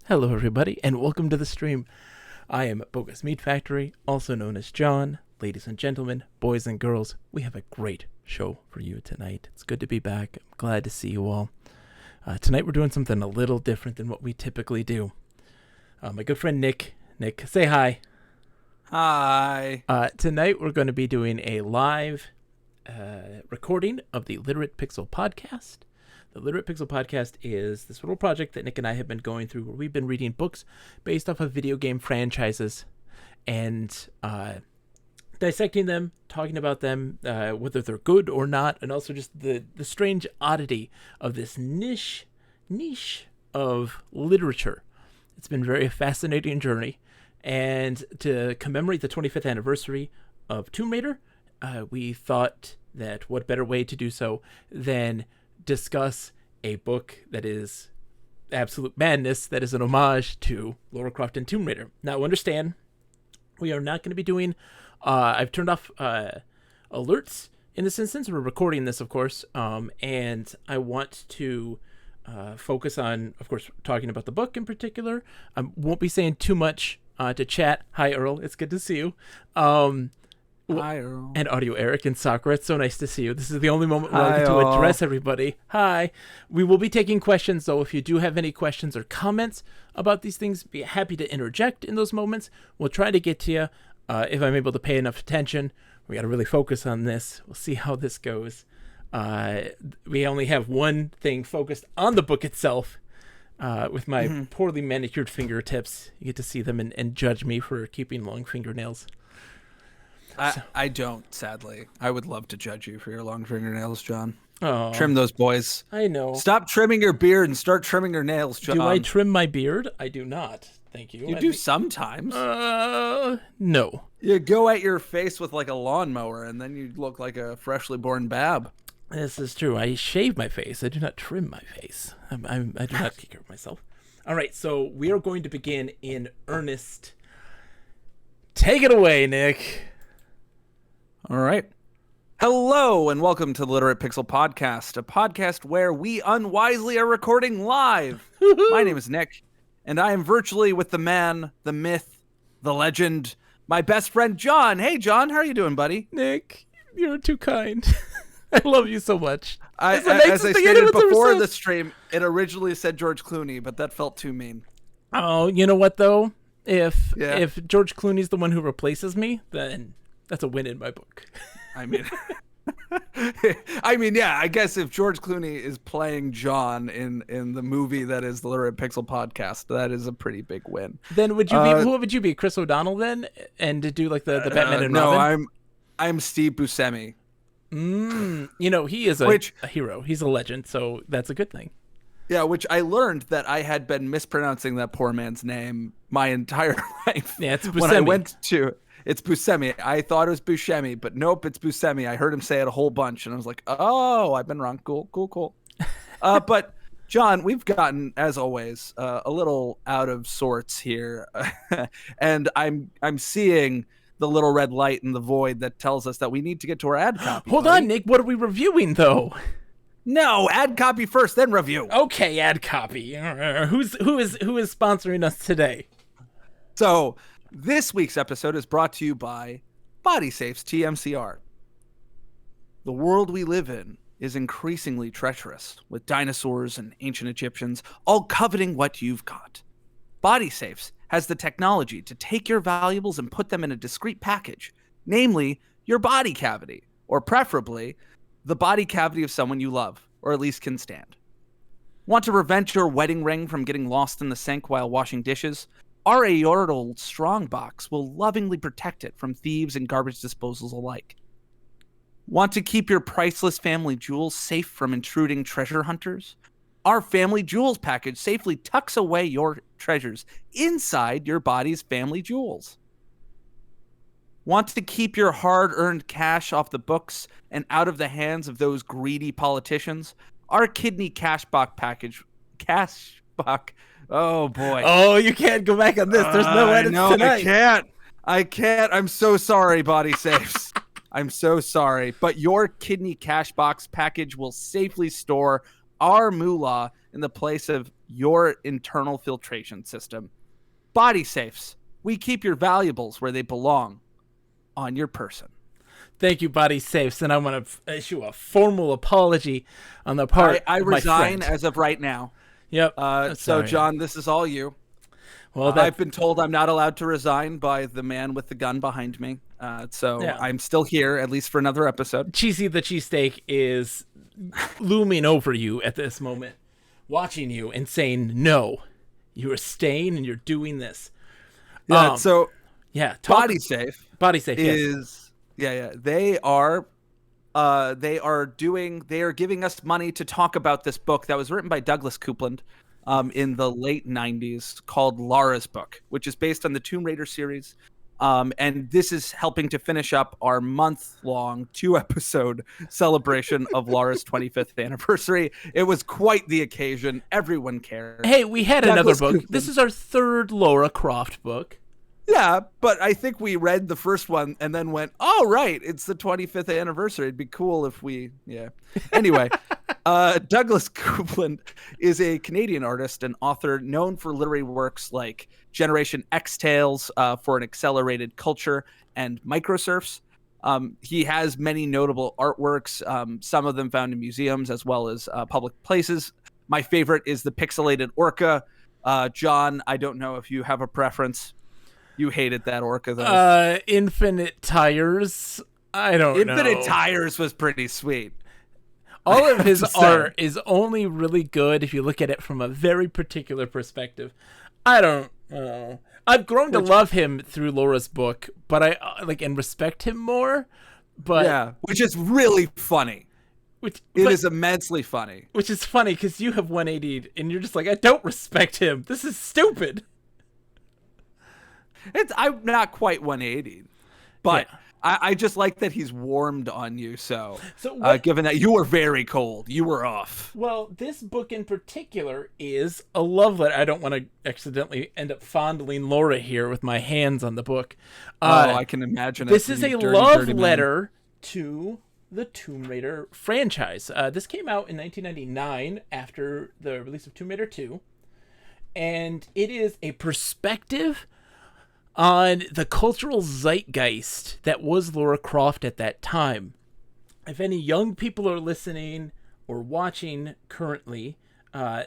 Hello everybody, and welcome to the stream. I am at Bogus Meat Factory, also known as John. Ladies and gentlemen, boys and girls, we have a great show for you tonight. It's good to be back. I'm glad to see you all. Tonight we're doing something a little different than what we typically do. My good friend Nick, say hi. Hi. Tonight we're going to be doing a live recording of the Literate Pixel podcast. The Literate Pixel podcast is this little project that Nick and I have been going through where we've been reading books based off of video game franchises and dissecting them, talking about them, whether they're good or not, and also just the strange oddity of this niche of literature. It's been a very fascinating journey. And to commemorate the 25th anniversary of Tomb Raider, we thought that what better way to do so than discuss a book that is absolute madness, that is an homage to Lara Croft and Tomb Raider. Now, understand, we are not going to be doing, I've turned off alerts in this instance. We're recording this, of course, and I want to focus on, of course, talking about the book in particular. I won't be saying too much to chat. Hi, Earl. It's good to see you. Hi, Earl. And Audio Eric and Sakura, it's so nice to see you. This is the only moment where I get to address everybody. Hi. We will be taking questions, though. If you do have any questions or comments about these things, be happy to interject in those moments. We'll try to get to you if I'm able to pay enough attention. We got to really focus on this. We'll see how this goes. We only have one thing focused on the book itself. With my poorly manicured fingertips, you get to see them and judge me for keeping long fingernails. I don't, sadly. I would love to judge you for your long fingernails, John. Oh, Trim those boys. I know. Stop trimming your beard and start trimming your nails, John. Do I trim my beard? I do not. Thank you. You do sometimes. No. You go at your face with like a lawnmower, and then you look like a freshly born bab. This is true. I shave my face. I do not trim my face. I do not take care of myself. All right, so we are going to begin in earnest. Take it away, Nick. All right. Hello, and welcome to the Literate Pixel Podcast, a podcast where we unwisely are recording live. My name is Nick, and I am virtually with the man, the myth, the legend, my best friend, John. Hey, John, how are you doing, buddy? Nick, you're too kind. I love you so much. As I stated before the stream, it originally said George Clooney, but that felt too mean. Oh, you know what, though? If George Clooney's the one who replaces me, then that's a win in my book. I mean, yeah, I guess if George Clooney is playing John in the movie that is the Literate Pixel Podcast, that is a pretty big win. Then would you be, who would you be? Chris O'Donnell then? And to do like the Batman and Robin? No, I'm Steve Buscemi. You know, he is a hero. He's a legend, so that's a good thing. Yeah, which I learned that I had been mispronouncing that poor man's name my entire life. Yeah, it's Buscemi. When I went to... It's Buscemi. I thought it was Buscemi, but nope, it's Buscemi. I heard him say it a whole bunch, and I was like, oh, I've been wrong. Cool. But, John, we've gotten, as always, a little out of sorts here. And I'm seeing the little red light in the void that tells us that we need to get to our ad copy. Hold on, Nick. What are we reviewing, though? No, ad copy first, then review. Okay, ad copy. Who is sponsoring us today? So... this week's episode is brought to you by BodySafe's TMCR. The world we live in is increasingly treacherous, with dinosaurs and ancient Egyptians all coveting what you've got. BodySafe's has the technology to take your valuables and put them in a discreet package, namely your body cavity, or preferably the body cavity of someone you love, or at least can stand. Want to prevent your wedding ring from getting lost in the sink while washing dishes? Our aortal strongbox will lovingly protect it from thieves and garbage disposals alike. Want to keep your priceless family jewels safe from intruding treasure hunters? Our family jewels package safely tucks away your treasures inside your body's family jewels. Want to keep your hard-earned cash off the books and out of the hands of those greedy politicians? Our kidney cashback package... Cashback... Oh, boy. Oh, you can't go back on this. There's no edits tonight. I can't. I'm so sorry, Body Safes. I'm so sorry. But your kidney cash box package will safely store our moolah in the place of your internal filtration system. Body safes. We keep your valuables where they belong, on your person. Thank you, Body Safes, and I want to issue a formal apology on the part I of my resign friend. as of right now. Yep. So, Sorry. John, this is all you. Well, I've been told I'm not allowed to resign by the man with the gun behind me. So Yeah. I'm still here, at least for another episode. Cheesy the Cheesesteak is looming over you at this moment, watching you and saying, no, you are staying and you're doing this. Yeah, so yeah, Body Safe Body Safe is they are giving us money to talk about this book that was written by Douglas Coupland in the late 90s called Lara's Book, which is based on the Tomb Raider series. And this is helping to finish up our month-long 2-episode celebration of Lara's 25th anniversary. It was quite the occasion. Everyone cared. Hey, we had Douglas another book. Coupland. This is our third Lara Croft book. Yeah, but I think we read the first one and then went, oh, right, it's the 25th anniversary. It'd be cool if we, Anyway, Douglas Coupland is a Canadian artist and author known for literary works like Generation X Tales for an Accelerated Culture and Microsurfs. He has many notable artworks, some of them found in museums as well as public places. My favorite is the pixelated orca. John, I don't know if you have a preference. You hated that orca, though. Infinite Tires. I don't know. Infinite Tires was pretty sweet. All of his art is only really good if you look at it from a very particular perspective. I don't know. I've grown to love him through Laura's book, but I and respect him more. But yeah, which is really funny. It is immensely funny. Which is funny because you have 180'd and you're just like, I don't respect him. This is stupid. I'm not quite 180, but I just like that he's warmed on you. So given that you were very cold, you were off. Well, this book in particular is a love letter. I don't want to accidentally end up fondling Laura here with my hands on the book. I can imagine. This is a love letter to the Tomb Raider franchise. This came out in 1999 after the release of Tomb Raider 2, and it is a perspective on the cultural zeitgeist that was Lara Croft at that time. If any young people are listening or watching currently,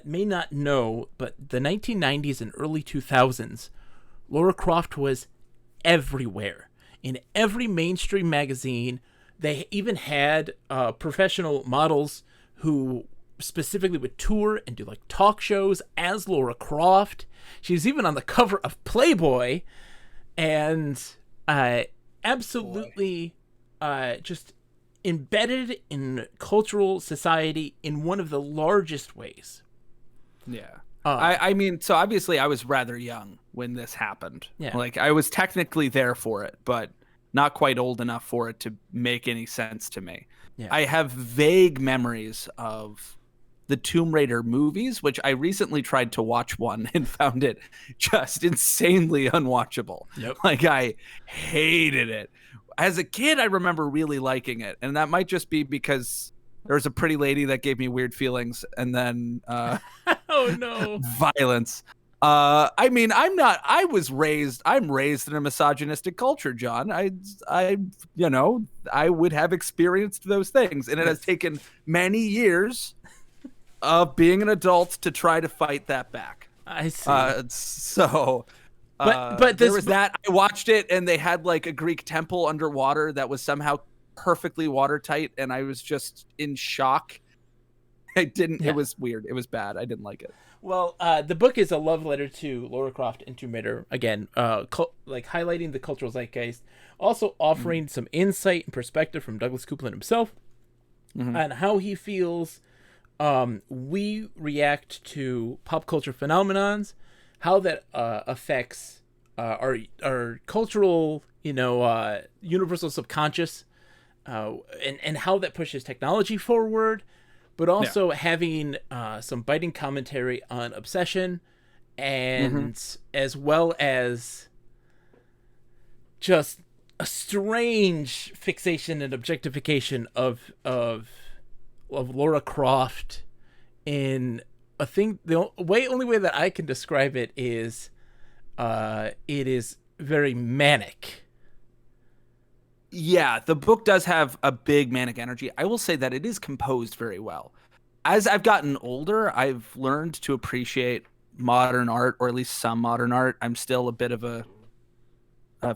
may not know, but the 1990s and early 2000s, Lara Croft was everywhere. In every mainstream magazine, they even had professional models who specifically would tour and do like talk shows as Lara Croft. She was even on the cover of Playboy. And absolutely just embedded in cultural society in one of the largest ways. Yeah. I mean, so obviously I was rather young when this happened. Yeah. Like I was technically there for it, but not quite old enough for it to make any sense to me. Yeah. I have vague memories of the Tomb Raider movies, which I recently tried to watch one and found it just insanely unwatchable. Yep. Like I hated it. As a kid, I remember really liking it. And that might just be because there was a pretty lady that gave me weird feelings and then oh no. Violence. I mean, I'm raised in a misogynistic culture, John. I would have experienced those things. And it has taken many years of being an adult to try to fight that back. I see. But there was that. I watched it, and they had like a Greek temple underwater that was somehow perfectly watertight, and I was just in shock. It was weird. It was bad. I didn't like it. Well, the book is a love letter to Lara Croft and Tomb Raider. Again, like highlighting the cultural zeitgeist, also offering some insight and perspective from Douglas Coupland himself on how he feels we react to pop culture phenomenons, how that affects our cultural, universal subconscious, and how that pushes technology forward, but also having some biting commentary on obsession, and as well as just a strange fixation and objectification of Lara Croft in a thing. The only way that I can describe it is very manic. Yeah, the book does have a big manic energy. I will say that it is composed very well. As I've gotten older, I've learned to appreciate modern art, or at least some modern art. I'm still a bit of a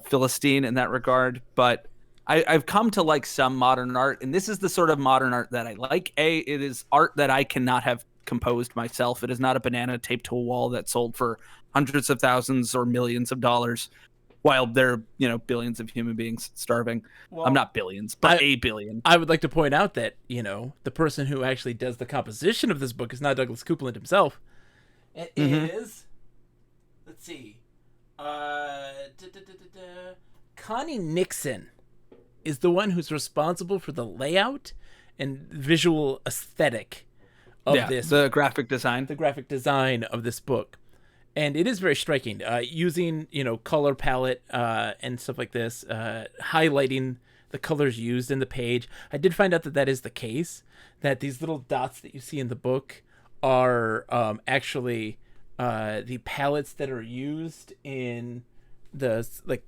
Philistine in that regard, but I've come to like some modern art, and this is the sort of modern art that I like. It is art that I cannot have composed myself. It is not a banana taped to a wall that sold for hundreds of thousands or millions of dollars, while there are, billions of human beings starving. Well, I'm not billions, but a billion. I would like to point out that, the person who actually does the composition of this book is not Douglas Coupland himself. It is, let's see, Connie Nixon is the one who's responsible for the layout and visual aesthetic of this. The graphic design. The graphic design of this book. And it is very striking, using, color palette and stuff like this, highlighting the colors used in the page. I did find out that is the case, that these little dots that you see in the book are actually the palettes that are used in the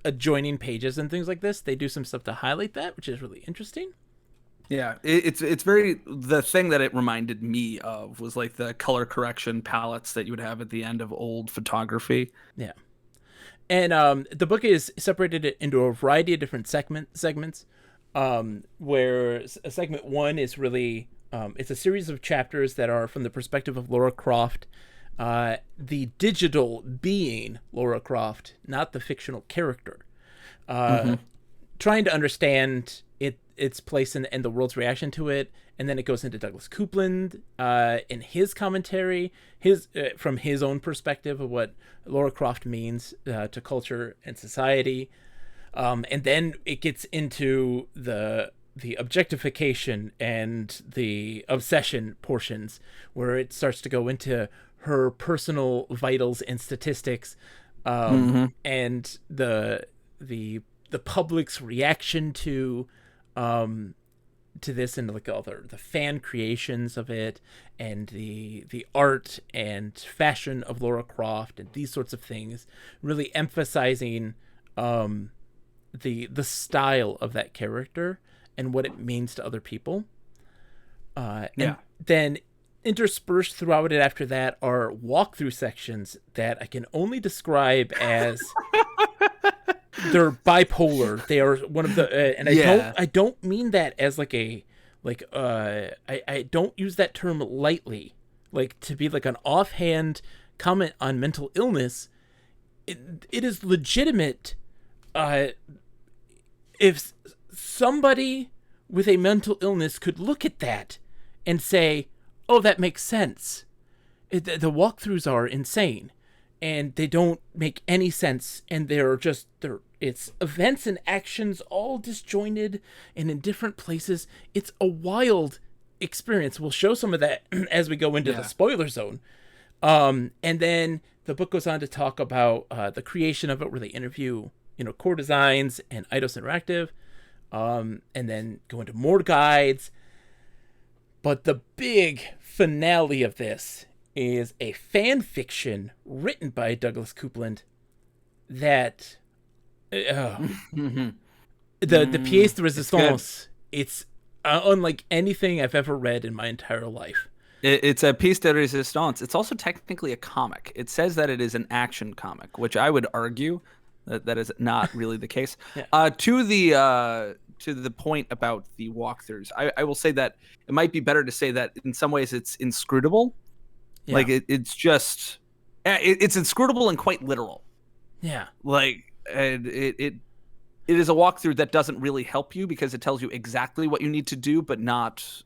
adjoining pages and things like this. They do some stuff to highlight that, which is really interesting. Yeah, it's very, the thing that it reminded me of was like the color correction palettes that you would have at the end of old photography. Yeah. And the book is separated into a variety of different segments, where segment 1 is really, it's a series of chapters that are from the perspective of Lara Croft, the digital being Lara Croft, not the fictional character. Trying to understand its place and the world's reaction to it, and then it goes into Douglas Coupland in his commentary, from his own perspective of what Lara Croft means to culture and society, and then it gets into the objectification and the obsession portions, where it starts to go into her personal vitals and statistics, and the public's reaction to this, and like all the fan creations of it, and the art and fashion of Lara Croft, and these sorts of things, really emphasizing the style of that character and what it means to other people. And then interspersed throughout it after that are walkthrough sections that I can only describe as they're bipolar. They are one of the and I don't mean that as I don't use that term lightly, like to be like an offhand comment on mental illness. It is legitimate. If somebody with a mental illness could look at that and say, oh, that makes sense. The walkthroughs are insane, and they don't make any sense, and it's events and actions all disjointed and in different places. It's a wild experience. We'll show some of that as we go into the spoiler zone. And then the book goes on to talk about the creation of it, where they interview, Core Designs and Eidos Interactive, and then go into more guides. But the big finale of this is a fan fiction written by Douglas Coupland that the pièce de résistance, it's unlike anything I've ever read in my entire life. It's a pièce de résistance. It's also technically a comic. It says that it is an action comic, which I would argue that is not really the case. To the point about the walkthroughs, I will say that it might be better to say that in some ways it's inscrutable. Yeah. Like it's just, it's inscrutable and quite literal. Yeah. Like, and it is a walkthrough that doesn't really help you because it tells you exactly what you need to do, but not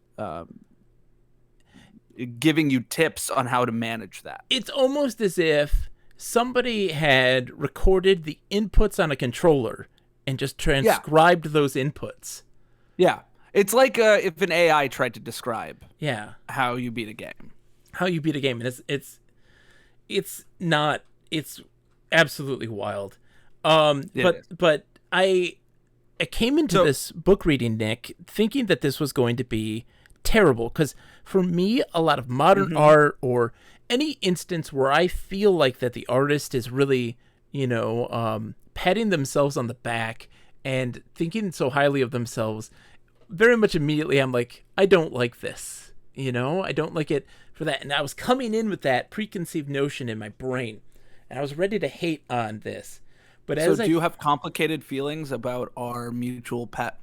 giving you tips on how to manage that. It's almost as if somebody had recorded the inputs on a controller and just transcribed those inputs. Yeah. It's like if an AI tried to describe how you beat a game. How you beat a game. And it's absolutely wild. But I came into this book reading, Nick, thinking that this was going to be terrible, because for me, a lot of modern art or any instance where I feel like that the artist is really, patting themselves on the back and thinking so highly of themselves, very much immediately I'm like, I don't like this. I don't like it for that. And I was coming in with that preconceived notion in my brain, and I was ready to hate on this. But so do you have complicated feelings about our mutual back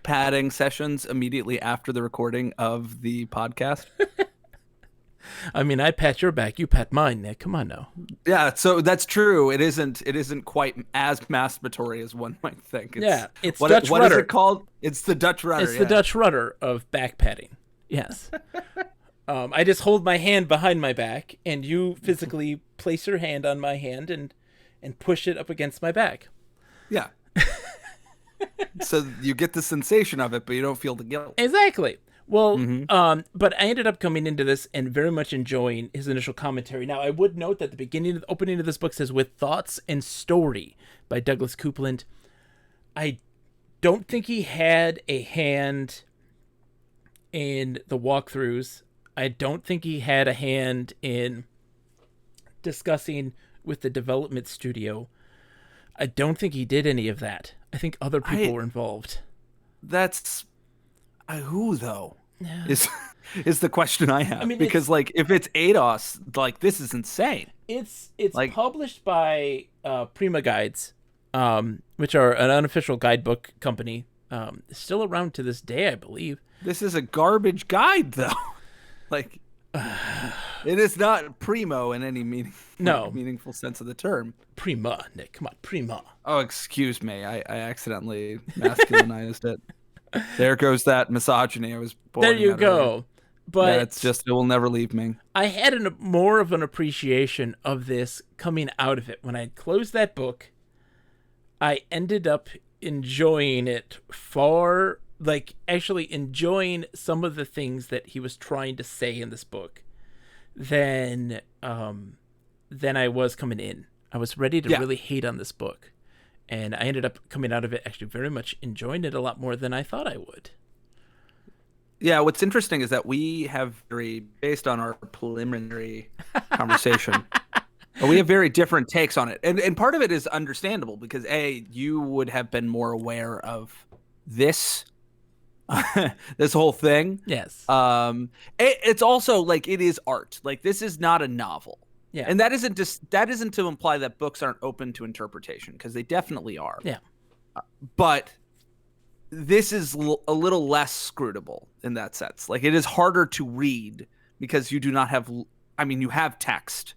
patting sessions immediately after the recording of the podcast? I mean, I pat your back, you pat mine, Nick. Come on now. Yeah, so that's true. It isn't quite as masturbatory as one might think. It's what Dutch rudder. What is it called? It's the Dutch rudder. It's the Dutch rudder of back patting. Yes. I just hold my hand behind my back, and you physically place your hand on my hand and push it up against my back. Yeah. So you get the sensation of it, but you don't feel the guilt. Exactly. Well, but I ended up coming into this and very much enjoying his initial commentary. Now, I would note that the opening of this book says, "With Thoughts and Story" by Douglas Coupland. I don't think he had a hand in the walkthroughs. I don't think he had a hand in discussing with the development studio. I don't think he did any of that. I think other people were involved. That's who though? Yeah. Is the question I have. I mean, because like if it's ADOS, like this is insane. It's like, published by Prima Guides, which are an unofficial guidebook company. Still around to this day, I believe. This is a garbage guide though. Like it is not primo in any meaningful sense of the term. Prima, Nick. Come on, Prima. Oh, excuse me. I accidentally masculinized it. There goes that misogyny I was born. There you go. But yeah, it's just, it will never leave me. I had more of an appreciation of this coming out of it. When I closed that book, I ended up enjoying it actually enjoying some of the things that he was trying to say in this book than I was coming in. I was ready to really hate on this book. And I ended up coming out of it actually very much enjoying it a lot more than I thought I would. Yeah, what's interesting is that we have based on our preliminary conversation, we have very different takes on it. And part of it is understandable because you would have been more aware of this this whole thing. Yes. It's also like it is art. Like this is not a novel. Yeah. And that isn't to imply that books aren't open to interpretation, because they definitely are. Yeah. But this is a little less scrutable in that sense. Like it is harder to read because you do not have, you have text,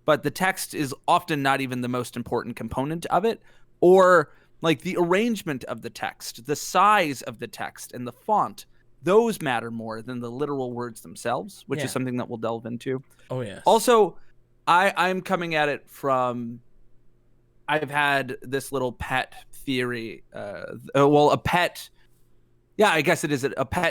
but the text is often not even the most important component of it, or like the arrangement of the text, the size of the text and the font. Those matter more than the literal words themselves, which is something that we'll delve into. Oh, yes. Also, I'm coming at it from, I've had this little pet theory, a pet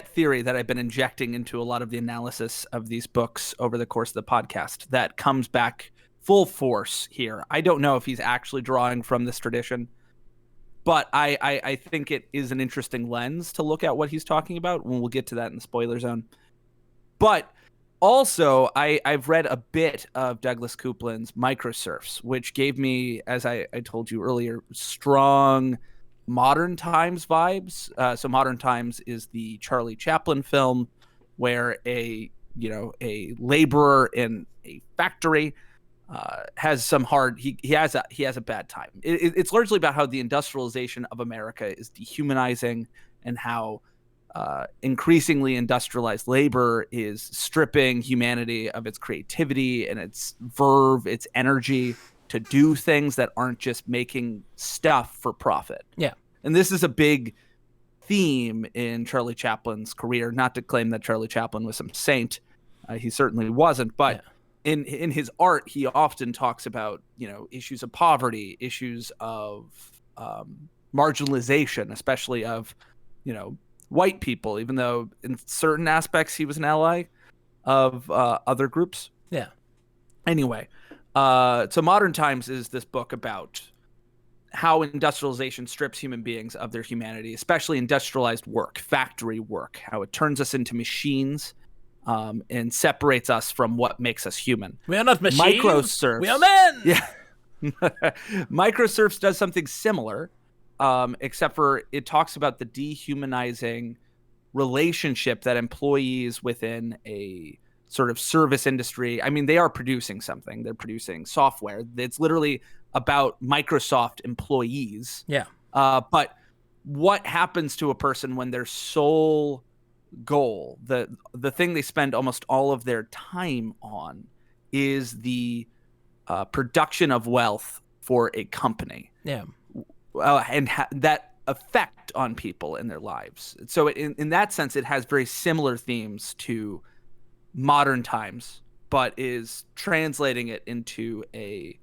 theory that I've been injecting into a lot of the analysis of these books over the course of the podcast that comes back full force here. I don't know if he's actually drawing from this tradition, but I think it is an interesting lens to look at what he's talking about when we'll get to that in the spoiler zone. But also, I've read a bit of Douglas Coupland's Microsurfs, which gave me, as I told you earlier, strong Modern Times vibes. So Modern Times is the Charlie Chaplin film where a laborer in a factory has some he has a bad time. It's largely about how the industrialization of America is dehumanizing and how increasingly industrialized labor is stripping humanity of its creativity and its verve, its energy to do things that aren't just making stuff for profit. Yeah. And this is a big theme in Charlie Chaplin's career. Not to claim that Charlie Chaplin was some saint. He certainly wasn't. But in his art, he often talks about, issues of poverty, issues of marginalization, especially of, white people, even though in certain aspects he was an ally of other groups. Yeah. Anyway, so Modern Times is this book about how industrialization strips human beings of their humanity, especially industrialized work, factory work, how it turns us into machines and separates us from what makes us human. We are not machines. Microserfs. We are men. Yeah. Microserfs does something similar, except for it talks about the dehumanizing relationship that employees within a sort of service industry. I mean, they are producing something. They're producing software. It's literally about Microsoft employees. Yeah. But what happens to a person when their sole goal, the thing they spend almost all of their time on, is the production of wealth for a company? Yeah. And that effect on people in their lives. So in that sense, it has very similar themes to modern times, but is translating it into a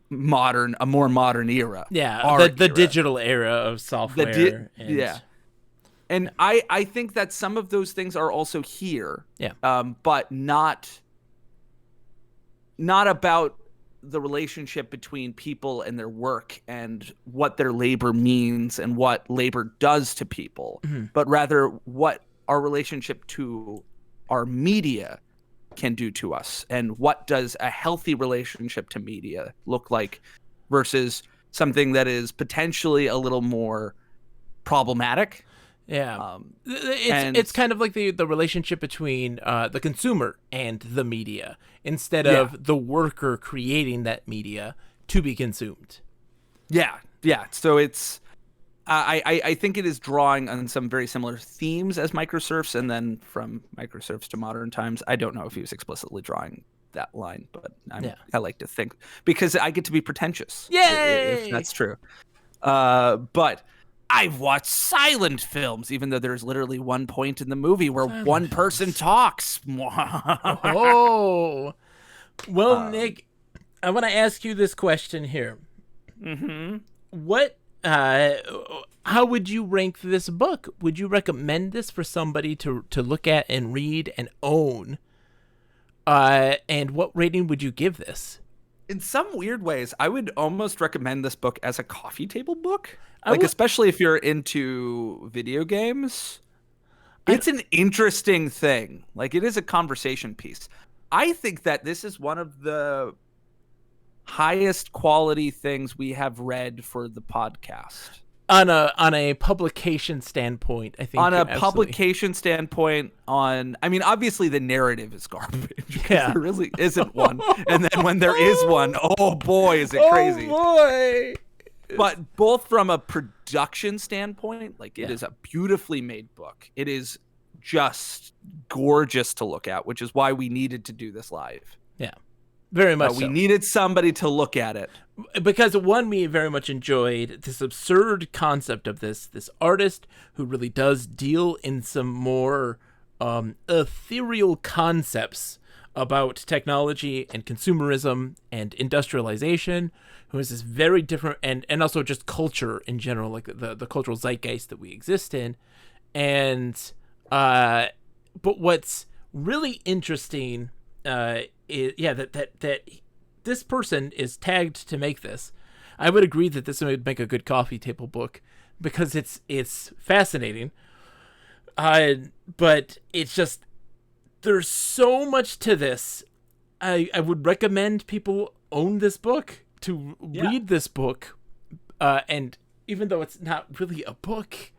more modern era. Yeah, the digital era of software. And I think that some of those things are also here. Yeah. But not about the relationship between people and their work and what their labor means and what labor does to people, but rather what our relationship to our media can do to us, and what does a healthy relationship to media look like versus something that is potentially a little more problematic. Yeah. It's kind of like the relationship between the consumer and the media, instead of the worker creating that media to be consumed. Yeah. So it's I think it is drawing on some very similar themes as Microserfs, and then from Microserfs to modern times. I don't know if he was explicitly drawing that line, but I like to think, because I get to be pretentious. Yay! If that's true. But I've watched silent films, even though there's literally one point in the movie where one person talks. Oh. Well, Nick, I want to ask you this question here. What how would you rank this book? Would you recommend this for somebody to look at and read and own? And what rating would you give this? In some weird ways, I would almost recommend this book as a coffee table book. Especially if you're into video games. It's an interesting thing. Like, it is a conversation piece. I think that this is one of the highest quality things we have read for the podcast. On a publication standpoint, I think. Publication standpoint, I mean, obviously the narrative is garbage. Yeah. There really isn't one. And then when there is one, oh boy, is it crazy. Oh boy. But both from a production standpoint, like, it is a beautifully made book. It is just gorgeous to look at, which is why we needed to do this live. Yeah, very much We needed somebody to look at it. Because we very much enjoyed this absurd concept of this artist who really does deal in some more ethereal concepts about technology and consumerism and industrialization, who is this very different, and also just culture in general, like the cultural zeitgeist that we exist in. And but what's really interesting is that this person is tagged to make this. I would agree that this would make a good coffee table book, because it's fascinating. But it's just, there's so much to this. I would recommend people own this book, to read this book. And even though it's not really a book,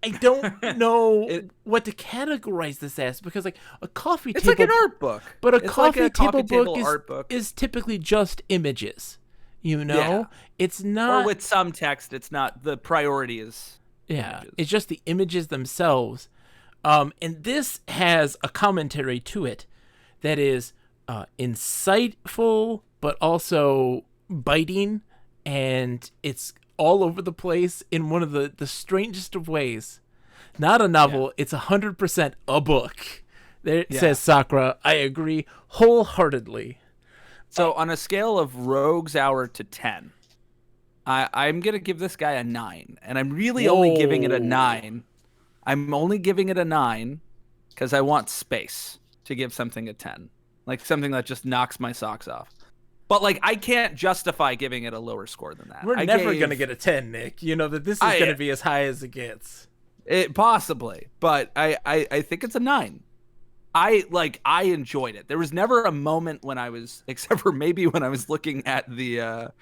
I don't know what to categorize this as, because like a coffee table, it's like an art book, but a coffee table book is typically just images, it's not, or with some text. It's not, the priority is images. It's just the images themselves. And this has a commentary to it that is insightful, but also biting, and it's all over the place in one of the strangest of ways. Not a novel, it's 100% a book. There it says Sakura. I agree wholeheartedly. So on a scale of Rogue's Hour to 10, I'm going to give this guy a 9. And I'm really only giving it a 9. I'm only giving it a 9 because I want space to give something a 10. Like something that just knocks my socks off. But like, I can't justify giving it a lower score than that. We're never going to get a 10, Nick. You know that this is going to be as high as it gets. Possibly, but I think it's a 9. I enjoyed it. There was never a moment when I was, except for maybe when I was looking at the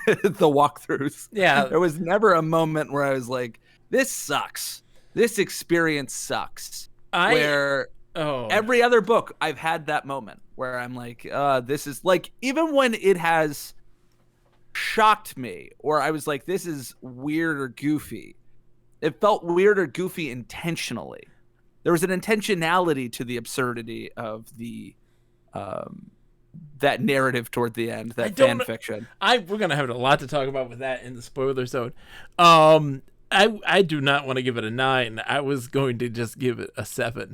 the walkthroughs. Yeah. There was never a moment where I was like, this sucks. This experience sucks. Every other book, I've had that moment where I'm like, this is like, even when it has shocked me, or I was like, this is weird or goofy. It felt weird or goofy intentionally. There was an intentionality to the absurdity of the that narrative toward the end, that fan fiction. We're gonna have a lot to talk about with that in the spoiler zone. I do not want to give it a 9. I was going to just give it a 7.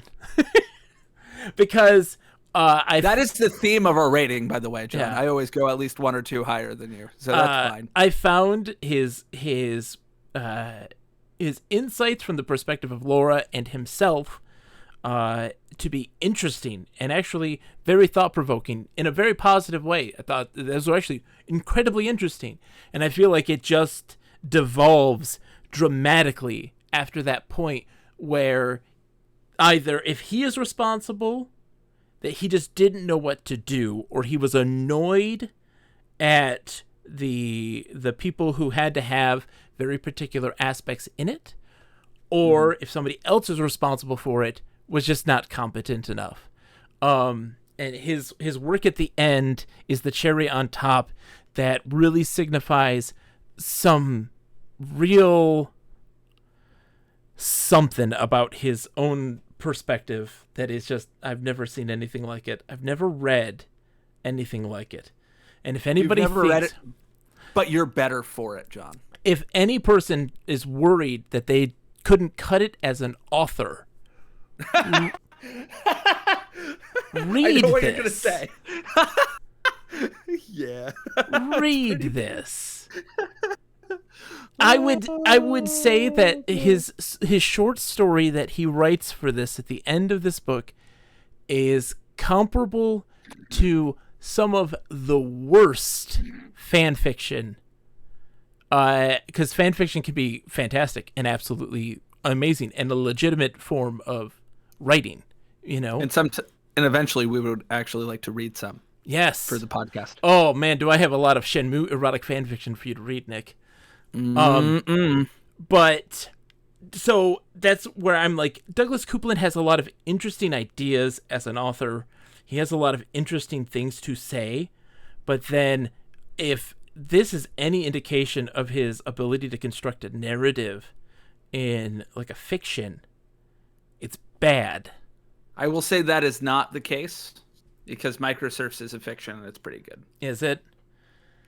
Because that is the theme of our rating, by the way, John. Yeah. I always go at least 1 or 2 higher than you, so that's fine. I found his insights from the perspective of Laura and himself to be interesting and actually very thought-provoking in a very positive way. I thought those were actually incredibly interesting, and I feel like it just devolves dramatically after that point where either if he is responsible, that he just didn't know what to do, or he was annoyed at the people who had to have very particular aspects in it, or if somebody else is responsible for it, was just not competent enough. And his work at the end is the cherry on top that really signifies some real something about his own perspective that is just, I've never seen anything like it. I've never read anything like it. And if anybody read it, but you're better for it, John. If any person is worried that they couldn't cut it as an author, read I know what this. You're gonna say. Yeah. Read this. I would say that his short story that he writes for this at the end of this book is comparable to some of the worst fan fiction. Because fan fiction can be fantastic and absolutely amazing and a legitimate form of writing, you know. And eventually we would actually like to read some. Yes. For the podcast. Oh man, do I have a lot of Shenmue erotic fan fiction for you to read, Nick? But so that's where I'm like, Douglas Coupland has a lot of interesting ideas as an author. He has a lot of interesting things to say, but then if this is any indication of his ability to construct a narrative in like a fiction, it's bad. I will say that is not the case, because Microsurfs is a fiction and it's pretty good. Is it?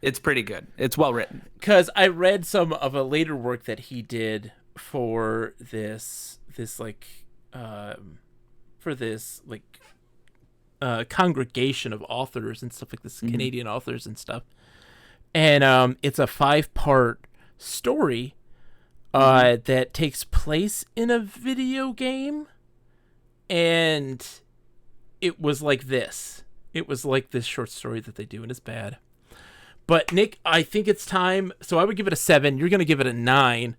It's pretty good. It's well written. Because I read some of a later work that he did for this congregation of authors and stuff like this, Canadian authors and stuff. And it's a 5-part story that takes place in a video game. And it was like this. It was like this short story that they do, and it's bad. But Nick, I think it's time. So I would give it a 7. You're going to give it a 9.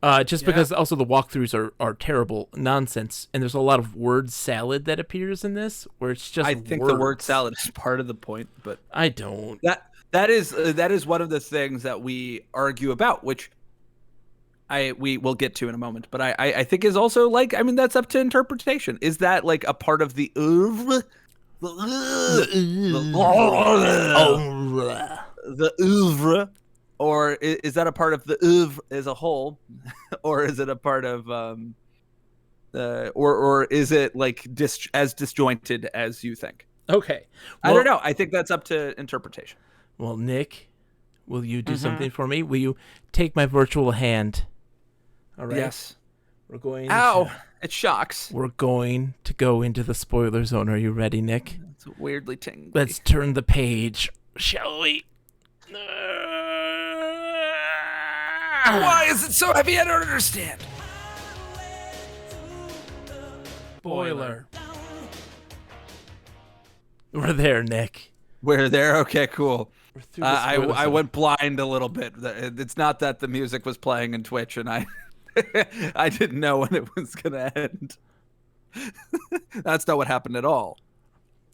Because also the walkthroughs are terrible nonsense. And there's a lot of word salad that appears in this where it's just I think the word salad is part of the point, but I don't. That is one of the things that we argue about, which we will get to in a moment. But I think is also like, I mean, that's up to interpretation. Is that like a part of the oeuvre? The oeuvre, or is that a part of the oeuvre as a whole, or is it a part of or is it like as disjointed as you think? Okay, well, I don't know. I think that's up to interpretation. Well, Nick, will you do something for me? Will you take my virtual hand? All right. Yes. We're going. Ow! It shocks. We're going to go into the spoiler zone. Are you ready, Nick? It's weirdly tingly. Let's turn the page, shall we? Why is it so heavy? I don't understand. Spoiler. We're there, Nick. We're there? Okay, cool. through the I scrotum. went blind a little bit. It's not that the music was playing in Twitch and I I didn't know when it was gonna end. That's not what happened at all.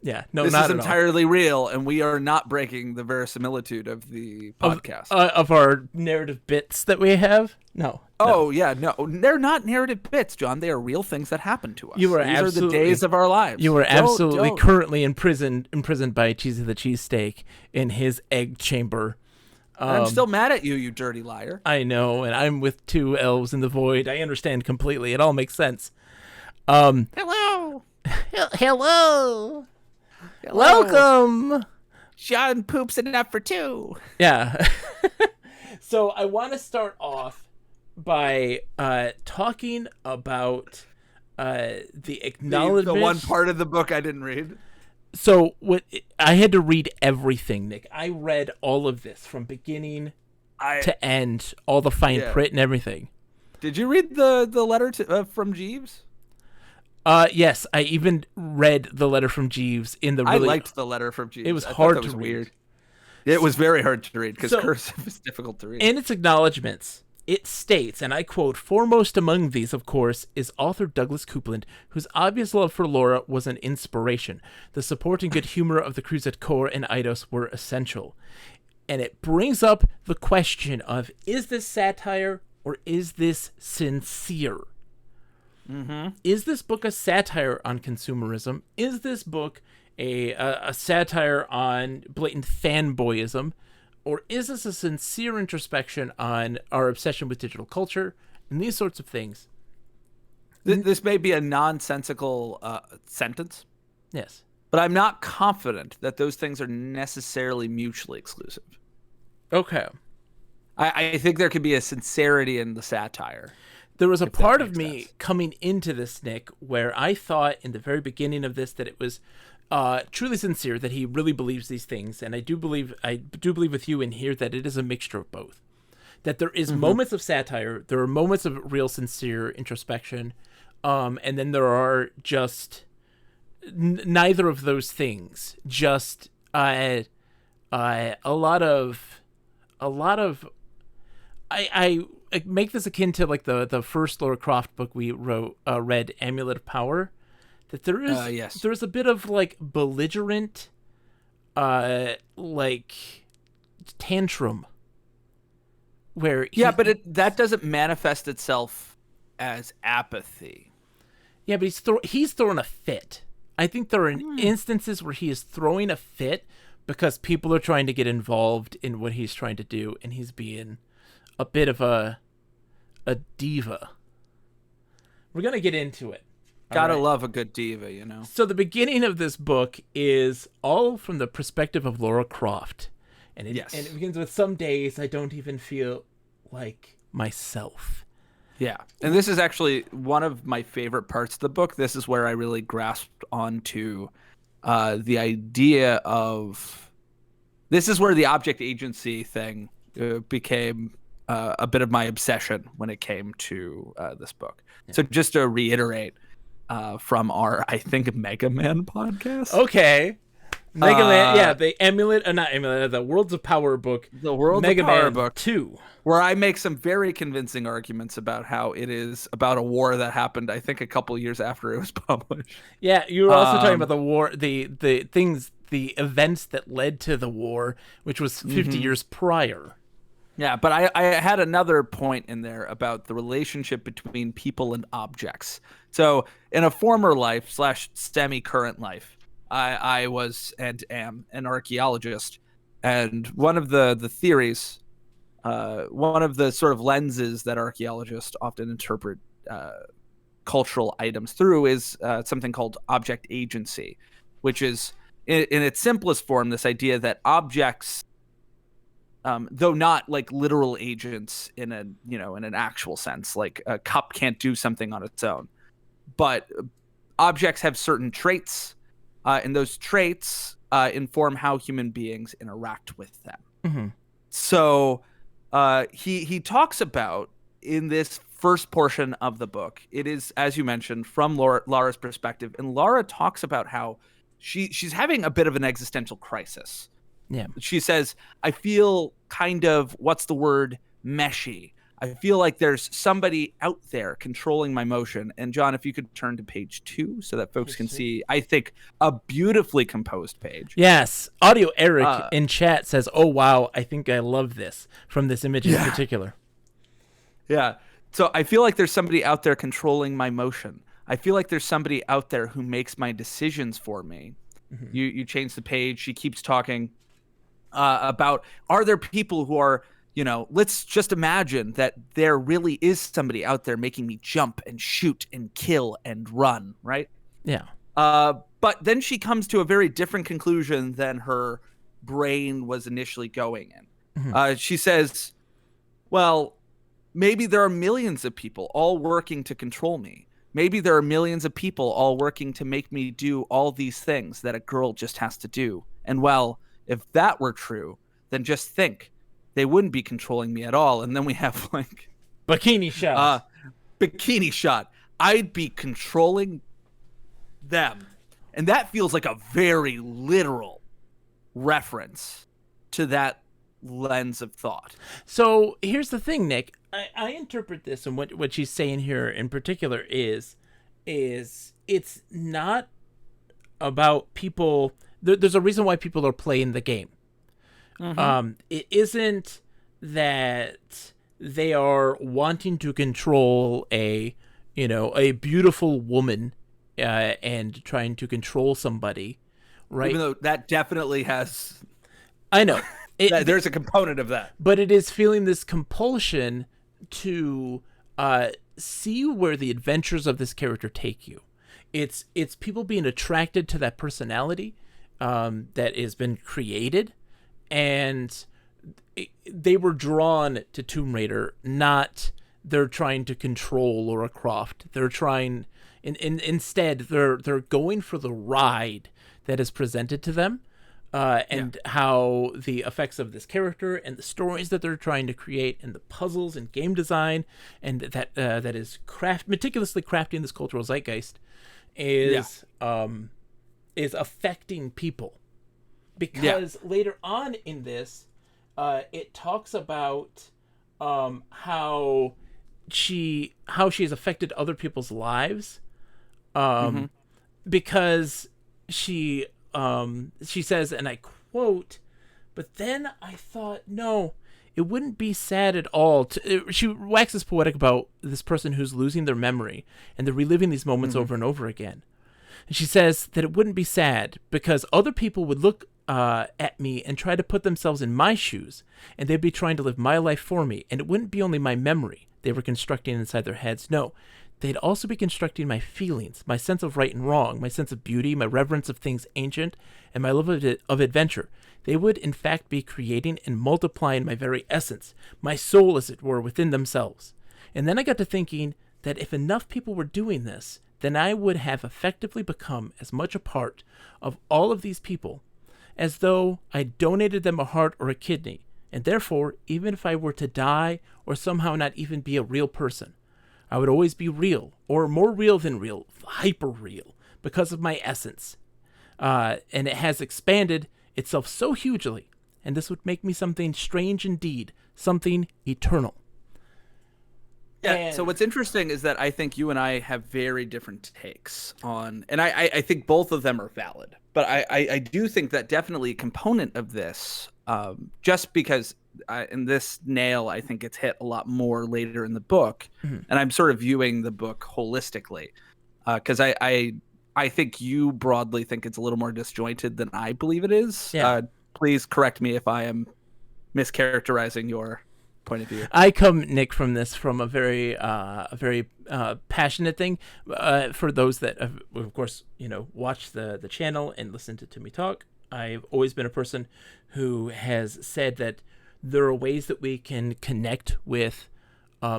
Yeah, no, This not is at entirely real, and we are not breaking the verisimilitude of the podcast. Of our narrative bits that we have. No. Oh, yeah, no. They're not narrative bits, John. They are real things that happen to us. You were These are the days of our lives. You were absolutely don't. currently imprisoned by Cheesy the Cheesesteak in his egg chamber. I'm still mad at you, you dirty liar. I know, and I'm with two elves in the void. I understand completely. It all makes sense. Hello. Hello. Welcome. Sean poops enough for two. Yeah. So I want to start off by talking about the acknowledgement. The one part of the book I didn't read. So I had to read everything, Nick. I read all of this from beginning to end, all the fine print and everything. Did you read the letter from Jeeves? Yes, I even read the letter from Jeeves in the. Really, I liked the letter from Jeeves. It was hard to read. Weird. It was very hard to read because cursive is difficult to read. In its acknowledgments, it states, and I quote, "Foremost among these, of course, is author Douglas Coupland, whose obvious love for Laura was an inspiration. The support and good humor of the crews at Kor and Eidos were essential." And it brings up the question of, is this satire or is this sincere? Mm-hmm. Is this book a satire on consumerism? Is this book a satire on blatant fanboyism? Or is this a sincere introspection on our obsession with digital culture and these sorts of things? This may be a nonsensical sentence. Yes. But I'm not confident that those things are necessarily mutually exclusive. Okay. I think there could be a sincerity in the satire. There was a part of me coming into this, Nick, where I thought in the very beginning of this that it was truly sincere, that he really believes these things, and I do believe with you in here that it is a mixture of both. That there is moments of satire, there are moments of real sincere introspection, and then there are just neither of those things. Just a lot of. I make this akin to like the first Lara Croft book we read, Amulet of Power. That there is there's a bit of like belligerent like tantrum where but that doesn't manifest itself as apathy. Yeah, but he's throwing a fit. I think there are instances where he is throwing a fit because people are trying to get involved in what he's trying to do, and he's being a bit of a diva. We're gonna get into it. Gotta love a good diva, you know. So the beginning of this book is all from the perspective of Lara Croft, and it begins with, "Some days I don't even feel like myself." Yeah, and this is actually one of my favorite parts of the book. This is where I really grasped onto the idea of. This is where the object agency thing became a bit of my obsession when it came to this book. Yeah. So just to reiterate from our, I think, Mega Man podcast. Okay. Mega Man, the the Worlds of Power book. The Worlds Mega of Power Man book 2. Where I make some very convincing arguments about how it is about a war that happened, I think, a couple years after it was published. Yeah, you were also talking about the war, the things, the events that led to the war, which was 50 years prior. Yeah, but I had another point in there about the relationship between people and objects. So in a former life / semi-current life, I was and am an archaeologist. And one of the theories, one of the sort of lenses that archaeologists often interpret cultural items through is something called object agency, which is, in its simplest form, this idea that objects, though not like literal agents in an actual sense, like a cup can't do something on its own, but objects have certain traits, and those traits inform how human beings interact with them. Mm-hmm. So he talks about, in this first portion of the book, it is, as you mentioned, from Lara's perspective, and Lara talks about how she's having a bit of an existential crisis Yeah. She says, I feel kind of, what's the word, meshy. I feel like there's somebody out there controlling my motion. And John, if you could turn to page 2 so that folks can see, I think, a beautifully composed page. Yes. Audio Eric Uh, in chat says, oh, wow, I think I love this from this image in particular. Yeah. So I feel like there's somebody out there controlling my motion. I feel like there's somebody out there who makes my decisions for me. Mm-hmm. You change the page. She keeps talking about, are there people who are, let's just imagine that there really is somebody out there making me jump and shoot and kill and run, right? Yeah. But then she comes to a very different conclusion than her brain was initially going in. Mm-hmm. She says, well, maybe there are millions of people all working to control me. Maybe there are millions of people all working to make me do all these things that a girl just has to do. And well, if that were true, then just think, they wouldn't be controlling me at all. And then we have like bikini shot. Bikini shot. I'd be controlling them. And that feels like a very literal reference to that lens of thought. So here's the thing, Nick. I interpret this, and what she's saying here in particular is it's not about people. There's a reason why people are playing the game. Mm-hmm. It isn't that they are wanting to control a beautiful woman and trying to control somebody, right? Even though that definitely has, I know. There's a component of that. But it is feeling this compulsion to see where the adventures of this character take you. It's people being attracted to that personality that has been created, and they were drawn to Tomb Raider, not they're trying to control Lara Croft. They're trying, instead, they're going for the ride that is presented to them. How the effects of this character and the stories that they're trying to create and the puzzles and game design and that is meticulously crafting this cultural zeitgeist is affecting people. Because later on in this, it talks about how she has affected other people's lives because she says, and I quote, but then I thought, no, it wouldn't be sad at all. She waxes poetic about this person who's losing their memory and they're reliving these moments over and over again. And she says that it wouldn't be sad because other people would look at me and try to put themselves in my shoes, and they'd be trying to live my life for me, and it wouldn't be only my memory they were constructing inside their heads. No, they'd also be constructing my feelings, my sense of right and wrong, my sense of beauty, my reverence of things ancient, and my love of adventure. They would, in fact, be creating and multiplying my very essence, my soul, as it were, within themselves. And then I got to thinking that if enough people were doing this, then I would have effectively become as much a part of all of these people as though I donated them a heart or a kidney, and therefore, even if I were to die or somehow not even be a real person, I would always be real, or more real than real, hyper real, because of my essence. And it has expanded itself so hugely, and this would make me something strange indeed, something eternal. Yeah, so what's interesting is that I think you and I have very different takes on, and I think both of them are valid, but I do think that definitely a component of this, just because in this nail, I think it's hit a lot more later in the book, and I'm sort of viewing the book holistically, because I think you broadly think it's a little more disjointed than I believe it is. Yeah. Please correct me if I am mischaracterizing your point of view. I come, Nick, from this from a very passionate thing. For those that have, of course, watch the channel and listen to me talk, I've always been a person who has said that there are ways that we can connect with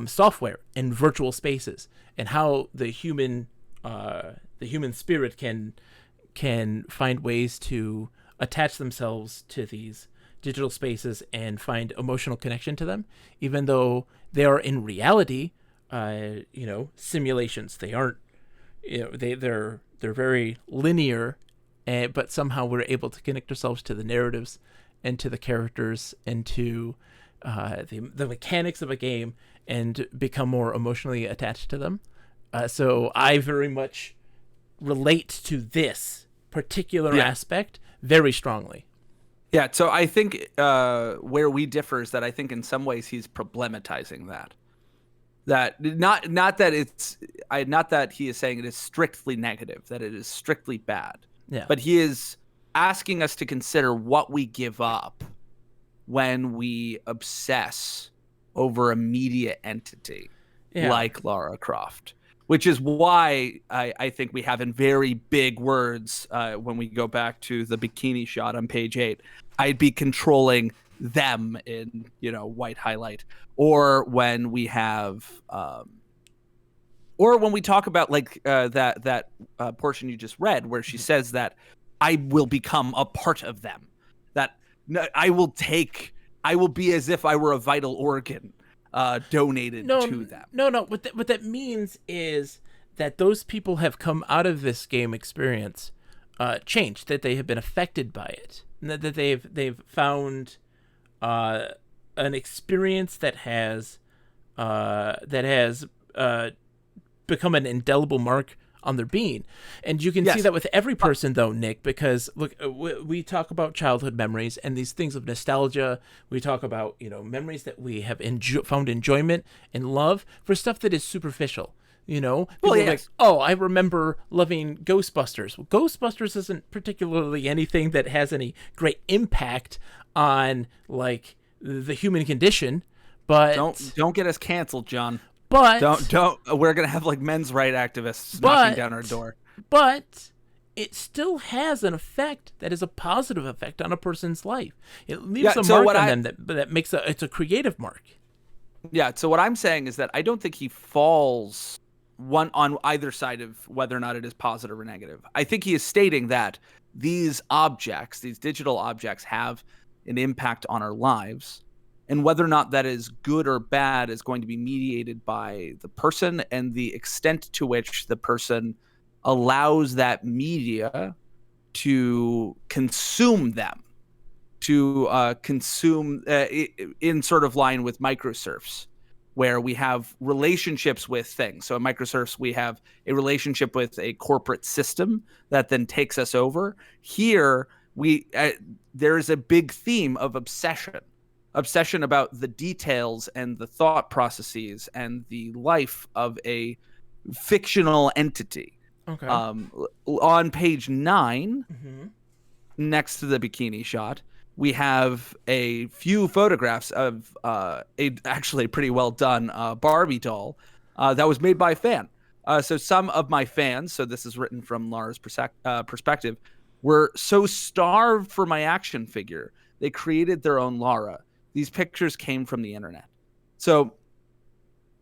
software and virtual spaces, and how the human spirit can find ways to attach themselves to these digital spaces and find emotional connection to them, even though they are in reality, simulations. They aren't, they're very linear, but somehow we're able to connect ourselves to the narratives and to the characters and to the mechanics of a game and become more emotionally attached to them. So I very much relate to this particular aspect very strongly. Yeah, so I think where we differ is that I think in some ways he's problematizing that. That not that he is saying it is strictly negative, that it is strictly bad. Yeah. But he is asking us to consider what we give up when we obsess over a media entity like Lara Croft. Which is why I think we have in very big words, when we go back to the bikini shot on page 8, I'd be controlling them in, white highlight. Or when we have, or when we talk about like that portion you just read, where she says that I will become a part of them, that I will be as if I were a vital organ. Donated to them. No. What that means is that those people have come out of this game experience changed, that they have been affected by it, and that they've found an experience that has become an indelible mark on their being. And you can see that with every person, though, Nick, because look, we talk about childhood memories and these things of nostalgia. We talk about, memories that we have found enjoyment and love for stuff that is superficial. People are like, oh, I remember loving Ghostbusters. Well, Ghostbusters isn't particularly anything that has any great impact on like the human condition, but don't get us canceled, John. But don't we're gonna have like men's right activists knocking down our door. But it still has an effect that is a positive effect on a person's life. It leaves a mark on them that makes it's a creative mark. Yeah. So what I'm saying is that I don't think he falls on either side of whether or not it is positive or negative. I think he is stating that these objects, these digital objects, have an impact on our lives. And whether or not that is good or bad is going to be mediated by the person and the extent to which the person allows that media to consume them, to consume in sort of line with microserfs, where we have relationships with things. So in microserfs, we have a relationship with a corporate system that then takes us over. Here, there is a big theme of obsession about the details and the thought processes and the life of a fictional entity. Okay. On page 9, next to the bikini shot, we have a few photographs of actually a pretty well done Barbie doll that was made by a fan. So some of my fans, so this is written from Lara's perspective, were so starved for my action figure, they created their own Lara. These pictures came from the internet. So,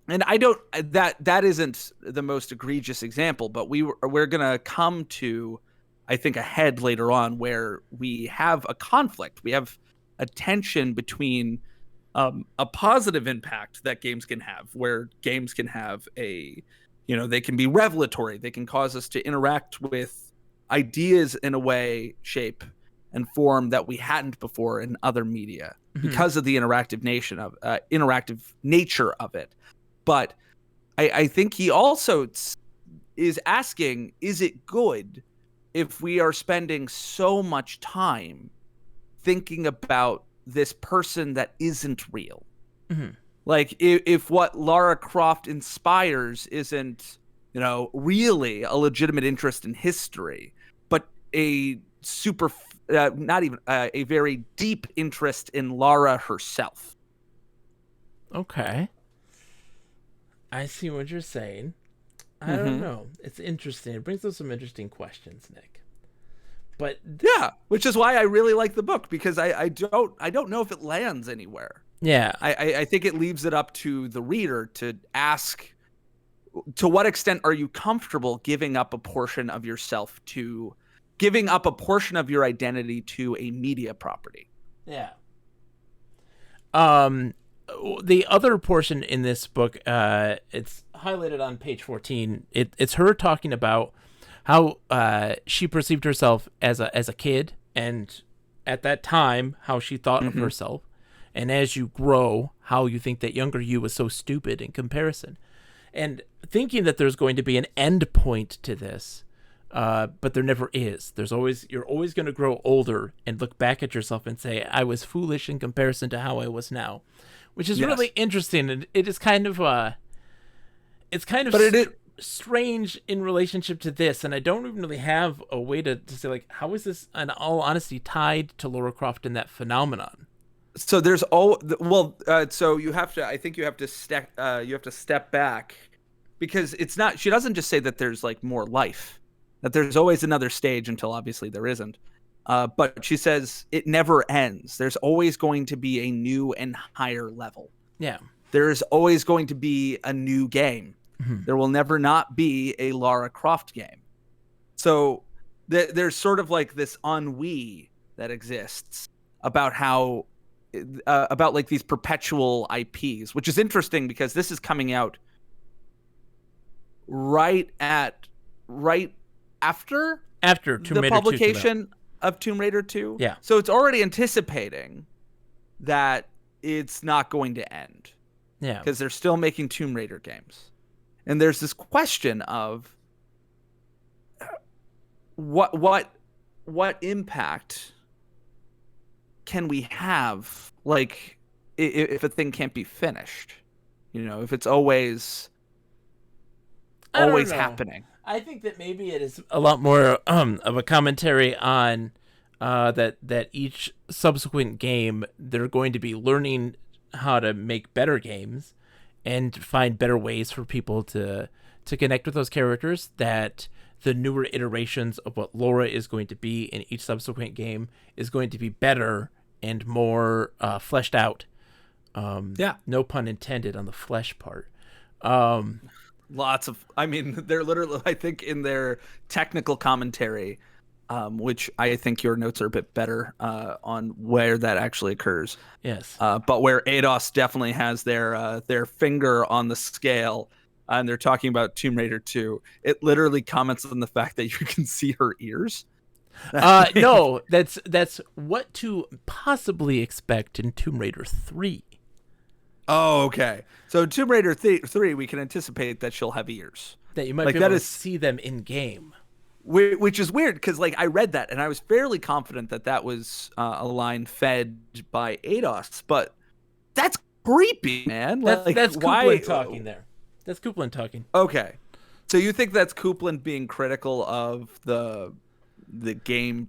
and I don't, that isn't the most egregious example, but we're going to come to, I think, a head later on where we have a conflict. We have a tension between a positive impact that games can have, where games can have they can be revelatory. They can cause us to interact with ideas in a way, shape, and form that we hadn't before in other media because of the interactive nature of it. But I think he also is asking, is it good if we are spending so much time thinking about this person that isn't real? Like if what Lara Croft inspires isn't, really a legitimate interest in history, but a not even a very deep interest in Lara herself. Okay. I see what you're saying. I don't know. It's interesting. It brings up some interesting questions, Nick. But yeah, which is why I really like the book, because I don't know if it lands anywhere. Yeah. I think it leaves it up to the reader to ask, to what extent are you comfortable giving up a portion of yourself giving up a portion of your identity to a media property? Yeah. The other portion in this book, it's highlighted on page 14. It's her talking about how she perceived herself as a kid and at that time how she thought of herself, and as you grow, how you think that younger you was so stupid in comparison, and thinking that there's going to be an end point to this, but there never is. You're always going to grow older and look back at yourself and say, I was foolish in comparison to how I was now, which is really interesting. And it is kind of strange in relationship to this. And I don't even really have a way to say, like, how is this, in all honesty, tied to Lara Croft and that phenomenon? So there's so you have to, I think you have to step back, because it's not, she doesn't just say that there's like more life, that there's always another stage until obviously there isn't. But she says it never ends. There's always going to be a new and higher level. Yeah. There's always going to be a new game. Mm-hmm. There will never not be a Lara Croft game. So there's sort of like this ennui that exists about how, about like these perpetual IPs, which is interesting because this is coming out right after Tomb Raider publication of Tomb Raider 2. Yeah. So it's already anticipating that it's not going to end. Yeah. Because they're still making Tomb Raider games. And there's this question of what impact can we have, like, if a thing can't be finished? You know, if it's always happening. I think that maybe it is a lot more of a commentary on that each subsequent game, they're going to be learning how to make better games and find better ways for people to connect with those characters, that the newer iterations of what Lara is going to be in each subsequent game is going to be better and more fleshed out. No pun intended on the flesh part. Lots of, I mean, they're literally, I think in their technical commentary, which I think your notes are a bit better on where that actually occurs. Yes. But where Eidos definitely has their finger on the scale, and they're talking about Tomb Raider 2, it literally comments on the fact that you can see her ears. No, that's what to possibly expect in Tomb Raider 3. Oh, okay. So Tomb Raider 3, we can anticipate that she'll have ears. That you might be able to see them in game. Which is weird, because like I read that and I was fairly confident that was a line fed by Eidos, but that's creepy, man. That's Coupland talking there. That's Coupland talking. Okay. So you think that's Coupland being critical of the game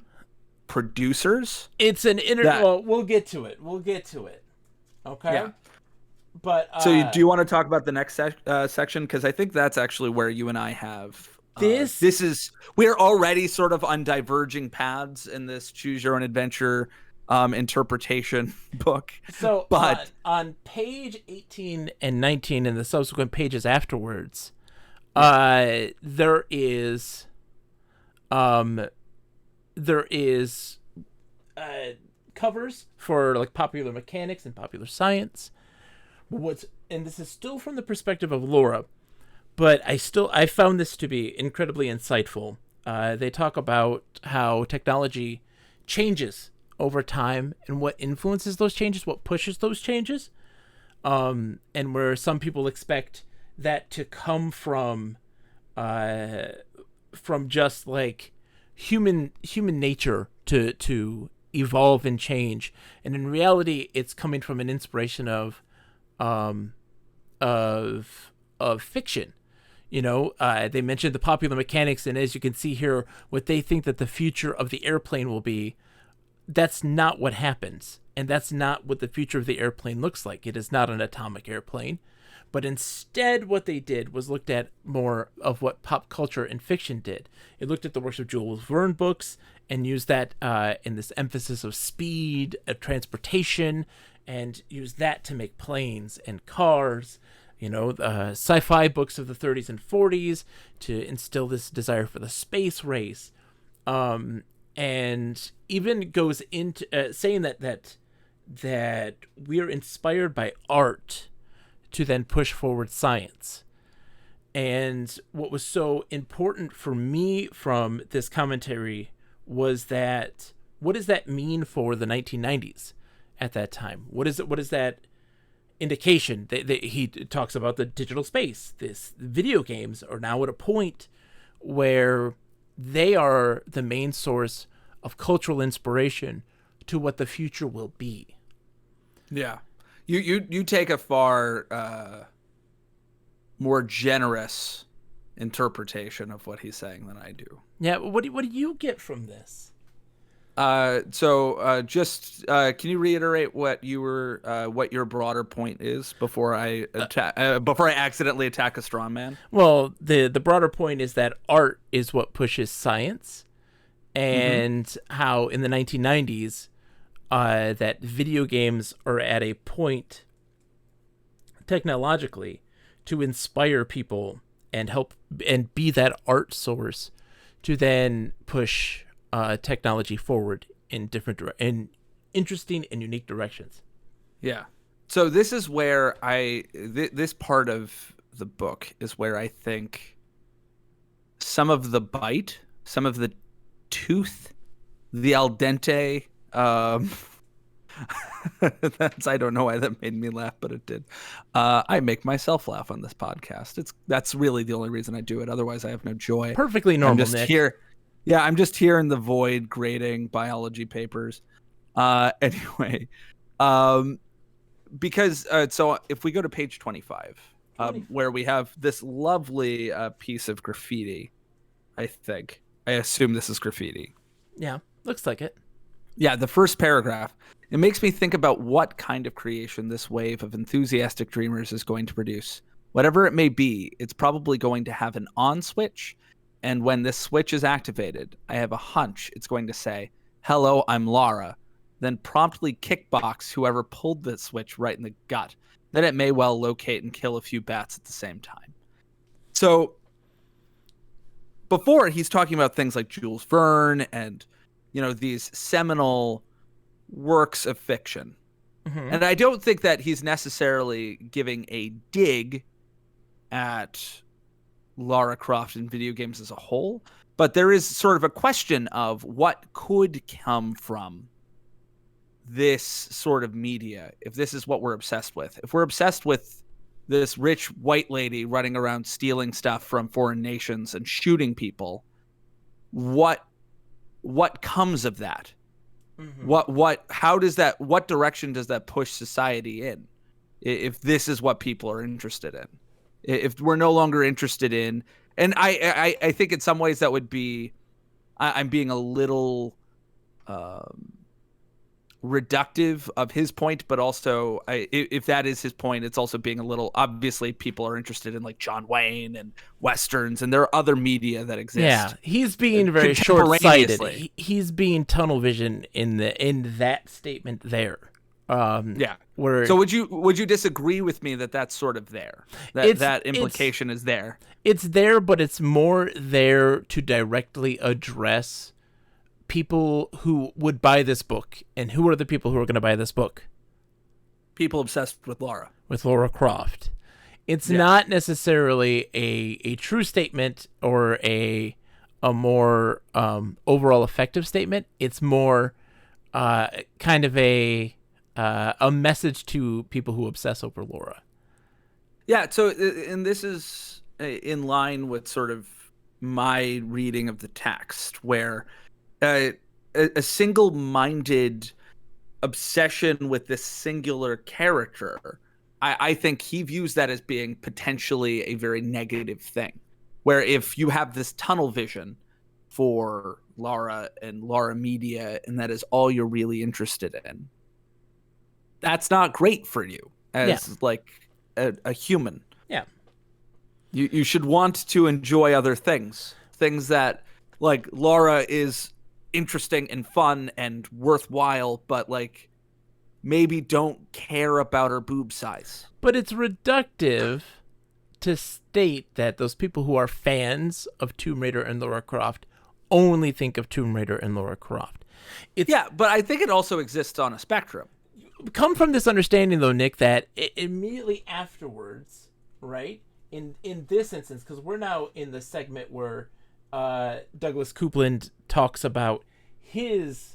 producers? It's an well, we'll get to it. Okay. Yeah. But so do you want to talk about the next section? Because I think that's actually where you and I have we're already sort of on diverging paths in this choose your own adventure interpretation book. So on page 18 and 19 and the subsequent pages afterwards, there is covers for like popular mechanics and popular science. And this is still from the perspective of Lara, but I found this to be incredibly insightful. They talk about how technology changes over time and what influences those changes, what pushes those changes, and where some people expect that to come from just like human nature to evolve and change, and in reality, it's coming from an inspiration of fiction. You know, they mentioned the popular mechanics, and as you can see here, what they think that the future of the airplane will be, that's not what happens. And that's not what the future of the airplane looks like. It is not an atomic airplane. But instead, what they did was looked at more of what pop culture and fiction did. It looked at the works of Jules Verne books and used that in this emphasis of speed, of transportation, and used that to make planes and cars. You know, sci-fi books of the 30s and 40s to instill this desire for the space race, and even goes into saying that we're inspired by art to then push forward science. And what was so important for me from this commentary was that what does that mean for the 1990s at that time? What is that indication? He talks about the digital space. This video games are now at a point where they are the main source of cultural inspiration to what the future will be. Yeah. You take a far more generous interpretation of what he's saying than I do. Yeah, what do you get from this? Just can you reiterate what your broader point is before I accidentally attack a straw man? Well, the broader point is that art is what pushes science, and how in the 1990s that video games are at a point technologically to inspire people and help and be that art source to then push technology forward in in interesting and unique directions. Yeah. So this is where this part of the book is where I think some of the bite, some of the tooth, the al dente, I don't know why that made me laugh, but it did. I make myself laugh on this podcast. That's really the only reason I do it. Otherwise I have no joy. Perfectly normal, I'm just Nick. here. Yeah, I'm just here in the void grading biology papers. Anyway, because so if we go to page 25, where we have this lovely piece of graffiti, I assume this is graffiti. Yeah, looks like it. Yeah, the first paragraph. It makes me think about what kind of creation this wave of enthusiastic dreamers is going to produce. Whatever it may be, it's probably going to have an on switch. And when this switch is activated, I have a hunch it's going to say, "Hello, I'm Lara," then promptly kickbox whoever pulled the switch right in the gut. Then it may well locate and kill a few bats at the same time. So before, he's talking about things like Jules Verne and, these seminal works of fiction. And I don't think that he's necessarily giving a dig at Lara Croft and video games as a whole, but there is sort of a question of what could come from this sort of media if this is what we're obsessed with. If we're obsessed with this rich white lady running around stealing stuff from foreign nations and shooting people, what comes of that? What direction does that push society in if this is what people are interested in? If we're no longer interested in, and I think in some ways that would be, I'm being a little reductive of his point, but also if that is his point, it's also being a little, obviously people are interested in like John Wayne and Westerns, and there are other media that exist. Yeah, he's being very short-sighted. He's being tunnel vision in that statement there. Yeah. So would you disagree with me that that's sort of there? That implication is there. It's there, but it's more there to directly address people who would buy this book. And who are the people who are going to buy this book? People obsessed with Lara. With Lara Croft. It's not necessarily a true statement or a more overall effective statement. It's more kind of a message to people who obsess over Lara. Yeah, so, and this is in line with sort of my reading of the text, where a single-minded obsession with this singular character, I think he views that as being potentially a very negative thing, where if you have this tunnel vision for Lara and Lara Media, and that is all you're really interested in, that's not great for you as like a human. Yeah. You should want to enjoy other things that like Lara is interesting and fun and worthwhile, but like maybe don't care about her boob size. But it's reductive to state that those people who are fans of Tomb Raider and Lara Croft only think of Tomb Raider and Lara Croft. But I think it also exists on a spectrum. Come from this understanding, though, Nick, that immediately afterwards, right, in this instance, because we're now in the segment where Douglas Coupland talks about his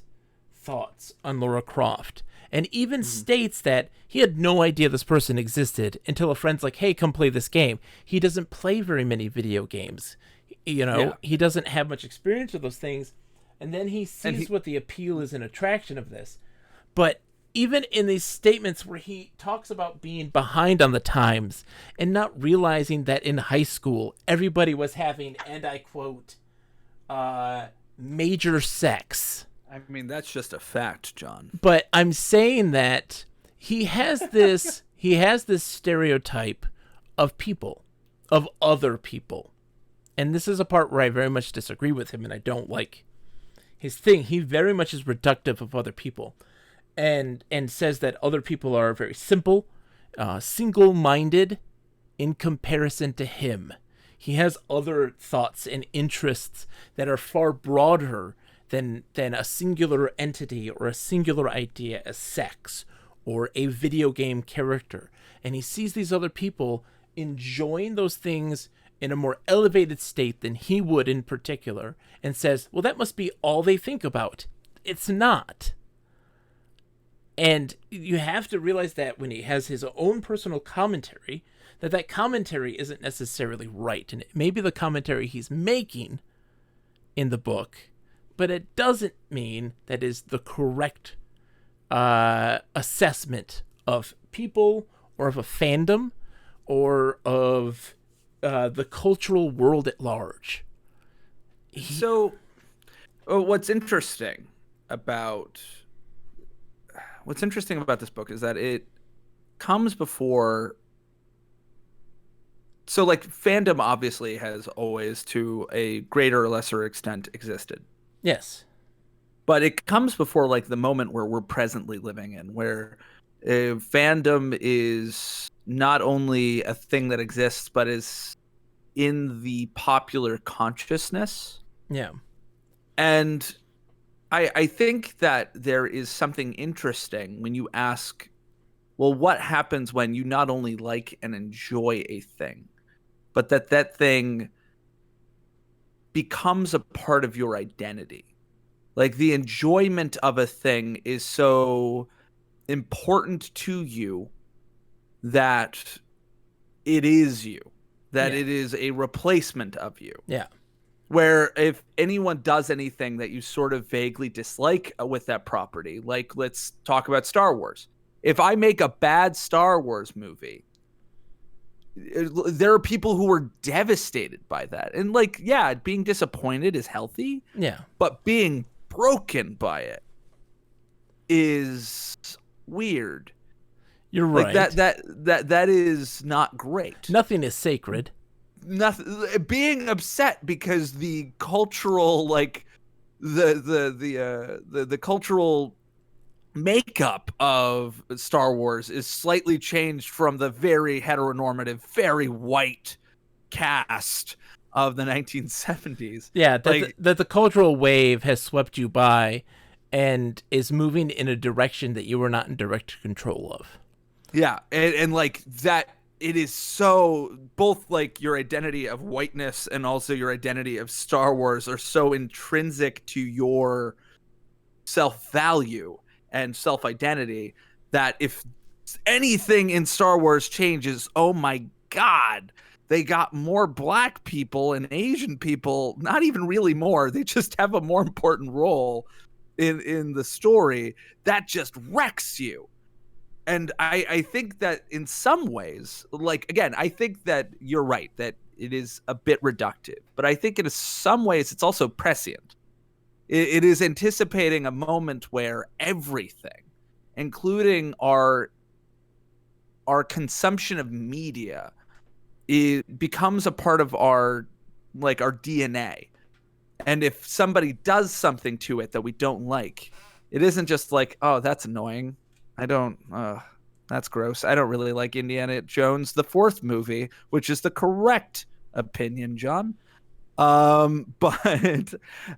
thoughts on Lara Croft, and even states that he had no idea this person existed until a friend's like, hey, come play this game. He doesn't play very many video games. He doesn't have much experience with those things. And then he sees what the appeal is and attraction of this. But even in these statements where he talks about being behind on the times and not realizing that in high school, everybody was having, and I quote, major sex. I mean, that's just a fact, John. But I'm saying that he has this stereotype of people, of other people. And this is a part where I very much disagree with him and I don't like his thing. He very much is reductive of other people and says that other people are very simple, single-minded in comparison to him. He has other thoughts and interests that are far broader than a singular entity or a singular idea as sex or a video game character. And he sees these other people enjoying those things in a more elevated state than he would in particular, and says, well, that must be all they think about. It's not. And you have to realize that when he has his own personal commentary, that commentary isn't necessarily right. And it may be the commentary he's making in the book, but it doesn't mean that is the correct assessment of people or of a fandom or of the cultural world at large. So what's interesting about this book is that it comes before. So like fandom obviously has always to a greater or lesser extent existed. Yes. But it comes before like the moment where we're presently living in, where fandom is not only a thing that exists, but is in the popular consciousness. Yeah. And I think that there is something interesting when you ask, well, what happens when you not only like and enjoy a thing, but that thing becomes a part of your identity? Like the enjoyment of a thing is so important to you that it is you, that it is a replacement of you. Yeah. Where if anyone does anything that you sort of vaguely dislike with that property, like let's talk about Star Wars. If I make a bad Star Wars movie, there are people who are devastated by that. And like, yeah, being disappointed is healthy. Yeah. But being broken by it is weird. You're right. Like that is not great. Nothing is sacred. Nothing. Being upset because the cultural, like the cultural makeup of Star Wars is slightly changed from the very heteronormative, very white cast of the 1970s. Yeah, that the cultural wave has swept you by and is moving in a direction that you were not in direct control of. Yeah, and like that, it is so, both like your identity of whiteness and also your identity of Star Wars are so intrinsic to your self-value and self-identity that if anything in Star Wars changes, oh my God, they got more black people and Asian people, not even really more, they just have a more important role in the story. That just wrecks you. And I think that in some ways, like, again, I think that you're right, that it is a bit reductive. But I think in some ways it's also prescient. It is anticipating a moment where everything, including our consumption of media, becomes a part of our DNA. And if somebody does something to it that we don't like, it isn't just like, oh, that's annoying. That's gross. I don't really like Indiana Jones, the fourth movie, which is the correct opinion, John. But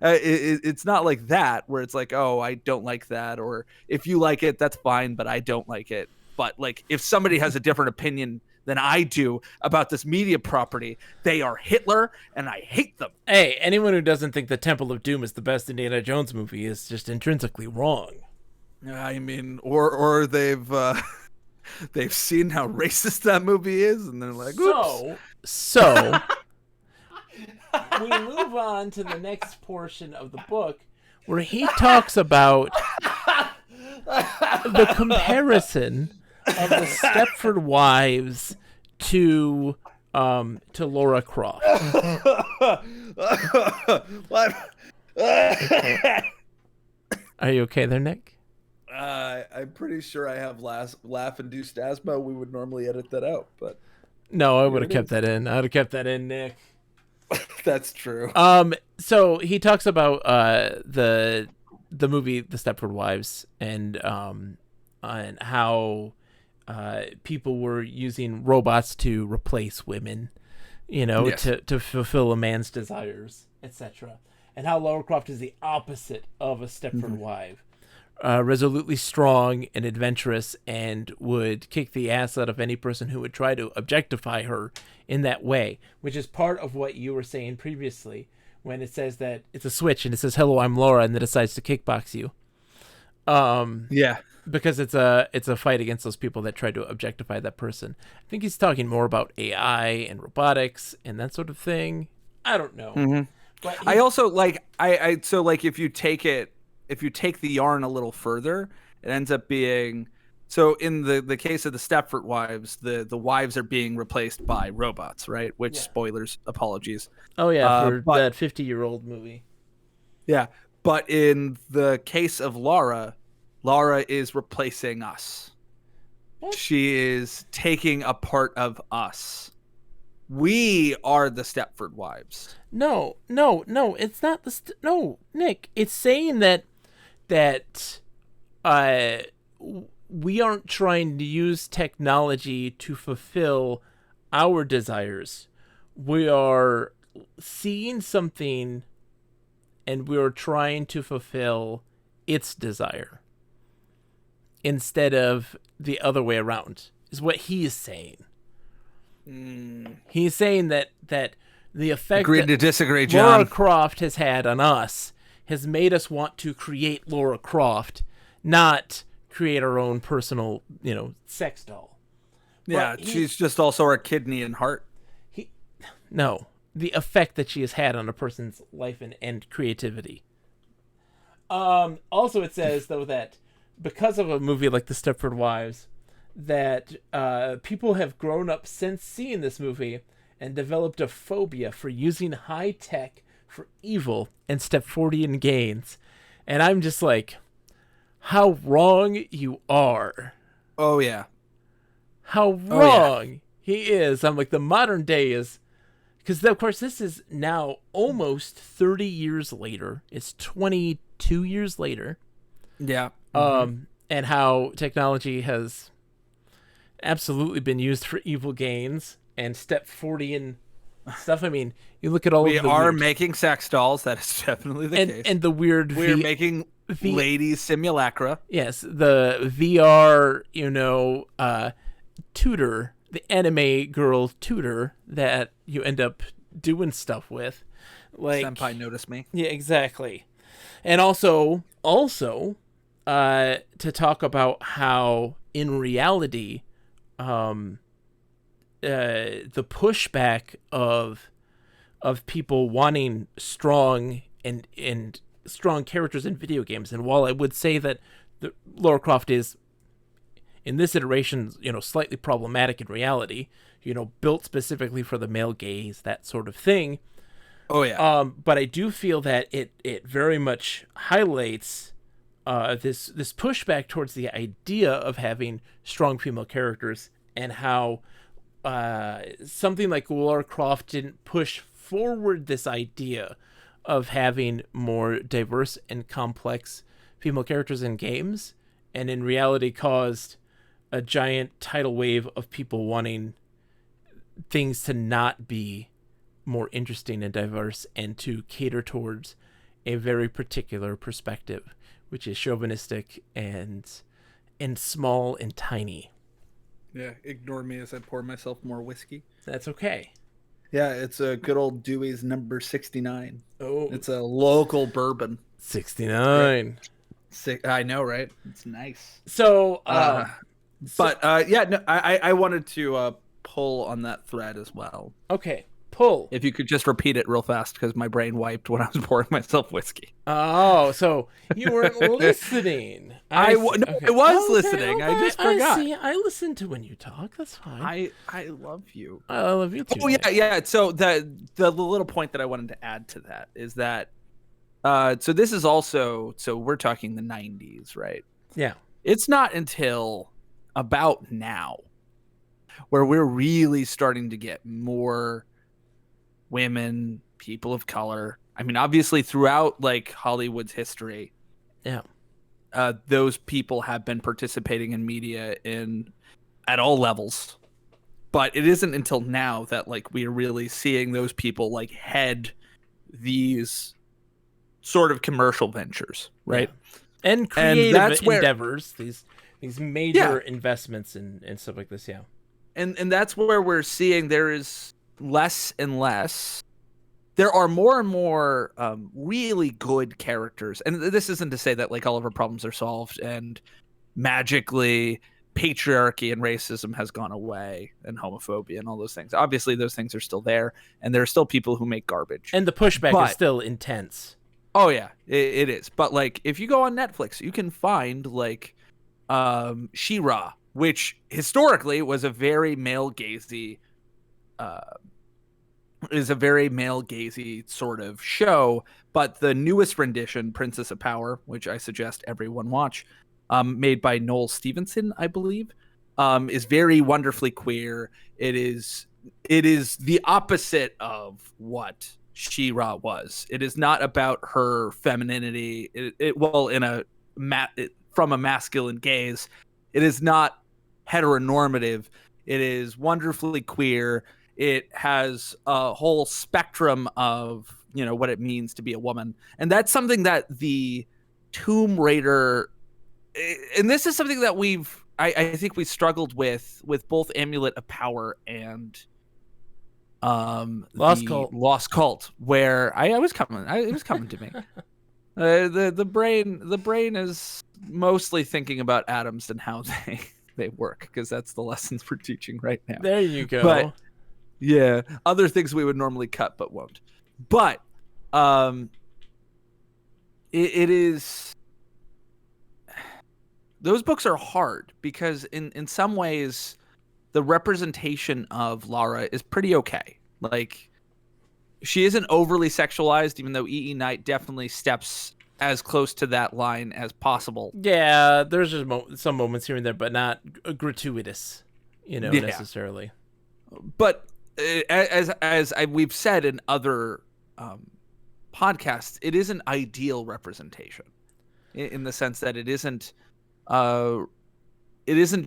it's not like that, where it's like, oh, I don't like that. Or if you like it, that's fine, but I don't like it. But like, if somebody has a different opinion than I do about this media property. They are Hitler, and I hate them. Hey, anyone who doesn't think the Temple of Doom is the best Indiana Jones movie is just intrinsically wrong. I mean, or they've they've seen how racist that movie is, and they're like, oops. So we move on to the next portion of the book where he talks about the comparison of the Stepford Wives to Laura Croft. What? Are you okay there, Nick? I'm pretty sure I have laugh-induced asthma. We would normally edit that out, but no, I would have kept that in. I would have kept that in, Nick. That's true. So he talks about the movie The Stepford Wives and how people were using robots to replace women, Yes. to fulfill a man's desires, etc. And how Lara Croft is the opposite of a Stepford wife. Resolutely strong and adventurous, and would kick the ass out of any person who would try to objectify her in that way, which is part of what you were saying previously when it says that it's a switch and it says, "Hello, I'm Laura," and then decides to kickbox you. Yeah. Because it's a fight against those people that try to objectify that person. I think he's talking more about AI and robotics and that sort of thing. I don't know. Mm-hmm. But I also like so like if you take the yarn a little further, it ends up being so in the case of the Stepford Wives, the wives are being replaced by robots, right? Which spoilers, apologies. Oh yeah, for that 50-year-old movie. Yeah, but in the case of Laura is replacing us. What? She is taking a part of us. We are the Stepford Wives. No, it's not no, Nick. It's saying that we aren't trying to use technology to fulfill our desires. We are seeing something and we are trying to fulfill its desire instead of the other way around, is what he is saying. He's saying that the effect Agreed to disagree, John. Laura Croft has had on us has made us want to create Laura Croft, not create our own personal, sex doll. Yeah, she's just also our kidney and heart. No, the effect that she has had on a person's life and creativity. Also, it says, though, that because of a movie like The Stepford Wives, that people have grown up since seeing this movie and developed a phobia for using high tech for evil and Stepfordian gains. And I'm just like, how wrong you are. Oh, yeah. How wrong he is. I'm like, the modern day is... Because, of course, this is now almost 30 years later. It's 22 years later. Yeah. And how technology has absolutely been used for evil gains and Stepfordian stuff. I mean, you look at all of the... We are making sex dolls. That is definitely the case. And the weird... We're making ladies simulacra. Yes, the VR, tutor, the anime girl tutor that you end up doing stuff with. Like, Senpai notice me. Yeah, exactly. And also to talk about how in reality the pushback of people wanting strong and strong characters in video games, and while I would say that Lara Croft is in this iteration, slightly problematic in reality, built specifically for the male gaze, that sort of thing. Oh yeah. But I do feel that it very much highlights this pushback towards the idea of having strong female characters, and how something like Lara Croft didn't push forward this idea of having more diverse and complex female characters in games, and in reality caused a giant tidal wave of people wanting things to not be more interesting and diverse, and to cater towards a very particular perspective, which is chauvinistic and small and tiny. Yeah, ignore me as I pour myself more whiskey. That's okay. Yeah, it's a good old Dewey's number 69. Oh, It's a local bourbon. 69. I know, right? It's nice. So, Yeah, no, I wanted to pull on that thread as well. Okay, pull. If you could just repeat it real fast, because my brain wiped when I was pouring myself whiskey. Oh, so you weren't listening. I was listening. I just forgot. I see. I listen to when you talk. That's fine. I love you. I love you too. Oh yeah. So the little point that I wanted to add to that is that so this is also, so we're talking the 90s, right? Yeah. It's not until about now where we're really starting to get more women, people of color. I mean, obviously throughout like Hollywood's history, yeah, those people have been participating in media at all levels. But it isn't until now that like we are really seeing those people like head these sort of commercial ventures, right? Yeah. And creative endeavors, these major investments and stuff like this, yeah. And that's where we're seeing there is less and less. There are more and more really good characters. And this isn't to say that like all of our problems are solved and magically patriarchy and racism has gone away and homophobia and all those things. Obviously, those things are still there. And there are still people who make garbage. And the pushback is still intense. Oh, yeah, it is. But like if you go on Netflix, you can find like She-Ra, which historically was a very male-gazy sort of show, but the newest rendition, Princess of Power, which I suggest everyone watch, made by Noel Stevenson, I believe, is very wonderfully queer. It is the opposite of what She-Ra was. It is not about her femininity. From a masculine gaze, it is not heteronormative. It is wonderfully queer. It has a whole spectrum of, what it means to be a woman. And that's something that the Tomb Raider, and this is something that I think we struggled with both Amulet of Power and Lost Cult, where it was coming to me. The brain is mostly thinking about atoms and how they work, because that's the lessons we're teaching right now. There you go. But yeah, other things we would normally cut but won't. But it is, those books are hard because in some ways the representation of Lara is pretty okay. Like, she isn't overly sexualized, even though E.E. Knight definitely steps as close to that line as possible. Yeah, there's just some moments here and there, but not gratuitous, necessarily. But as we've said in other podcasts, it is an ideal representation in the sense that it isn't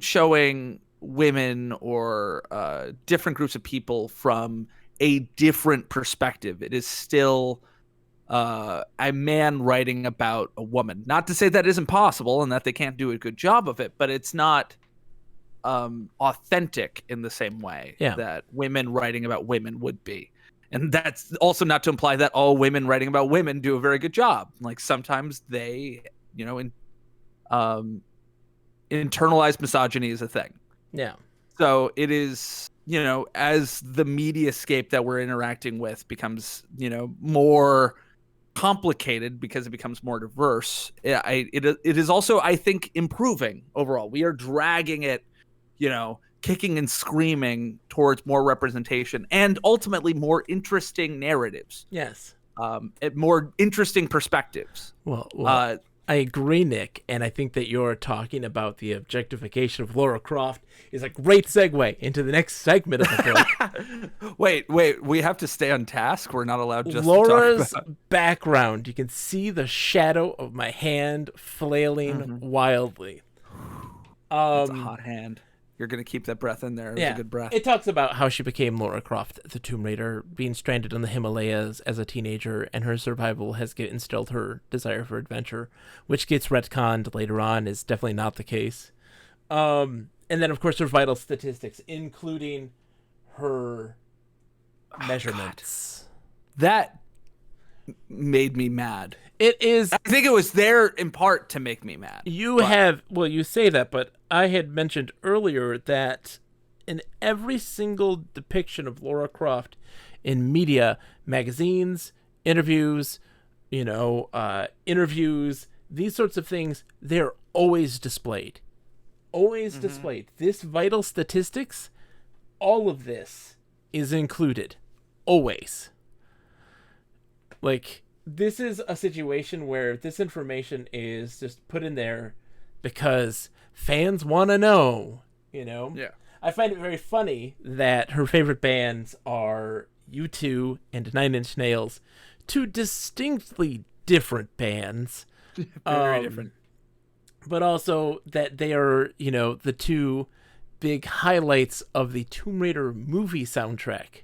showing women or different groups of people from a different perspective. It is still a man writing about a woman. Not to say that isn't possible and that they can't do a good job of it, but it's not authentic in the same way that women writing about women would be. And that's also not to imply that all women writing about women do a very good job. Like, sometimes they, internalized misogyny is a thing. Yeah. So it is, as the mediascape that we're interacting with becomes, more complicated because it becomes more diverse, it is also, I think, improving overall. We are dragging it, kicking and screaming towards more representation and ultimately more interesting narratives. Yes. More interesting perspectives. Well, I agree, Nick, and I think that you're talking about the objectification of Lara Croft is a great segue into the next segment of the book. Wait, we have to stay on task? We're not allowed just Laura's to talk about... background. You can see the shadow of my hand flailing wildly. That's a hot hand. You're going to keep that breath in there. It was a good breath. It talks about how she became Lara Croft, the Tomb Raider, being stranded in the Himalayas as a teenager, and her survival has instilled her desire for adventure, which gets retconned later on is definitely not the case. And then, of course, her vital statistics, including her measurements. God. That made me mad. It is. I think it was there in part to make me mad. You say that, but I had mentioned earlier that in every single depiction of Lara Croft in media, magazines, interviews, these sorts of things, they're always displayed. Always displayed. This vital statistics, all of this is included. Always. Like, this is a situation where this information is just put in there because fans want to know, Yeah. I find it very funny that her favorite bands are U2 and Nine Inch Nails, two distinctly different bands. Very different. But also that they are, the two big highlights of the Tomb Raider movie soundtrack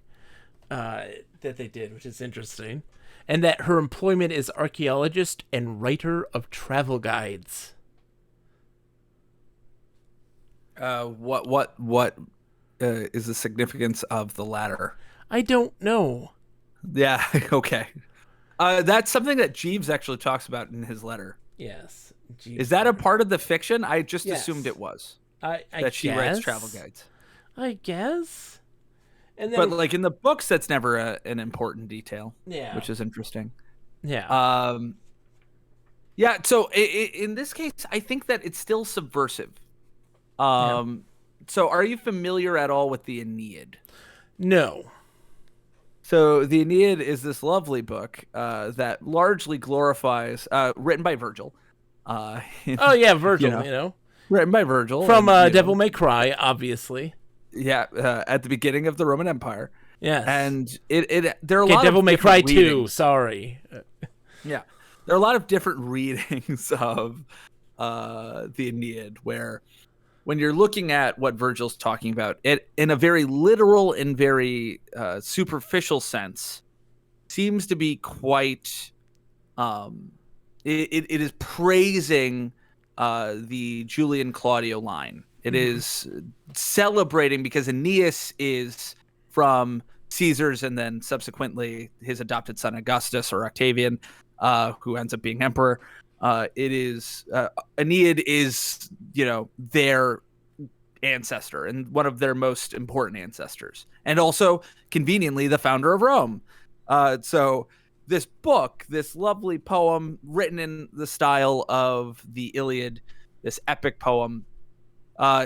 that they did, which is interesting. And that her employment is archaeologist and writer of travel guides. What is the significance of the latter? I don't know. Yeah, okay. That's something that Jeeves actually talks about in his letter. Yes. Is that a part of the fiction? I just Yes. assumed it was. I that she guess. writes travel guides. I guess. And then, But like in the books, that's never an important detail. Yeah. Which is interesting. Yeah. Yeah. So in this case, I think that it's still subversive. So are you familiar at all with the Aeneid? No. So the Aeneid is this lovely book that largely glorifies, written by Virgil. Oh yeah, Virgil. Written by Virgil From Devil May Cry, obviously. Yeah, at the beginning of the Roman Empire. Yes. And there are a Okay, lot Devil of May Cry 2, readings. Sorry. Yeah. There are a lot of different readings of the Aeneid where when you're looking at what Virgil's talking about, it in a very literal and very superficial sense seems to be quite it is praising the Julian Claudio line. It is celebrating because Aeneas is from Caesar's and then subsequently his adopted son Augustus or Octavian, who ends up being emperor. It is Aeneid is their ancestor and one of their most important ancestors, and also conveniently the founder of Rome. So this book, this lovely poem written in the style of the Iliad, this epic poem,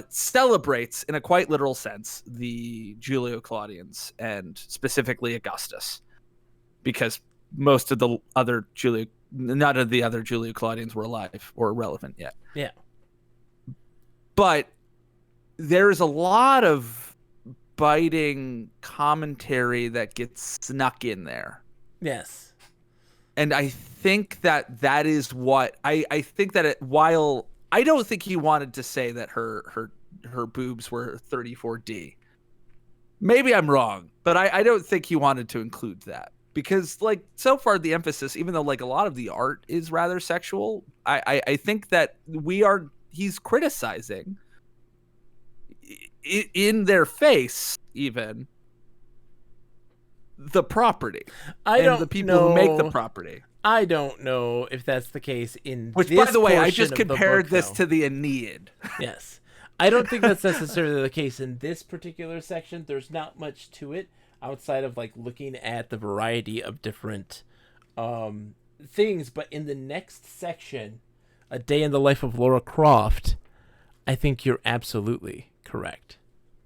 celebrates in a quite literal sense the Julio-Claudians and specifically Augustus, because most of the other none of the other Julio-Claudians were alive or relevant yet. Yeah. But there's a lot of biting commentary that gets snuck in there. Yes. And I think that is what I think that while I don't think he wanted to say that her boobs were 34D. Maybe I'm wrong, but I don't think he wanted to include that. Because, like, so far the emphasis, even though, like, a lot of the art is rather sexual, I think that he's criticizing in their face, even, the property. The people who make the property. I don't know if that's the case in Which, this by the way, I portion just of the compared book, this though. to the Aeneid. Yes. I don't think that's necessarily the case in this particular section. There's not much to it outside of, like, looking at the variety of different things. But in the next section, A Day in the Life of Lara Croft, I think you're absolutely correct.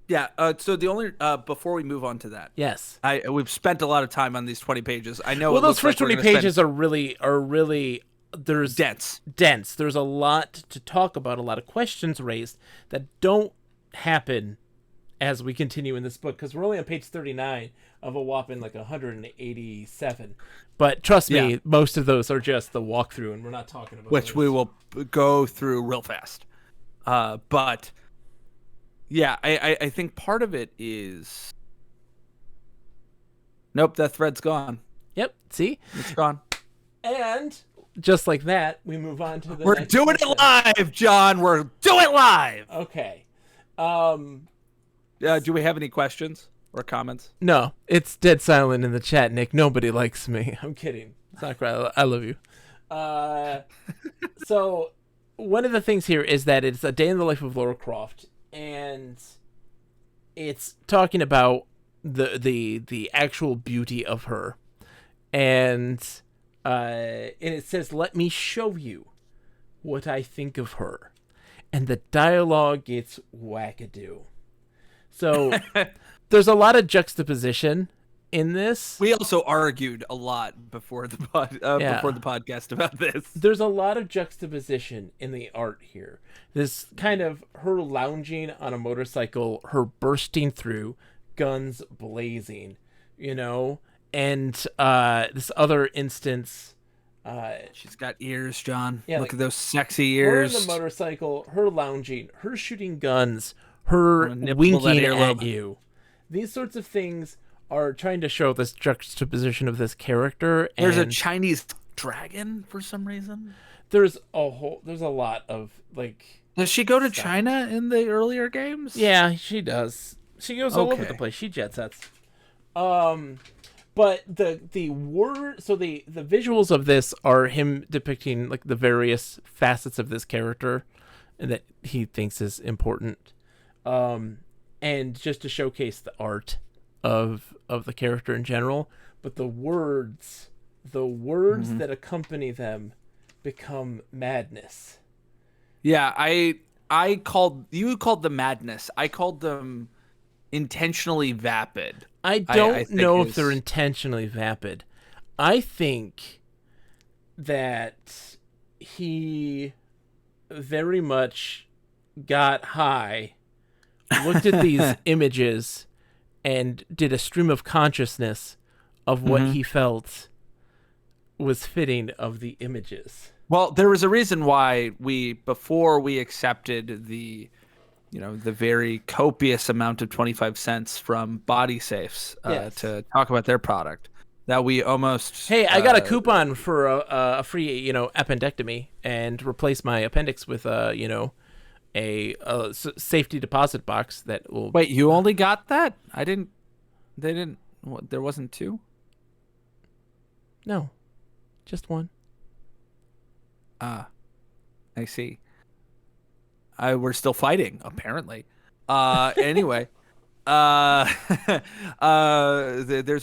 Yeah. So the only before we move on to that, Yes. we've spent a lot of time on these 20 pages. I know. Well, it those looks first like 20 pages are really there's dense. There's a lot to talk about, a lot of questions raised that don't happen as we continue in this book, because we're only on page 39 of a whopping like 187. But trust me, most of those are just the walkthrough, and we're not talking about which those. we will go through real fast. But yeah, I think part of it is. Nope, that thread's gone. Yep, see? It's gone. And just like that, we move on to the We're next doing section. it live, John. We're doing it live. Okay. Do we have any questions or comments? No, it's dead silent in the chat, Nick. Nobody likes me. I'm kidding. It's not right. I love you. So one of the things here is that it's a day in the life of Lara Croft, and it's talking about the actual beauty of her, and it says, "Let me show you what I think of her," and the dialogue gets wackadoo. So there's a lot of juxtaposition in this. We also argued a lot before the before the podcast about this. There's a lot of juxtaposition in the art here. This kind of her lounging on a motorcycle, her bursting through, guns blazing, and this other instance. She's got ears, John. Yeah, look at those sexy ears. Her on the motorcycle, her lounging, her shooting guns, her winking at you. These sorts of things are trying to show this juxtaposition of this character. And there's a Chinese dragon for some reason. There's a lot of like. Does she go to China in the earlier games? Yeah, she does. She goes all over the place. She jet sets. But the word, so the visuals of this are him depicting like the various facets of this character that he thinks is important, and just to showcase the art of the character in general. But the words that accompany them become madness. Yeah, you called them madness. I called them intentionally vapid. I don't know if they're intentionally vapid. I think that he very much got high, looked at these images, and did a stream of consciousness of what he felt was fitting of the images. Well, there was a reason why before we accepted the very copious amount of 25 cents from Body Safes to talk about their product, that we almost... Hey, I got a coupon for a free, appendectomy and replace my appendix with a safety deposit box that will... Wait, you only got that? There wasn't two? No, just one. I see. We're still fighting, apparently. Anyway, there's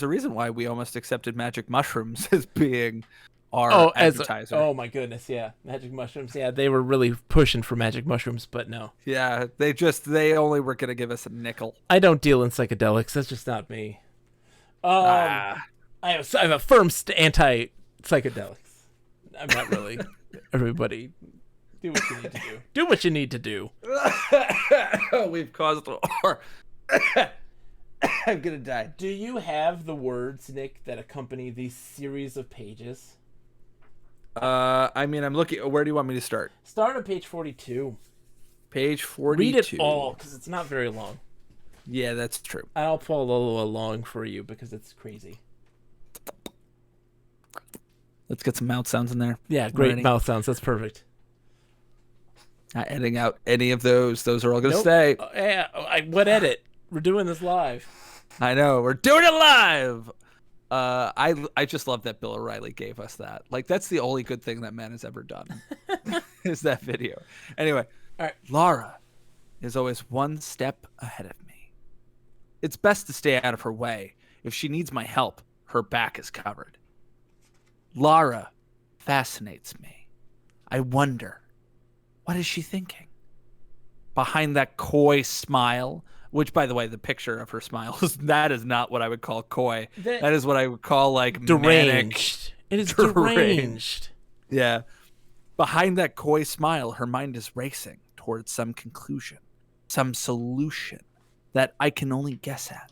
a reason why we almost accepted magic mushrooms as being our advertiser. Oh my goodness, yeah, magic mushrooms. Yeah, they were really pushing for magic mushrooms, but no. Yeah, they only were gonna give us a nickel. I don't deal in psychedelics. That's just not me. I have a firm anti-psychedelics. I'm not really. Everybody, do what you need to do. Do what you need to do. We've caused a war. I'm gonna die. Do you have the words, Nick, that accompany these series of pages? I'm looking. Where do you want me to start? Start on page 42. Page 42. Read it all, because it's not very long. Yeah, that's true. I'll follow along for you, because it's crazy. Let's get some mouth sounds in there. Yeah, great mouth sounds. That's perfect. Not editing out any of those. Those are all going to stay. What edit? We're doing this live. I know. We're doing it live. I just love that Bill O'Reilly gave us that. Like, that's the only good thing that man has ever done is that video. Anyway, all right. Lara is always one step ahead of me. It's best to stay out of her way. If she needs my help, her back is covered. Lara fascinates me. I wonder, what is she thinking? Behind that coy smile, which, by the way, the picture of her smile, that is not what I would call coy. That is what I would call, like, deranged. It is deranged. Yeah. Behind that coy smile, her mind is racing towards some conclusion, some solution that I can only guess at.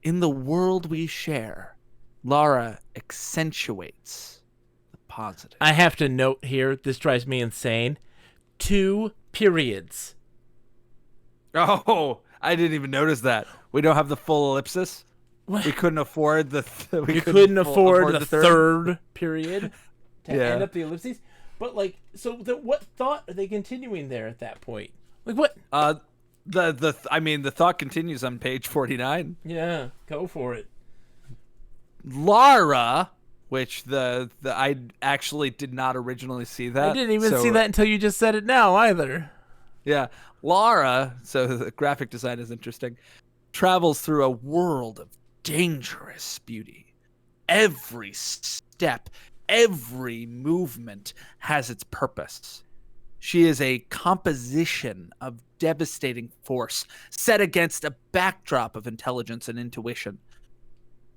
In the world we share, Lara accentuates the positive. I have to note here, this drives me insane. 2 periods. Oh, I didn't even notice that. We don't have the full ellipsis. What? We couldn't afford the. We couldn't afford the third period to end up the ellipses. But like, so what thought are they continuing there at that point? Like what? The thought continues on page 49. Yeah, go for it. Lara, which I actually did not originally see that. I didn't even see that until you just said it now either. Yeah, Lara, so the graphic design is interesting, travels through a world of dangerous beauty. Every step, every movement has its purpose. She is a composition of devastating force set against a backdrop of intelligence and intuition.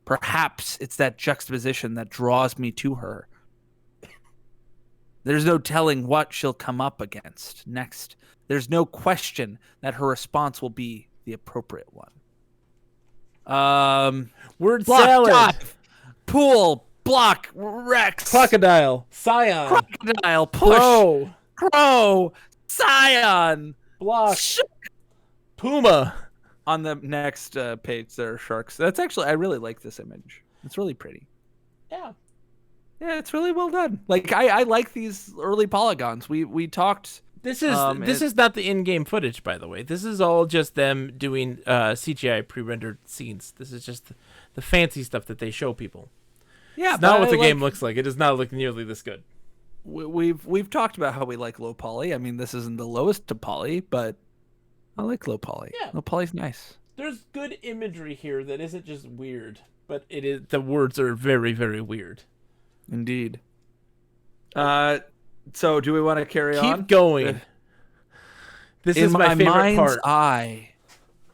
Perhaps it's that juxtaposition that draws me to her. There's no telling what she'll come up against next. There's no question that her response will be the appropriate one. Word Block, salad. dive, pool, block, Rex, Crocodile. Scion. crocodile, push, crow, scion, Block. Puma. On the next page, there are sharks. That's actually, I really like this image. It's really pretty. Yeah. Yeah, it's really well done. Like I like these early polygons. We talked. This is not the in-game footage, by the way. This is all just them doing CGI pre-rendered scenes. This is just the fancy stuff that they show people. Yeah, it's not what the game looks like. It does not look nearly this good. We've talked about how we like low poly. I mean, this isn't the lowest to poly, but I like low poly. Yeah, low poly's nice. There's good imagery here that isn't just weird, but it is. The words are very, very weird. Indeed. So do we want to carry on? Keep going. This is my favorite mind's part. eye,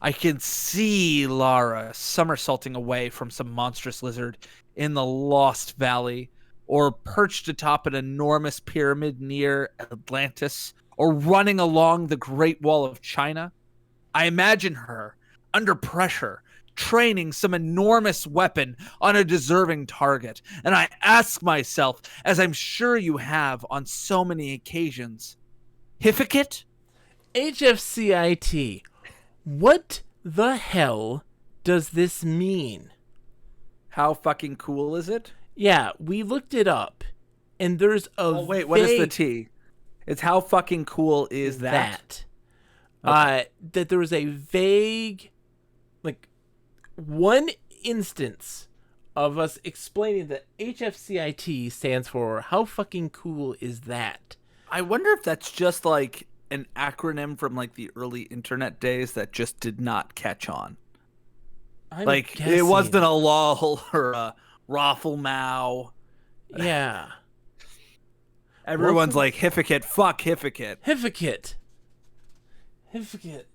I can see Lara somersaulting away from some monstrous lizard in the Lost Valley, or perched atop an enormous pyramid near Atlantis, or running along the Great Wall of China. I imagine her under pressure, training some enormous weapon on a deserving target. And I ask myself, as I'm sure you have on so many occasions, Hiffiket? HFCIT. What the hell does this mean? How fucking cool is it? Yeah, we looked it up, and there's a Oh, wait, what is the T? It's how fucking cool is that? Okay. That there was a vague, like, one instance of us explaining that HFCIT stands for how fucking cool is that? I wonder if that's just like an acronym from like the early internet days that just did not catch on. It wasn't a lol or a raffle-mow. Yeah. Everyone's like, Hiffiket, fuck Hiffiket. Hiffiket.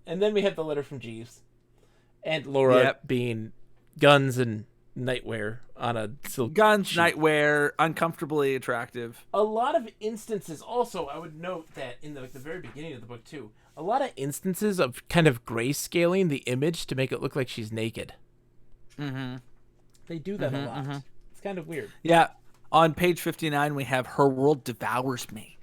And then we have the letter from Jeeves. And Laura being guns and nightwear on a silk Guns, sheet. nightwear, uncomfortably attractive. A lot of instances, also, I would note that in the very beginning of the book, too, a lot of instances of kind of grayscaling the image to make it look like she's naked. Mm-hmm. They do that a lot. Mm-hmm. It's kind of weird. Yeah. On page 59, we have her world devours me,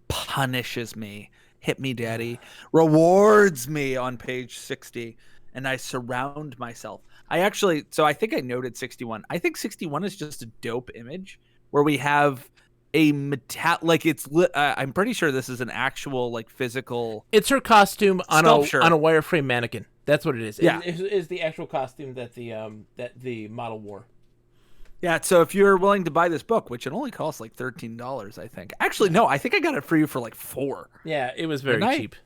punishes me, hit me daddy, rewards me on page 60, and I surround myself. I think I noted 61. I think 61 is just a dope image where we have a I'm pretty sure this is an actual like physical. It's her costume on a wireframe mannequin. That's what it is. Yeah, it is the actual costume that the model wore. Yeah, so if you're willing to buy this book, which it only costs like $13, I think. Actually, no, I think I got it for you for like $4. Yeah, it was very cheap.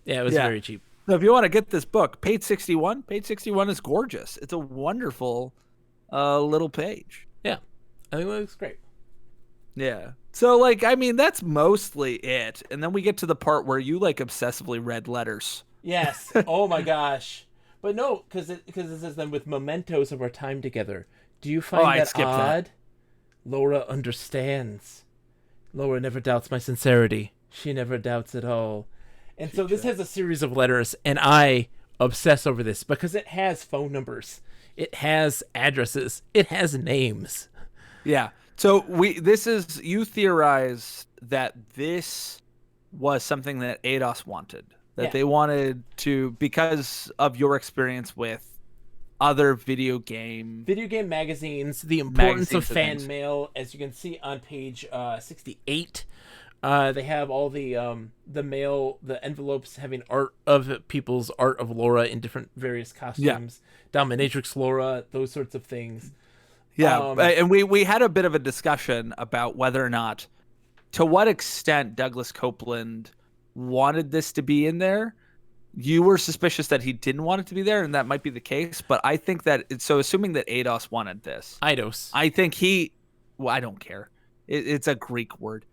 Yeah, it was very cheap. So if you want to get this book, page 61 is gorgeous. It's a wonderful little page. Yeah, I think it looks great. Yeah. So, like, I mean, that's mostly it. And then we get to the part where you, like, obsessively read letters. Yes. Oh, my gosh. But no, because it says then with mementos of our time together. Do you find that odd? That. Laura understands. Laura never doubts my sincerity. She never doubts at all. And so this has a series of letters, and I obsess over this because it has phone numbers. It has addresses. It has names. Yeah. So you theorized that this was something that Eidos wanted. That they wanted to, because of your experience with other video game magazines, the importance of fan mail, as you can see on page 68 They have all the envelopes having art of people's art of Laura in different various costumes. Dominatrix Laura, those sorts of things. Yeah, and we had a bit of a discussion about whether or not, to what extent Douglas Coupland wanted this to be in there. You were suspicious that he didn't want it to be there, and that might be the case. But I think that assuming that Eidos wanted this, I think I don't care. It's a Greek word.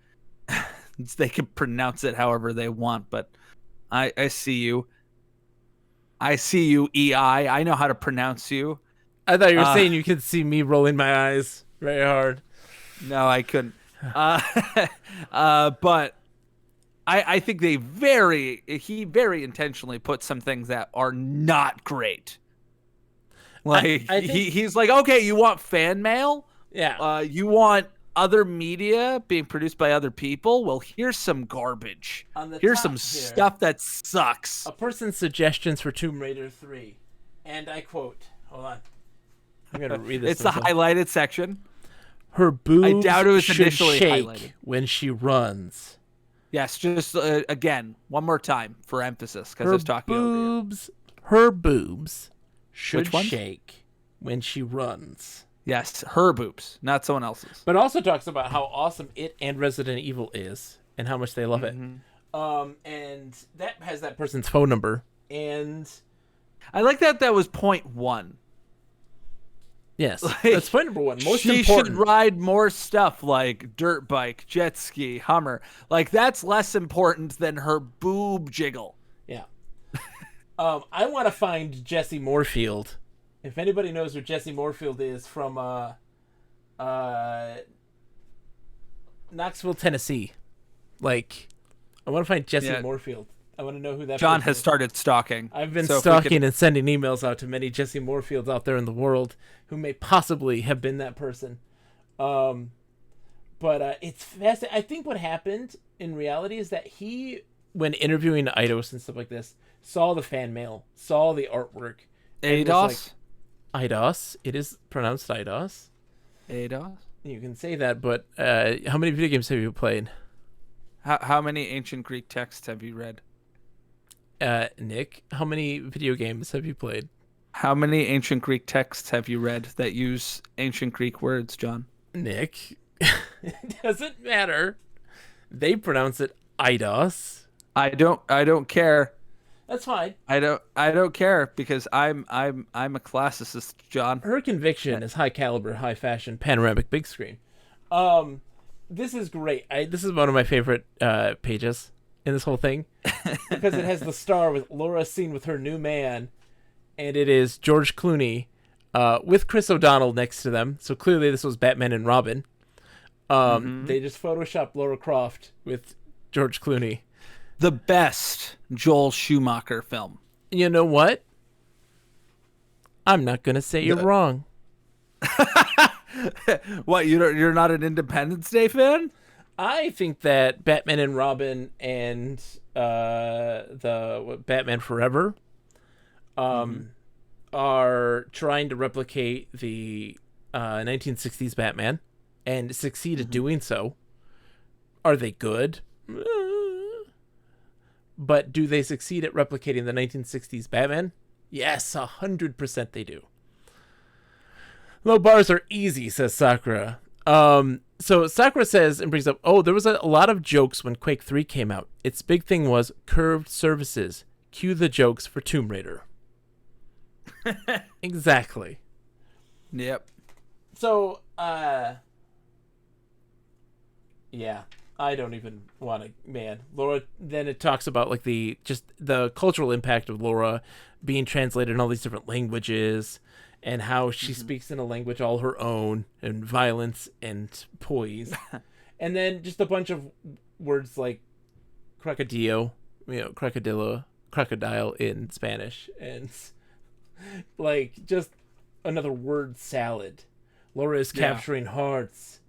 They can pronounce it however they want, but I see you. I see you, EI. I know how to pronounce you. I thought you were saying you could see me rolling my eyes very hard. No, I couldn't. But I think he very intentionally put some things that are not great. Like I think, he's like, okay, you want fan mail? Yeah. You want other media being produced by other people? Well, here's some garbage. Here's some stuff that sucks. A person's suggestions for Tomb Raider 3. And I quote, hold on. I'm going to read this. It's the highlighted section. Her boobs I doubt it was should initially shake highlighted. When she runs. Yes, just again, one more time for emphasis, because I was talking over you. Her boobs should shake when she runs. Yes, her boobs, not someone else's. But also talks about how awesome it and Resident Evil is and how much they love it. And that has that person's phone number. And I like that was point one. Yes, that's point number one. Most she important. Should ride more stuff like dirt bike, jet ski, Hummer. Like, that's less important than her boob jiggle. Yeah. I want to find Jesse Moorfield. If anybody knows where Jesse Moorfield is from Knoxville, Tennessee. Like, I want to find Jesse Moorfield. I want to know who that John has started stalking. I've been stalking and sending emails out to many Jesse Moorfields out there in the world who may possibly have been that person. But it's fascinating. I think what happened in reality is that he, when interviewing Eidos and stuff like this, saw the fan mail, saw the artwork. Eidos? Eidos. It is pronounced Eidos. Eidos? You can say that, but how many video games have you played? How many ancient Greek texts have you read? Nick, how many video games have you played? How many ancient Greek texts have you read that use ancient Greek words, John? Nick, it doesn't matter. They pronounce it Eidos. I don't care. That's fine. I don't care because I'm a classicist, John. Her conviction is high caliber, high fashion, panoramic big screen. This is great. This is one of my favorite pages in this whole thing because it has the star with Laura seen with her new man, and it is George Clooney with Chris O'Donnell next to them. So clearly this was Batman and Robin. They just photoshopped Lara Croft with George Clooney. The best Joel Schumacher film. You know what? I'm not gonna say you're wrong. What, you're not an Independence Day fan? I think that Batman and Robin and the Batman Forever are trying to replicate the 1960s Batman and succeed at doing so. Are they good? But do they succeed at replicating the 1960s Batman? Yes, 100% they do. Low bars are easy, says Sakura. So Sakura says and brings up, there was a lot of jokes when Quake 3 came out. Its big thing was curved surfaces. Cue the jokes for Tomb Raider. Exactly. Yep. So, yeah, I don't even want to, man. Laura, then it talks about like the cultural impact of Laura being translated in all these different languages and how she speaks in a language all her own and violence and poise. And then just a bunch of words like crocodile, crocodile in Spanish, and like just another word salad. Laura is capturing hearts.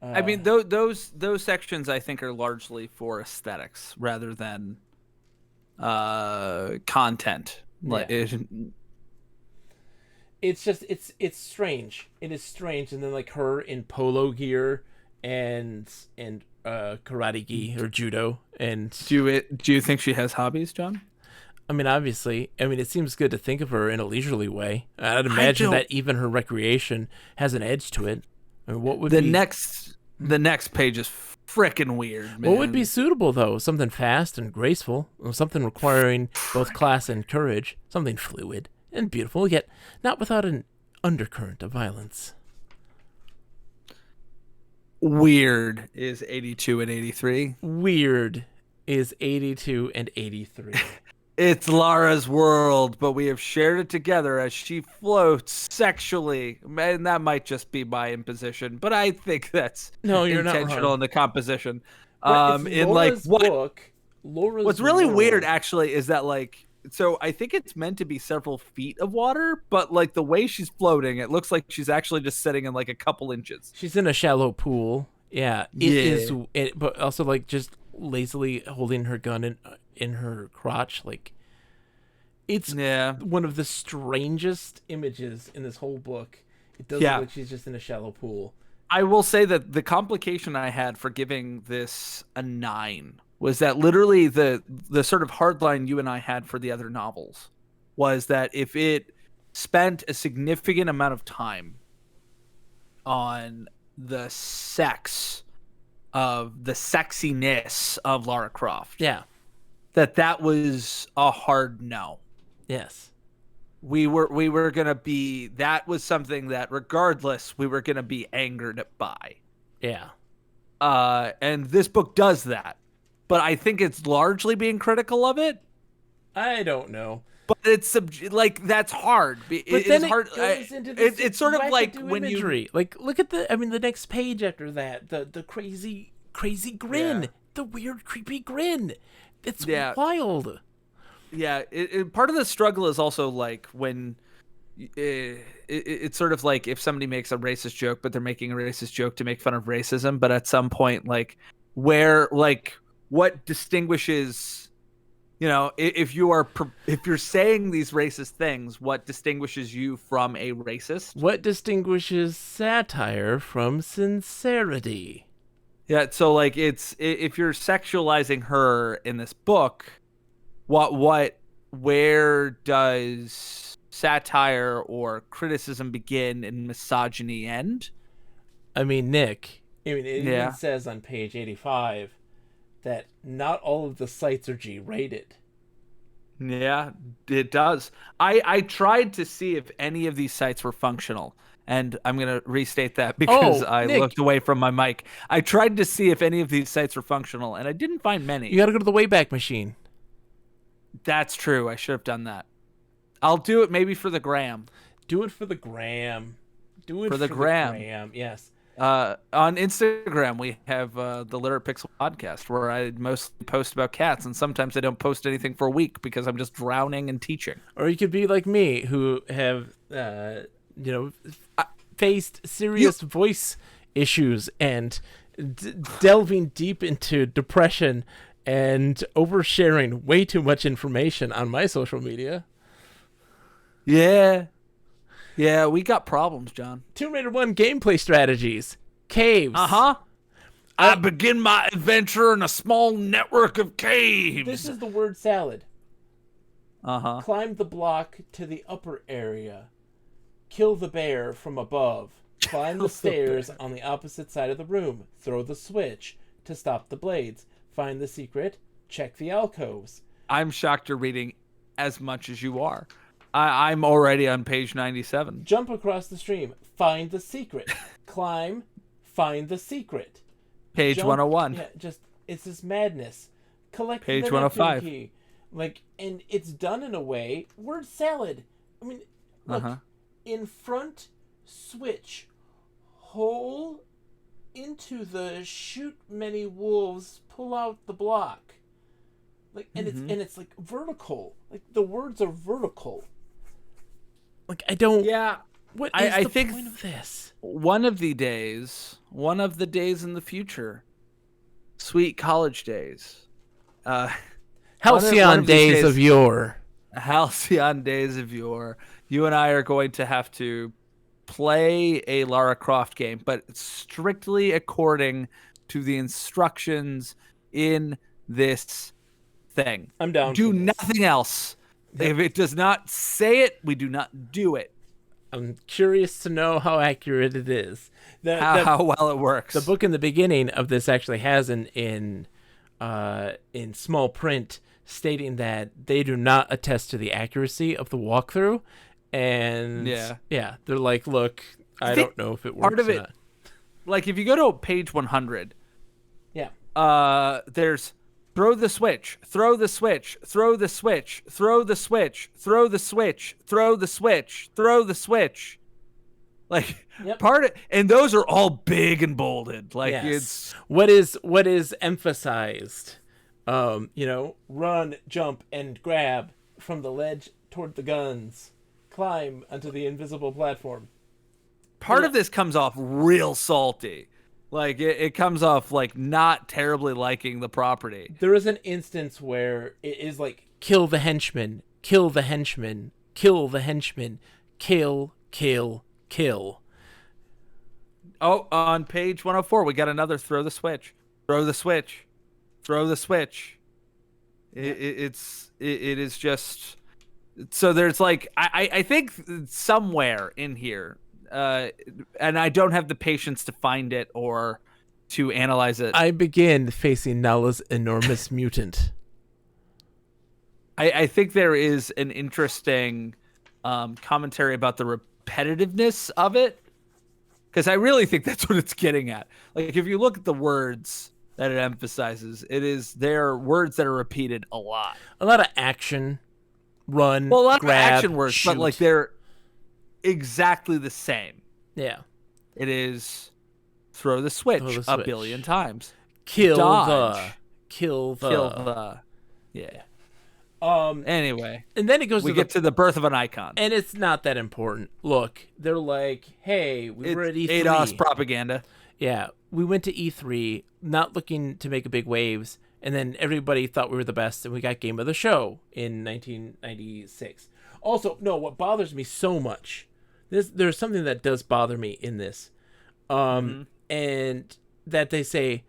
I mean, those sections I think are largely for aesthetics rather than content. Like it's just it's strange. It is strange, and then like her in polo gear and karate gi or judo. And Do you think she has hobbies, John? I mean, obviously, it seems good to think of her in a leisurely way. I'd I imagine don't- that even her recreation has an edge to it. I mean, what would The be next page is freaking weird, man. what would be suitable though? Something fast and graceful, or something requiring both class and courage. Something fluid and beautiful, yet not without an undercurrent of violence. Weird is 82 and 83. Weird is 82 and 83. It's Lara's world, but we have shared it together as she floats sexually. And that might just be my imposition, but I think that's No, you're not intentional wrong. in the composition. But it's In like Laura's what book, Laura's what's really world. weird actually is that like so I think it's meant to be several feet of water, but like the way she's floating, it looks like she's actually just sitting in like a couple inches. She's in a shallow pool. Yeah, but also like just lazily holding her gun in her crotch. Like, it's one of the strangest images in this whole book. It does look like she's just in a shallow pool. I will say that the complication I had for giving this a 9 was that literally the sort of hard line you and I had for the other novels was that if it spent a significant amount of time on the sexiness of Lara Croft, that was a hard no. Yes. We were gonna be, that was something that regardless we were gonna be angered by. Yeah. And this book does that, but I think it's largely being critical of it. I don't know. But it's like that's hard. It's hard. Goes into this It's sort of like when imagery. Like, look at the next page after that, the crazy grin, the weird creepy grin. It's wild. Yeah, part of the struggle is also like when it's sort of like if somebody makes a racist joke, but they're making a racist joke to make fun of racism. But at some point, like what distinguishes, if you're saying these racist things, what distinguishes you from a racist? What distinguishes satire from sincerity? Yeah, so like it's if you're sexualizing her in this book, where does satire or criticism begin and misogyny end? I mean, Nick, it even says on page 85 that not all of the sites are G-rated. Yeah, it does. I tried to see if any of these sites were functional, and I'm going to restate that because Nick, looked away from my mic. I tried to see if any of these sites were functional, and I didn't find many. You got to go to the Wayback Machine. That's true. I should have done that. I'll do it maybe for the gram. Do it for the gram. For the gram. Yes. On Instagram, we have the Literate Pixel podcast, where I mostly post about cats, and sometimes I don't post anything for a week because I'm just drowning and teaching. Or you could be like me, who have faced serious voice issues and delving deep into depression and oversharing way too much information on my social media. Yeah, we got problems, John. Tomb Raider 1 gameplay strategies. Caves. I begin my adventure in a small network of caves. This is the word salad. Uh-huh. Climb the block to the upper area. Kill the bear from above. Climb the stairs on the opposite side of the room. Throw the switch to stop the blades. Find the secret. Check the alcoves. I'm shocked you're reading as much as you are. I'm already on page 97. Jump across the stream. Find the secret. Climb. Find the secret. Page 101. Yeah, it's this madness. Collect page the 105. Key. And it's done in a way. Word salad. I mean, look. In front, switch. Hole into the shoot many wolves. Pull out the block. It's like vertical. Like the words are vertical. Like I don't. Yeah. What is I the think point of this? One of the days in the future, sweet college days, halcyon days of yore. Halcyon days of yore. You and I are going to have to play a Lara Croft game, but strictly according to the instructions in this thing. I'm down. Do for this. nothing else. Yep. If it does not say it, we do not do it. I'm curious to know how accurate it is. How well it works. The book in the beginning of this actually has in small print stating that they do not attest to the accuracy of the walkthrough, and they're like, look, I don't know if it works. Part of or it, not. like if you go to page 100, there's throw the switch, throw the switch, throw the switch, throw the switch, throw the switch, throw the switch, throw the switch. Like and those are all big and bolded. Like it's what is emphasized. Run, jump, and grab from the ledge toward the guns. Climb onto the invisible platform. Part of this comes off real salty. Like, it comes off like not terribly liking the property. There is an instance where it is like, kill the henchman, kill the henchman, kill the henchman, kill, kill, kill. Oh, on page 104, we got another throw the switch. Throw the switch. Throw the switch. It is just... So there's like... I think somewhere in here... and I don't have the patience to find it or to analyze it. I begin facing Nala's enormous mutant. I think there is an interesting commentary about the repetitiveness of it, because I really think that's what it's getting at. Like, if you look at the words that it emphasizes, they're words that are repeated a lot. A lot of action, run, well, a lot grab, of action words, shoot. But like they're exactly the same. Yeah. It is throw the switch a billion times. Kill Dodge. Kill the. Yeah. Anyway. And then it goes we get to the birth of an icon. And it's not that important. Look, they're like, hey, we were at E3. ADOS propaganda. Yeah. We went to E3, not looking to make big waves, and then everybody thought we were the best, and we got Game of the Show in 1996. Also, no, what bothers me so much, there's something that does bother me in this, and that they say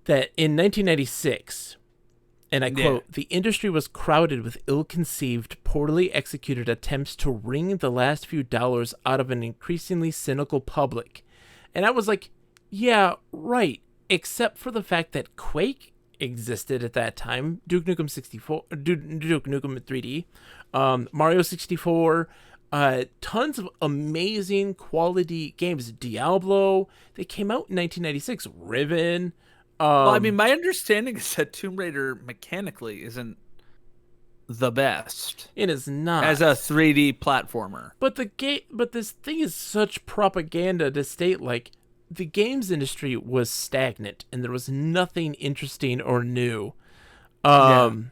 that in 1996, and I quote, the industry was crowded with ill-conceived, poorly executed attempts to wring the last few dollars out of an increasingly cynical public. And I was like, yeah, right, except for the fact that Quake existed at that time, Duke Nukem 64, Duke Nukem 3D, Mario 64, tons of amazing quality games. Diablo, they came out in 1996. Riven. Well, I mean, my understanding is that Tomb Raider mechanically isn't the best. It is not as a 3D platformer. But this thing is such propaganda to state like the games industry was stagnant and there was nothing interesting or new. And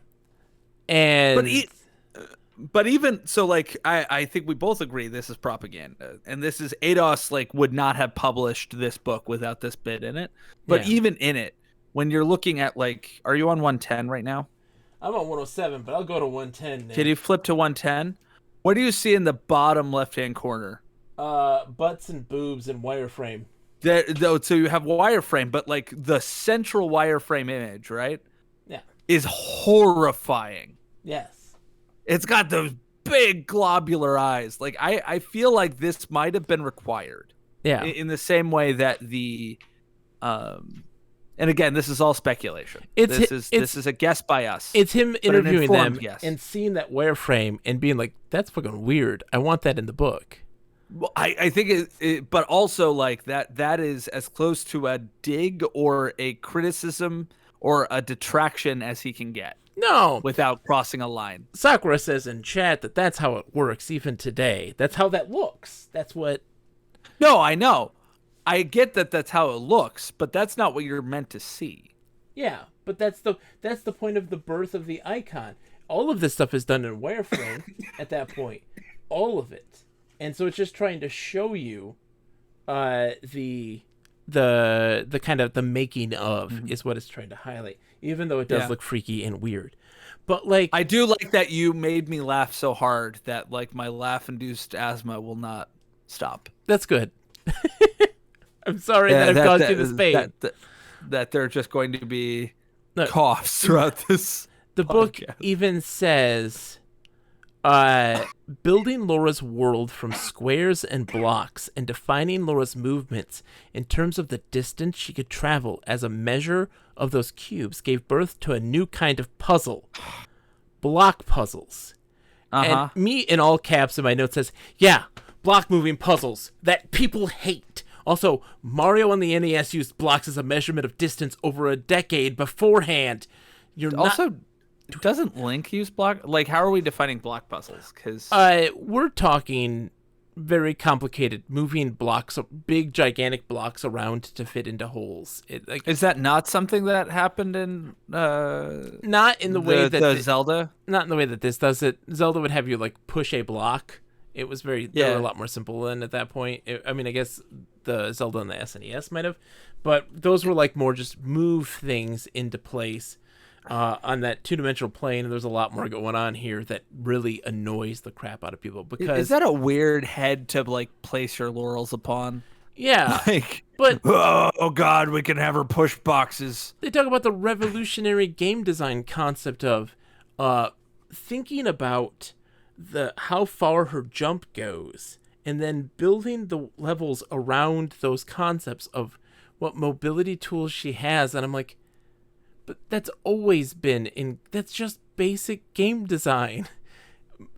but even so, like I think we both agree this is propaganda, and this is ADOS like would not have published this book without this bit in it. But even in it, when you're looking at like, are you on 110 right now? I'm on 107, but I'll go to 110. Can you flip to 110? What do you see in the bottom left-hand corner? Butts and boobs and wireframe. So you have wireframe, but like the central wireframe image, right? Yeah. Is horrifying. Yes. It's got those big globular eyes. Like I feel like this might have been required. Yeah. In the same way that the and again, this is all speculation. This is a guess by us. It's him interviewing them guess. And seeing that wireframe and being like, that's fucking weird. I want that in the book. Well, I think it, but also like that is as close to a dig or a criticism or a detraction as he can get. No. Without crossing a line. Sakura says in chat that that's how it works even today. That's how that looks. That's what... No, I know. I get that that's how it looks, but that's not what you're meant to see. Yeah, but that's the point of the birth of the icon. All of this stuff is done in wireframe at that point. All of it. And so it's just trying to show you the kind of the making of is what it's trying to highlight, even though it does look freaky and weird. But like, I do like that you made me laugh so hard that like my laugh-induced asthma will not stop. That's good. I'm sorry that I've caused you this pain. that there are just going to be Look, coughs throughout this. the book podcast. even says, building Laura's world from squares and blocks and defining Laura's movements in terms of the distance she could travel as a measure of those cubes gave birth to a new kind of puzzle. Block puzzles. And me in all caps in my notes says, yeah, block moving puzzles that people hate. Also, Mario on the NES used blocks as a measurement of distance over a decade beforehand. Doesn't Link use block? Like, how are we defining block puzzles? Because we're talking very complicated moving blocks, big gigantic blocks around to fit into holes. Is that not something that happened in not in the way that Zelda? Not in the way that this does it. Zelda would have you like push a block. It was they were a lot more simple then at that point. I mean, I guess the Zelda and the SNES might have, but those were like more just move things into place on that two-dimensional plane. And there's a lot more going on here that really annoys the crap out of people. Because is that a weird head to like place your laurels upon? Yeah, but oh god, we can have her push boxes. They talk about the revolutionary game design concept of thinking about how far her jump goes and then building the levels around those concepts of what mobility tools she has. And I'm like, but that's always been that's just basic game design.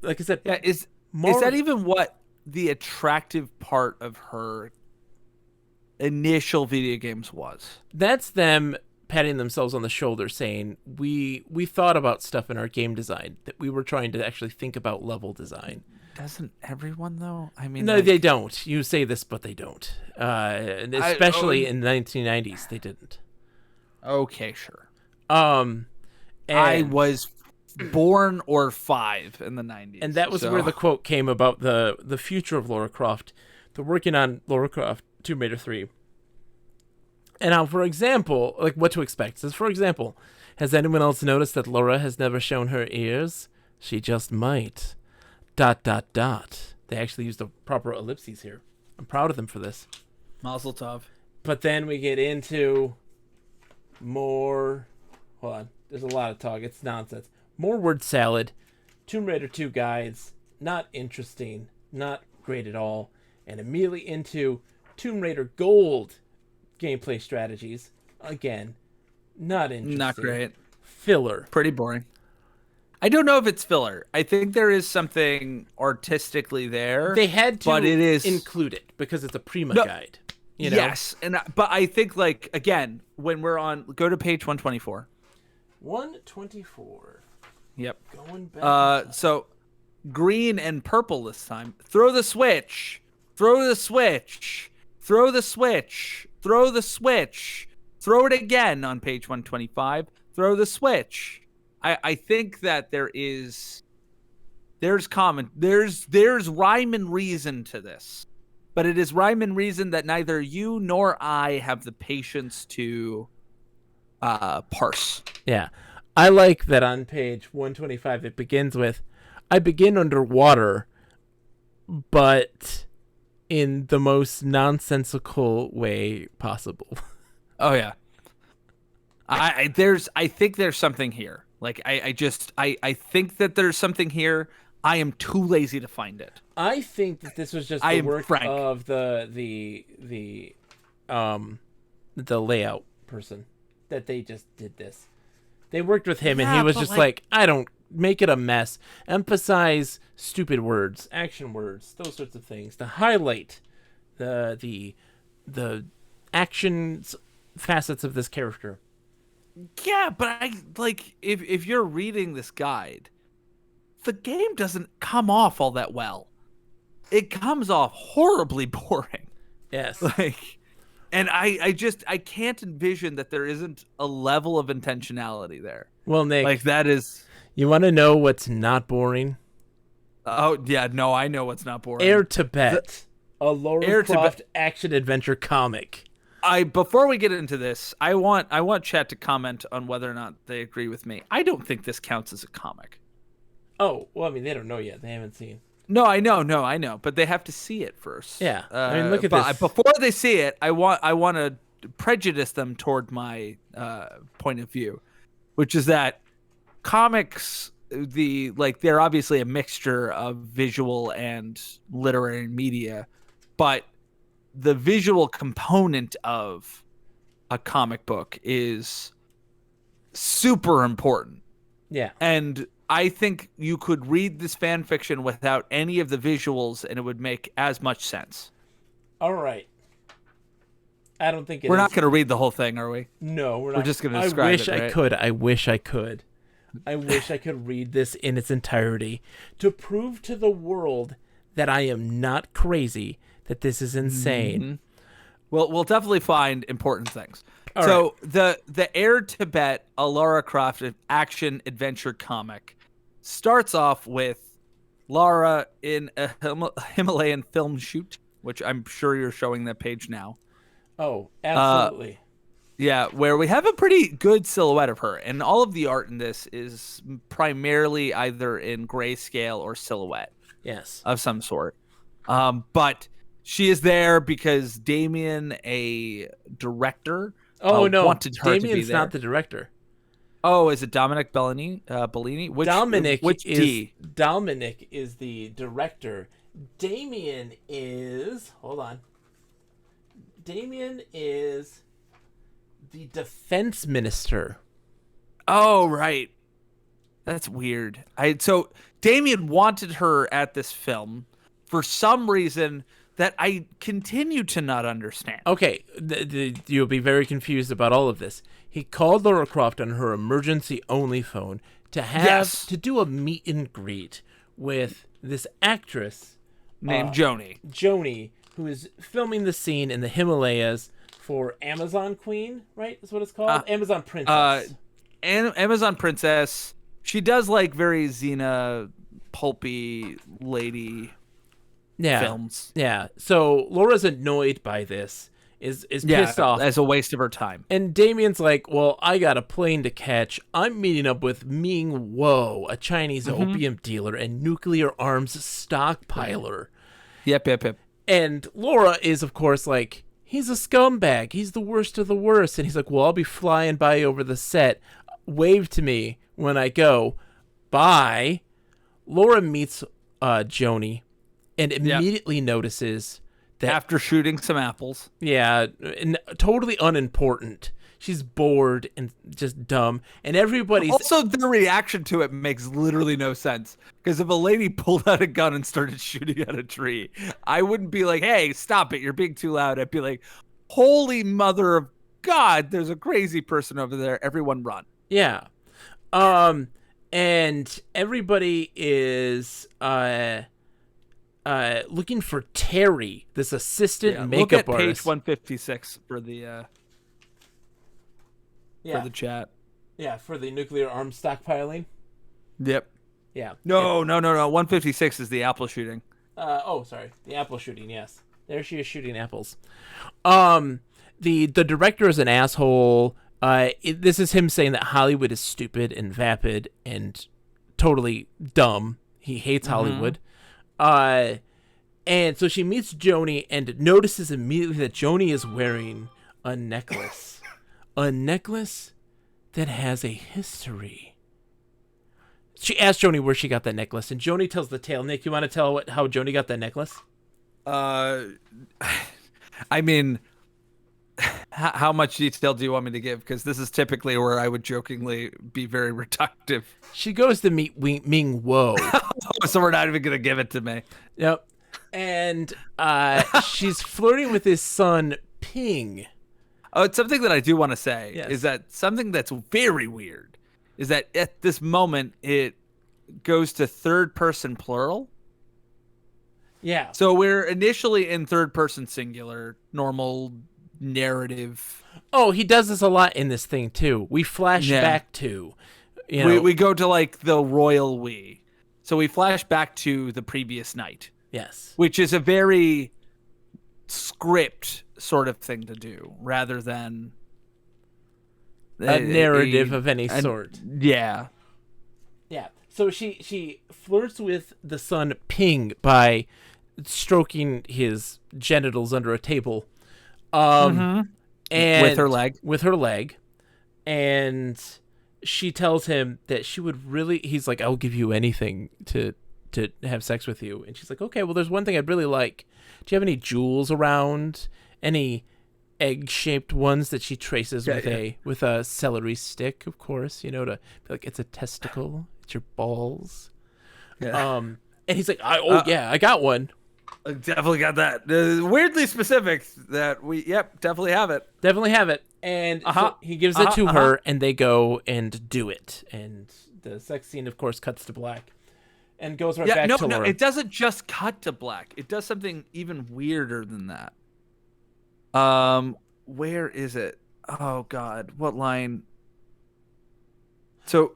Like I said, yeah, is that even what the attractive part of her initial video games was? That's them patting themselves on the shoulder saying, we thought about stuff in our game design, that we were trying to actually think about level design. Doesn't everyone though? I mean, no, they don't. You say this, but they don't. And especially in the 1990s, they didn't. Okay, sure. And I was born or 5 in the 90s. And that was where the quote came about the future of Lara Croft. They're working on Lara Croft Tomb Raider 3. And now, for example, like what to expect is, for example, has anyone else noticed that Laura has never shown her ears? She just might. ... They actually used the proper ellipses here. I'm proud of them for this. Mazel tov. But then we get into more... Hold on. There's a lot of talk. It's nonsense. More word salad. Tomb Raider 2 guides. Not interesting. Not great at all. And immediately into Tomb Raider Gold gameplay strategies. Again, not interesting. Not great. Filler. Pretty boring. I don't know if it's filler. I think there is something artistically there. They had to but it is... include it because it's a Prima guide. You know? Yes, but I think, like, again, when we're on... Go to page 124. 124. Yep. Going back. So, green and purple this time. Throw the switch. Throw the switch. Throw the switch. Throw the switch. Throw it again on page 125. Throw the switch. I think that there's rhyme and reason to this, but it is rhyme and reason that neither you nor I have the patience to parse. Yeah. I like that on page 125 it begins with, I begin underwater, but in the most nonsensical way possible. Oh yeah. I think there's something here. Like I think that there's something here. I am too lazy to find it. I think that this was just the work of the layout person, that they just did this. They worked with him and he was just like, I don't make it a mess. Emphasize stupid words, action words, those sorts of things to highlight the actions facets of this character. Yeah, but if you're reading this guide, the game doesn't come off all that well. It comes off horribly boring. Yes. And I can't envision that there isn't a level of intentionality there. Well, Nick, that is... You want to know what's not boring? Oh, yeah, no, I know what's not boring. Air Tibet, a Lara Croft action-adventure comic. Before we get into this, I want chat to comment on whether or not they agree with me. I don't think this counts as a comic. Oh, well, I mean, they don't know yet. They haven't seen. No, I know, but they have to see it first. Yeah, I mean, look at this. Before they see it, I want to prejudice them toward my point of view, which is that comics, they're obviously a mixture of visual and literary media, but the visual component of a comic book is super important. Yeah. And I think you could read this fan fiction without any of the visuals and it would make as much sense. All right. I don't think we're not going to read the whole thing, are we? No, we're not. We're just going to describe I wish it, right? I could. I wish I could. I wish I could read this in its entirety to prove to the world that I am not crazy, that this is insane. Mm-hmm. Well, we'll definitely find important things. All so right. the Air Tibet, a Lara Croft action adventure comic, starts off with Lara in a Himalayan film shoot, which I'm sure you're showing that page now. Oh, absolutely. Yeah, where we have a pretty good silhouette of her. And all of the art in this is primarily either in grayscale or silhouette. Yes. Of some sort. But she is there because Damien, a director, wanted her Damien's to be there. not the director. Oh, is it Dominic Bellini? Which D? Dominic is the director. Damien is... Hold on. Damien is the defense minister. Oh, right. That's weird. So Damien wanted her at this film for some reason that I continue to not understand. Okay, you'll be very confused about all of this. He called Lara Croft on her emergency-only phone to do a meet and greet with this actress named Joni, who is filming the scene in the Himalayas for Amazon Queen, right? That's what it's called? Amazon Princess. Amazon Princess. She does like very Xena pulpy lady films. Yeah. So Laura's annoyed by this, is pissed off. As a waste of her time. And Damien's like, well, I got a plane to catch. I'm meeting up with Ming Wo, a Chinese opium dealer and nuclear arms stockpiler. Yep. And Laura is, of course, like, he's a scumbag. He's the worst of the worst. And he's like, well, I'll be flying by over the set. Wave to me when I go. Bye. Laura meets Joni and immediately notices that... After shooting some apples. Yeah, totally unimportant. She's bored and just dumb. And everybody's... Also, the reaction to it makes literally no sense. Because if a lady pulled out a gun and started shooting at a tree, I wouldn't be like, hey, stop it, you're being too loud. I'd be like, holy mother of God, there's a crazy person over there. Everyone run. Yeah. And everybody is looking for Terry, this assistant makeup artist. Look at page 156 for the for the chat. Yeah, for the nuclear arms stockpiling. Yep. Yeah. No. 156 is the apple shooting. Sorry. The apple shooting, yes. There she is shooting apples. The director is an asshole. This is him saying that Hollywood is stupid and vapid and totally dumb. He hates Hollywood. And so she meets Joni and notices immediately that Joni is wearing a necklace. A necklace that has a history. She asked Joni where she got that necklace, and Joni tells the tale. Nick, you want to tell how Joni got that necklace? I mean... How much detail do you want me to give? Because this is typically where I would jokingly be very reductive. She goes to meet Ming Wo. So we're not even going to give it to me. Yep. And she's flirting with his son, Ping. Oh, it's something that I do want to say is that something that's very weird is that at this moment it goes to third person plural. Yeah. So we're initially in third person singular, normal narrative. Oh, he does this a lot in this thing too. We flash back to, we go to like the royal we. So we flash back to the previous night. Yes. Which is a very script sort of thing to do rather than a narrative of any sort. Yeah. Yeah. So she flirts with the son Ping by stroking his genitals under a table. and with her leg. With her leg, and she tells him that she would really. He's like, "I'll give you anything to have sex with you," and she's like, "Okay, well, there's one thing I'd really like. Do you have any jewels around? Any egg-shaped ones that she traces with a celery stick, of course, to be like, it's a testicle, it's your balls." Yeah. And he's like, I got one. I definitely got that. Weirdly specific that definitely have it. Definitely have it. And so he gives it to her, and they go and do it. And the sex scene, of course, cuts to black and goes back to Laura. No, it doesn't just cut to black. It does something even weirder than that. Where is it? Oh God, what line? So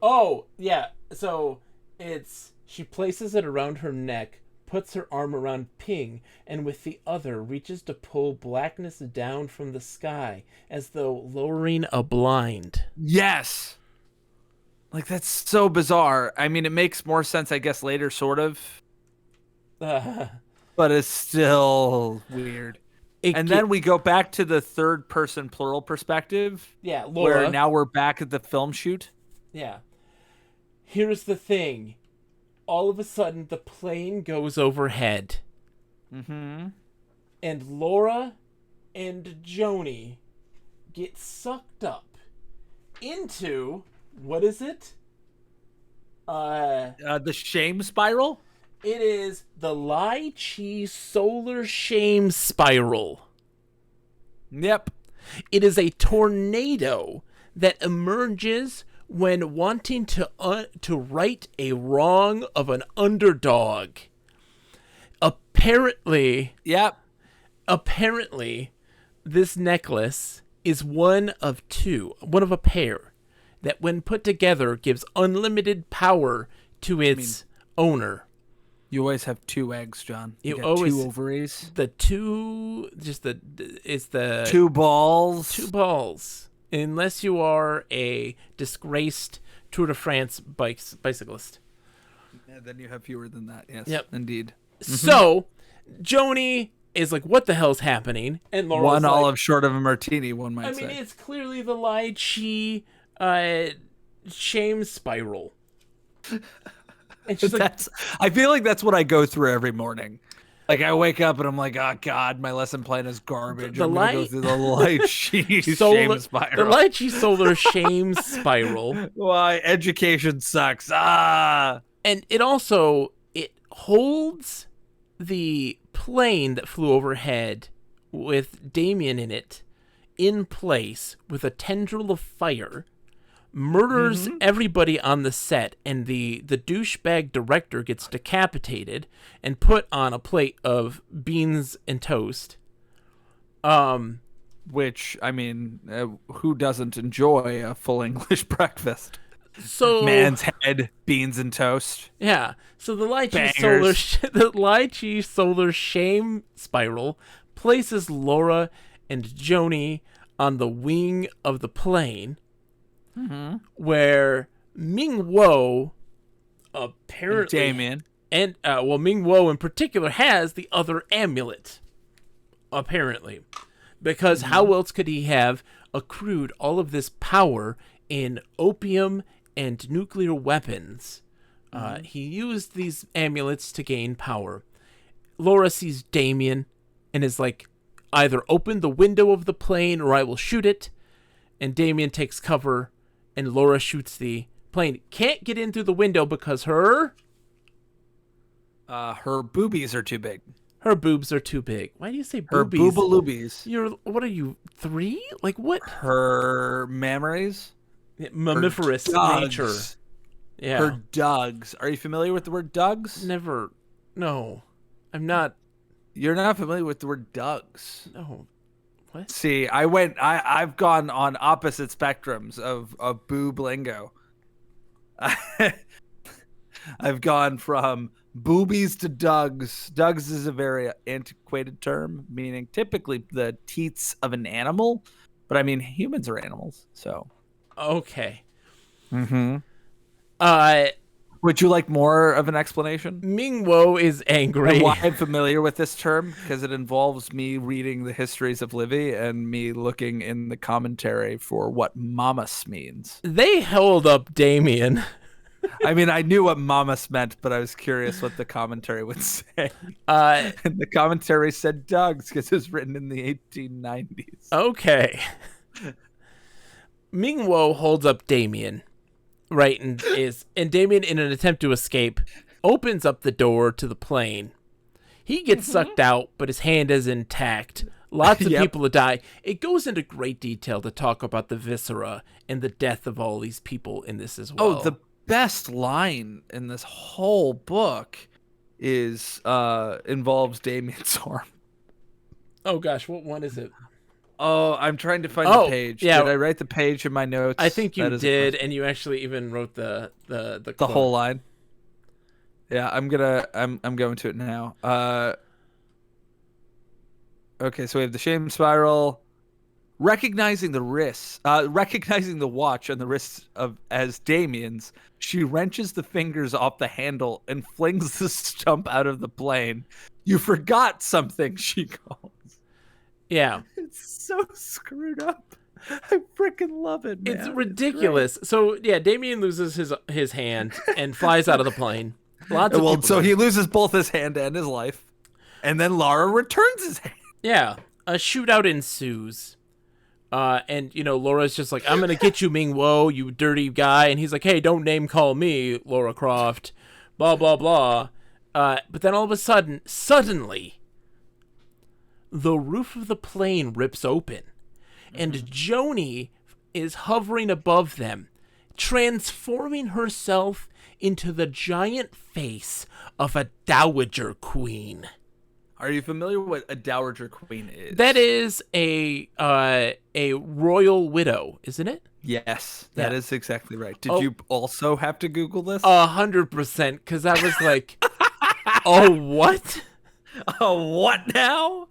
it's she places it around her neck, puts her arm around Ping, and with the other reaches to pull blackness down from the sky as though lowering a blind. Yes. Like, that's so bizarre. I mean, it makes more sense, I guess, later, sort of. But it's still weird. Then we go back to the third person plural perspective. Yeah, Laura. Where now we're back at the film shoot. Yeah. Here's the thing. All of a sudden, the plane goes overhead. Mm-hmm. And Laura and Joni get sucked up into, what is it? The shame spiral? It is the Lai Chi solar shame spiral. Yep. It is a tornado that emerges when wanting to right a wrong of an underdog. Apparently, this necklace is one of a pair that when put together gives unlimited power to its owner. You always have two eggs, John. You got always, two ovaries. It's the two balls. Two balls. Unless you are a disgraced Tour de France bicyclist. Yeah, then you have fewer than that. Yes, yep. Indeed. So, Joni is like, what the hell's happening? And Laura's one olive short of a martini, one might say. I mean, it's clearly the Lai Chi shame spiral. And she's like, I feel like that's what I go through every morning. Like, I wake up and I'm like, oh God, my lesson plan is garbage. I'm gonna go through the Lai Chi shame spiral. The Lai Chi solar shame spiral. Why education sucks. And it holds the plane that flew overhead with Damien in it in place with a tendril of fire, murders everybody on the set, and the douchebag director gets decapitated and put on a plate of beans and toast. Which, I mean, who doesn't enjoy a full English breakfast? So man's head, beans and toast. Yeah. So the Lai Chi solar shame spiral places Laura and Joni on the wing of the plane, where Ming Wo apparently Damien and Ming Wo in particular has the other amulet, apparently, because how else could he have accrued all of this power in opium and nuclear weapons? He used these amulets to gain power. Laura sees Damien and is like, either open the window of the plane or I will shoot it. And Damien takes cover and Laura shoots the plane. Can't get in through the window because her boobies are too big. Her boobs are too big. Why do you say boobies? Her boobaloobies. What are you, 3? Like what? Her mammaries? Mammiferous nature. Yeah. Her dugs. Are you familiar with the word dugs? Never. No. I'm not. You're not familiar with the word dugs? No. What? See, I've gone on opposite spectrums of boob lingo. I've gone from boobies to dugs. Dugs is a very antiquated term, meaning typically the teats of an animal. But I mean, humans are animals, so. Okay. Would you like more of an explanation? Ming-Wo is angry. And why I'm familiar with this term? Because it involves me reading the histories of Livy and me looking in the commentary for what mamas means. They held up Damien. I mean, I knew what mamas meant, but I was curious what the commentary would say. And the commentary said Doug's because it was written in the 1890s. Okay. Ming-Wo holds up Damien, right, and Damien, in an attempt to escape, opens up the door to the plane. He gets sucked out, but his hand is intact. Lots of people die. It goes into great detail to talk about the viscera and the death of all these people in this as well. Oh, the best line in this whole book is involves Damien's arm. Oh gosh, what one is it? Oh, I'm trying to find the page. Yeah. Did I write the page in my notes? I think you did, and you actually even wrote the whole line. Yeah, I'm going to it now. Okay, so we have the shame spiral. Recognizing the wrists, recognizing the watch on the wrists of as Damien's, she wrenches the fingers off the handle and flings the stump out of the plane. You forgot something, she calls. Yeah. It's so screwed up. I freaking love it, man. It's ridiculous. So, yeah, Damien loses his hand and flies out of the plane. Lots of people so he loses both his hand and his life. And then Lara returns his hand. Yeah. A shootout ensues. And, Laura's just like, I'm going to get you, Ming-Wo, you dirty guy. And he's like, hey, don't name call me, Laura Croft. Blah, blah, blah. But then all of a sudden, suddenly, the roof of the plane rips open. And Joni is hovering above them, transforming herself into the giant face of a dowager queen. Are you familiar with what a dowager queen is? That is a royal widow, isn't it? Yes, that is exactly right. Did you also have to Google this? 100%, because I was like, oh, what? Oh, what now?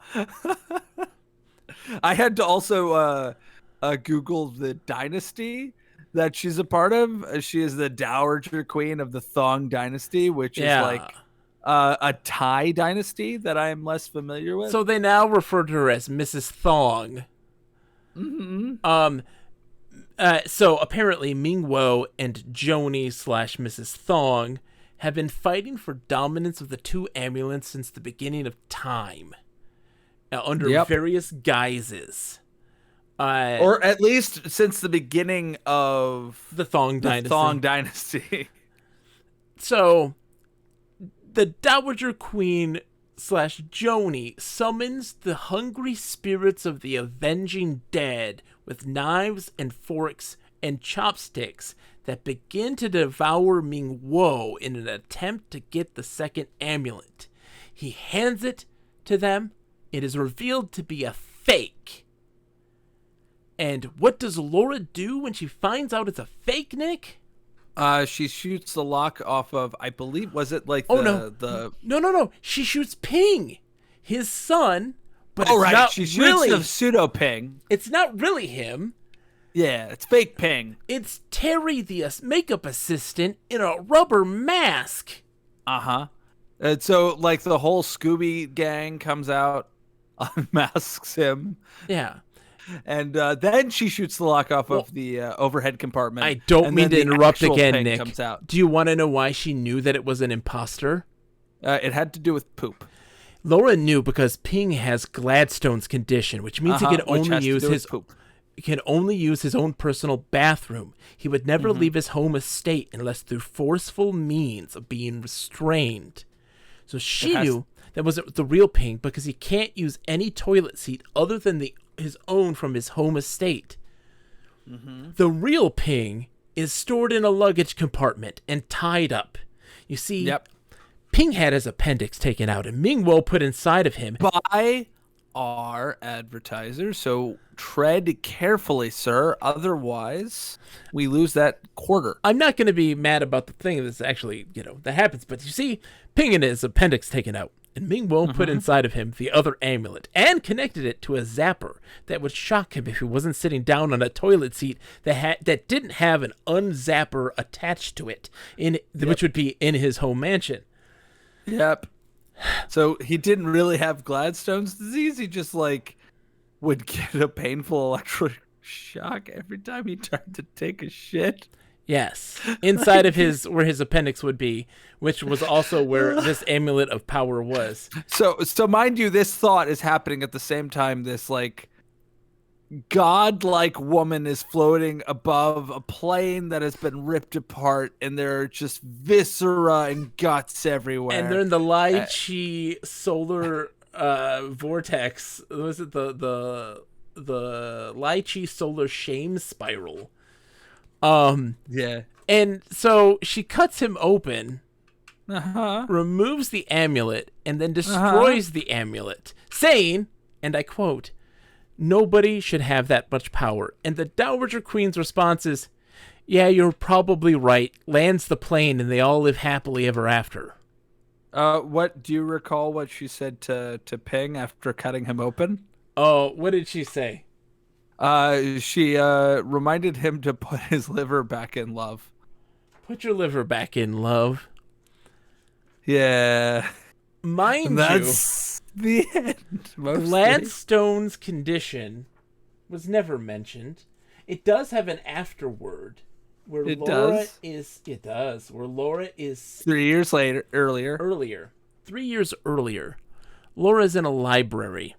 I had to also Google the dynasty that she's a part of. She is the dowager queen of the Thong dynasty, which is like a Thai dynasty that I am less familiar with. So they now refer to her as Mrs. Thong. Mm-hmm. So apparently Ming-Wo and Joni / Mrs. Thong have been fighting for dominance of the two amulets since the beginning of time, under various guises. Or at least since the beginning of the Thong Dynasty. So the Dowager Queen / Joni summons the hungry spirits of the avenging dead with knives and forks and chopsticks that begin to devour Ming-Wo in an attempt to get the second amulet. He hands it to them. It is revealed to be a fake. And what does Laura do when she finds out it's a fake, Nick? She shoots the lock off of, I believe, was it like No. She shoots Ping, his son, but she shoots the pseudo Ping. It's not really him. Yeah, it's fake Ping. It's Terry, the makeup assistant, in a rubber mask. Uh-huh. And so, like, the whole Scooby gang comes out, unmasks him. Yeah. And then she shoots the lock off of the overhead compartment. I don't mean to interrupt again, Nick. Comes out. Do you want to know why she knew that it was an imposter? It had to do with poop. Laura knew because Ping has Gladstone's condition, which means he can only use his own personal bathroom. He would never leave his home estate unless through forceful means of being restrained. So she knew that wasn't the real Ping because he can't use any toilet seat other than his own from his home estate. The real Ping is stored in a luggage compartment and tied up. You see, Ping had his appendix taken out and Ming-Wo put inside of him. By our advertisers, so tread carefully, sir. Otherwise, we lose that quarter. I'm not going to be mad about the thing that's actually, that happens. But you see, Ping had his appendix taken out. And Ming-Wo put inside of him the other amulet and connected it to a zapper that would shock him if he wasn't sitting down on a toilet seat that didn't have an unzapper attached to it, which would be in his home mansion. Yep. So he didn't really have Gladstone's disease. He just would get a painful electric shock every time he tried to take a shit. Yes, inside of where his appendix would be, which was also where this amulet of power was. So mind you, this thought is happening at the same time this godlike woman is floating above a plane that has been ripped apart, and there are just viscera and guts everywhere. And they're in the Lychee solar vortex. Was it the Lychee solar shame spiral? Yeah. And so she cuts him open, removes the amulet, and then destroys the amulet, saying, and I quote, "Nobody should have that much power." And the Dowager Queen's response is, "Yeah, you're probably right," lands the plane, and they all live happily ever after. What do you recall what she said to Ping after cutting him open? Oh, what did she say? She reminded him to put his liver back in, love. Put your liver back in, love. Yeah. Mind That's the end. Gladstone's condition was never mentioned. It does have an afterword where Laura is 3 years earlier. 3 years earlier. Laura's in a library.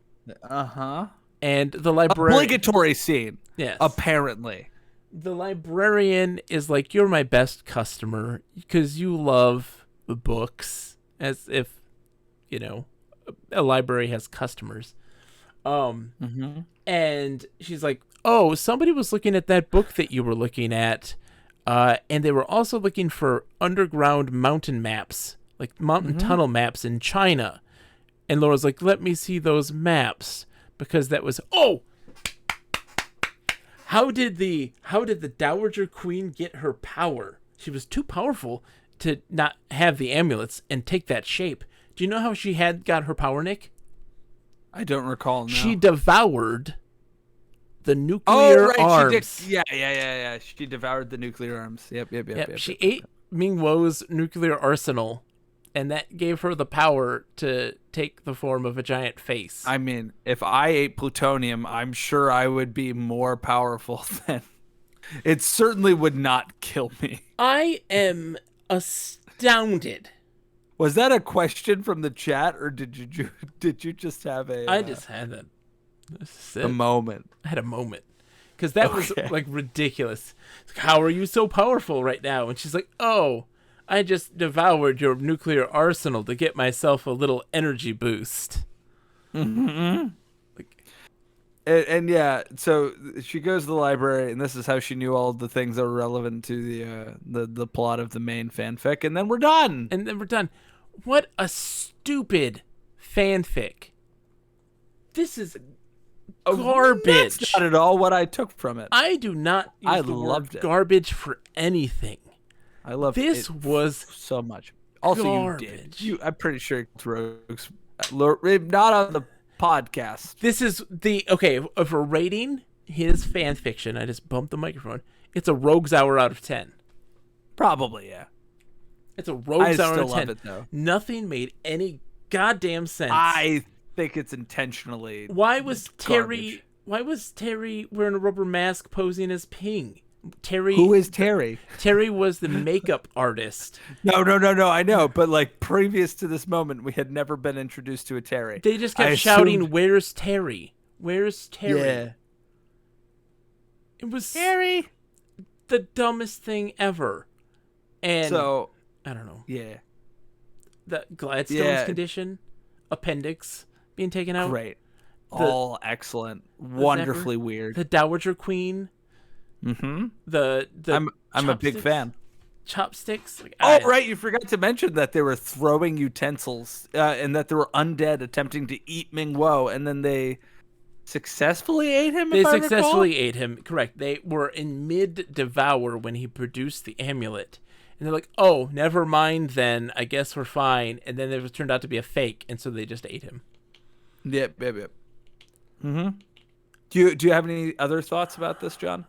And the librarian... Obligatory scene. Yes. Apparently. The librarian is like, "You're my best customer because you love books," as if, a library has customers. And she's like, "Oh, somebody was looking at that book that you were looking at, and they were also looking for underground mountain maps, like mountain tunnel maps in China." And Laura's like, "Let me see those maps." Because that was how did the Dowager Queen get her power? She was too powerful to not have the amulets and take that shape. Do you know how she got her power, Nick? I don't recall. No. She devoured the nuclear arms. Yeah. She devoured the nuclear arms. Yep. She ate Ming-Wo's nuclear arsenal, and that gave her the power to take the form of a giant face. I mean, if I ate plutonium, I'm sure I would be more powerful than... It certainly would not kill me. I am astounded. Was that a question from the chat, or did you just have a... I just had that. A moment. I had a moment. Because that was, ridiculous. It's like, "How are you so powerful right now?" And she's like, "Oh, I just devoured your nuclear arsenal to get myself a little energy boost." And yeah, so she goes to the library, and this is how she knew all the things that were relevant to the plot of the main fanfic, and then we're done. What a stupid fanfic. This is garbage. That's not at all what I took from it. I do not use the word garbage for anything. I love this. Was so much. Also, garbage. you did. I'm pretty sure Rogues, not on the podcast. This is if we're rating his fan fiction, I just bumped the microphone. It's a Rogues Hour out of 10. Probably, yeah. It's a Rogues Hour out of 10. Love it, though. Nothing made any goddamn sense. I think it's intentionally. Why was garbage. Why was Terry wearing a rubber mask posing as Ping? Terry. Who is Terry? Terry was the makeup artist. No. I know, but previous to this moment, we had never been introduced to a Terry. They just kept shouting, "Where's Terry? Where's Terry?" Yeah. It was Terry. The dumbest thing ever. And so I don't know. Yeah. The Gladstone's condition, appendix being taken out. Great. All excellent. Wonderfully weird. The Dowager Queen. The I'm a big fan. Chopsticks. Right, you forgot to mention that they were throwing utensils, and that there were undead attempting to eat Ming-Wo, and then they successfully ate him. They successfully ate him. Correct. They were in mid-devour when he produced the amulet, and And they're like, oh, never mind then. I guess we're fine. And then it turned out to be a fake, and so they just ate him. Yep. Mm-hmm. Do you have any other thoughts about this, John?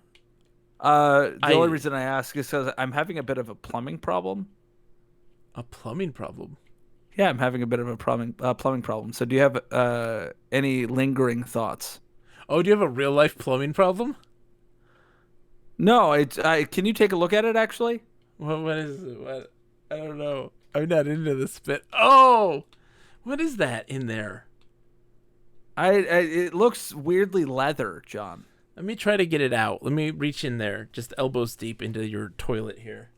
The only reason I ask is because I'm having a bit of a plumbing problem. A plumbing problem? Yeah, I'm having a bit of a plumbing problem. So do you have any lingering thoughts? Oh, do you have a real life plumbing problem? No, can you take a look at it actually? What is it? What? I don't know. I'm not into this bit. Oh, what is that in there? It looks weirdly leather, John. Let me try to get it out. Let me reach in there, just elbows deep into your toilet here.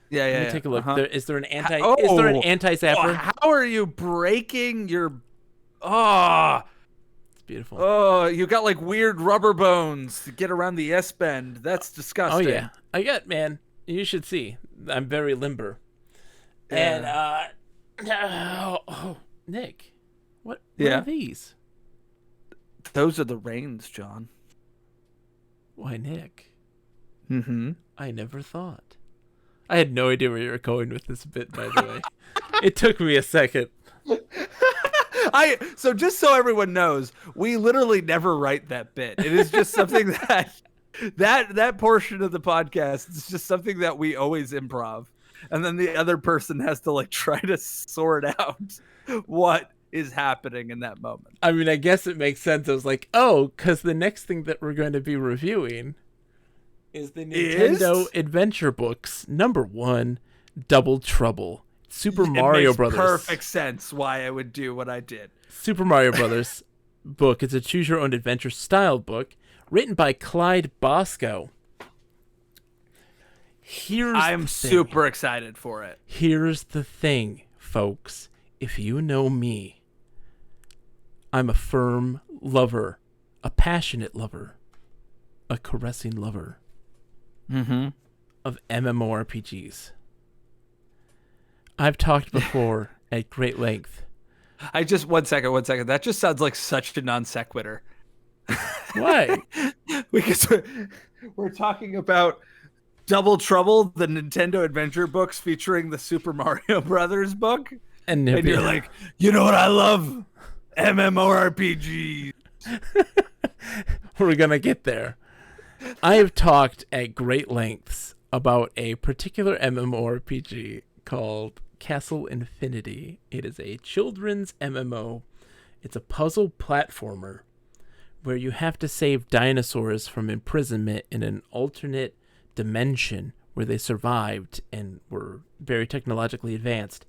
Yeah. Let me take a look. Uh-huh. Is there an anti-zapper? Oh, how are you breaking your? Oh, It's beautiful. Oh, you got like weird rubber bones to get around the S bend. That's disgusting. Oh yeah, man. You should see. I'm very limber. Yeah. And Nick, what are these? Those are the reins, John. Why, Nick? Mm-hmm. I never thought. I had no idea where you were going with this bit, by the way. It took me a second. So just so everyone knows, we literally never write that bit. It is just something that portion of the podcast is just something that we always improv. And then the other person has to like try to sort out what is happening in that moment. I mean, I guess it makes sense. I was like, oh, because the next thing that we're going to be reviewing is the Nintendo Adventure Books #1, Double Trouble. Super Mario Brothers. It makes perfect sense why I would do what I did. Super Mario Brothers book. It's a choose your own adventure style book written by Clyde Bosco. I'm super excited for it. Here's the thing, folks. If you know me, I'm a firm lover, a passionate lover, a caressing lover of MMORPGs. I've talked before at great length. One second. That just sounds like such a non sequitur. Why? Because we're talking about Double Trouble, the Nintendo Adventure books featuring the Super Mario Brothers book. And you're like, you know what I love? MMORPGs. We're going to get there. I have talked at great lengths about a particular MMORPG called Castle Infinity. It is a children's MMO. It's a puzzle platformer where you have to save dinosaurs from imprisonment in an alternate dimension where they survived and were very technologically advanced.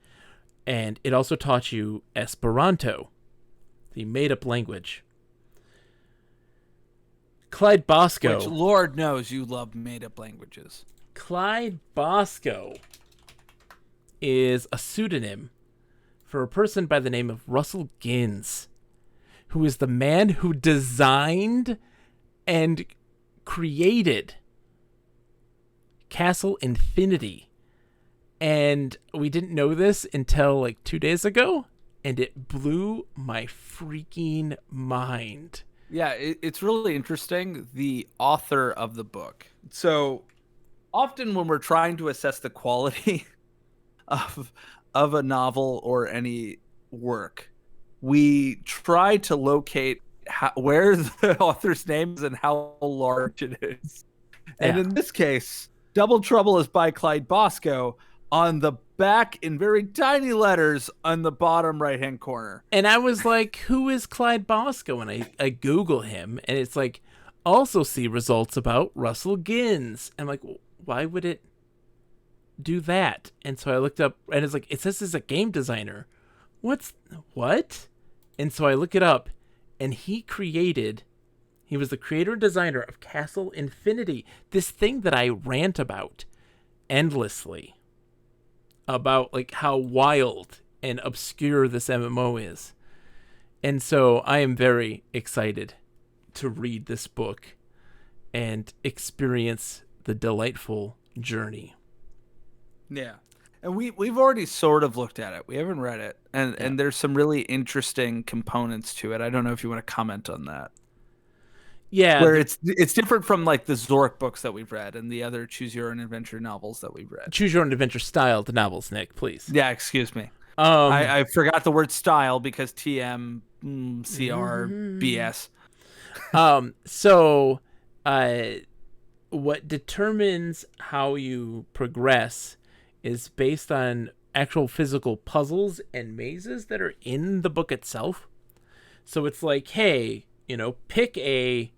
And it also taught you Esperanto, the made-up language. Clyde Bosco. Which, Lord knows, you love made-up languages. Clyde Bosco is a pseudonym for a person by the name of Russell Ginns, who is the man who designed and created Castle Infinity. And we didn't know this until like 2 days ago, and it blew my freaking mind. Yeah, it's really interesting, the author of the book. So often when we're trying to assess the quality of a novel or any work, we try to locate where the author's name is and how large it is. And in this case, Double Trouble is by Clyde Bosco on the back in very tiny letters on the bottom right-hand corner. And I was like, who is Clyde Bosco? And I Google him, and it's like, also see results about Russell Ginns. I'm like, why would it do that? And so I looked up, and it's like, it says he's a game designer. What? And so I look it up, and he was the creator and designer of Castle Infinity, this thing that I rant about endlessly, about like how wild and obscure this MMO is. And so I am very excited to read this book and experience the delightful journey. Yeah. And we've already sort of looked at it. We haven't read it. And there's some really interesting components to it. I don't know if you want to comment on that. Yeah, where it's different from like the Zork books that we've read and the other Choose Your Own Adventure novels that we've read. choose your own adventure styled novels, Nick, please. Yeah, excuse me. Um, I forgot the word style because TM CR BS. So, what determines how you progress is based on actual physical puzzles and mazes that are in the book itself. So it's like, hey, pick a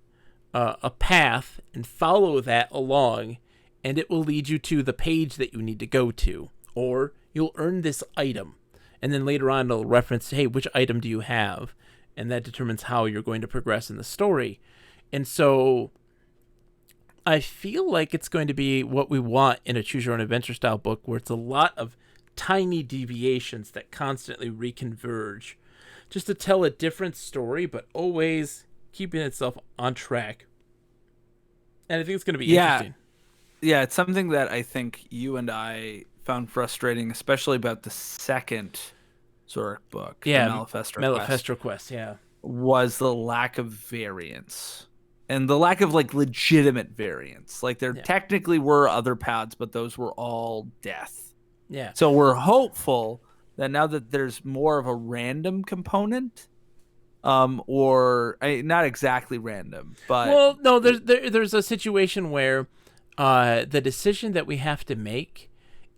path and follow that along, and it will lead you to the page that you need to go to, or you'll earn this item, and then later on it'll reference, hey, which item do you have, and that determines how you're going to progress in the story. And so I feel like it's going to be what we want in a choose your own adventure style book, where it's a lot of tiny deviations that constantly reconverge just to tell a different story, but always keeping itself on track. And I think it's going to be interesting. Yeah, it's something that I think you and I found frustrating, especially about the second Zork book, the Malifestor Quest, yeah. was the lack of variance. And the lack of like legitimate variance. Like there technically were other paths, but those were all death. Yeah. So we're hopeful that now that there's more of a random component, or not exactly random, but well, no, there's a situation where the decision that we have to make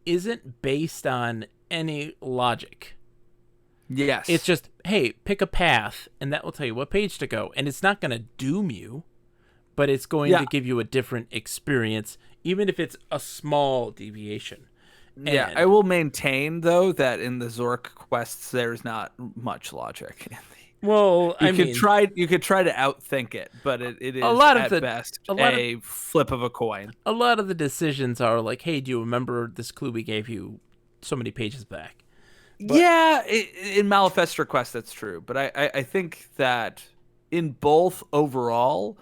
isn't based on any logic. Yes. It's just, hey, pick a path, and that will tell you what page to go. And it's not going to doom you, but it's going to give you a different experience, even if it's a small deviation. Yeah, I will maintain, though, that in the Zork quests, there's not much logic. Well, you could try to outthink it, but it is at best a flip of a coin. A lot of the decisions are like, hey, do you remember this clue we gave you so many pages back? But, in Malifestor Quest, that's true. But I think that in both overall,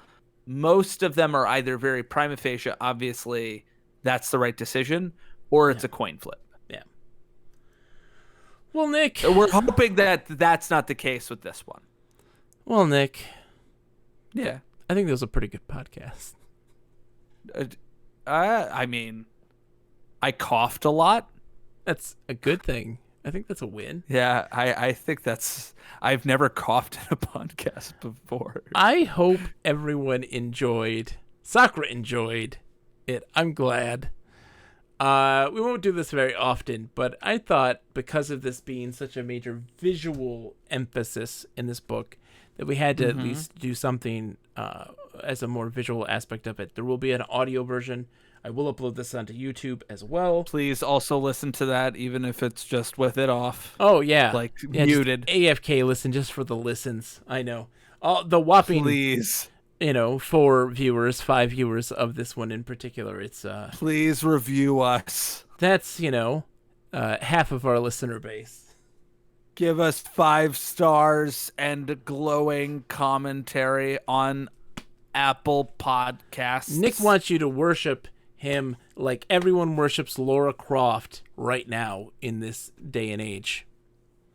most of them are either very prima facie, obviously, that's the right decision, or it's a coin flip. Yeah. Well, Nick, we're hoping that that's not the case with this one. Well, Nick. Yeah. I think that was a pretty good podcast. I mean, I coughed a lot. That's a good thing. I think that's a win. Yeah, I think I've never coughed in a podcast before. I hope everyone enjoyed. Sakura enjoyed it. I'm glad. We won't do this very often, but I thought because of this being such a major visual emphasis in this book, that we had to at least do something as a more visual aspect of it. There will be an audio version. I will upload this onto YouTube as well. Please also listen to that, even if it's just with it off. Oh, yeah. Like muted. AFK listen just for the listens. I know. The whopping... Please. 4 viewers, 5 viewers of this one in particular. It's please review us. That's half of our listener base. Give us 5 stars and glowing commentary on Apple Podcasts. Nick wants you to worship him like everyone worships Lara Croft right now in this day and age.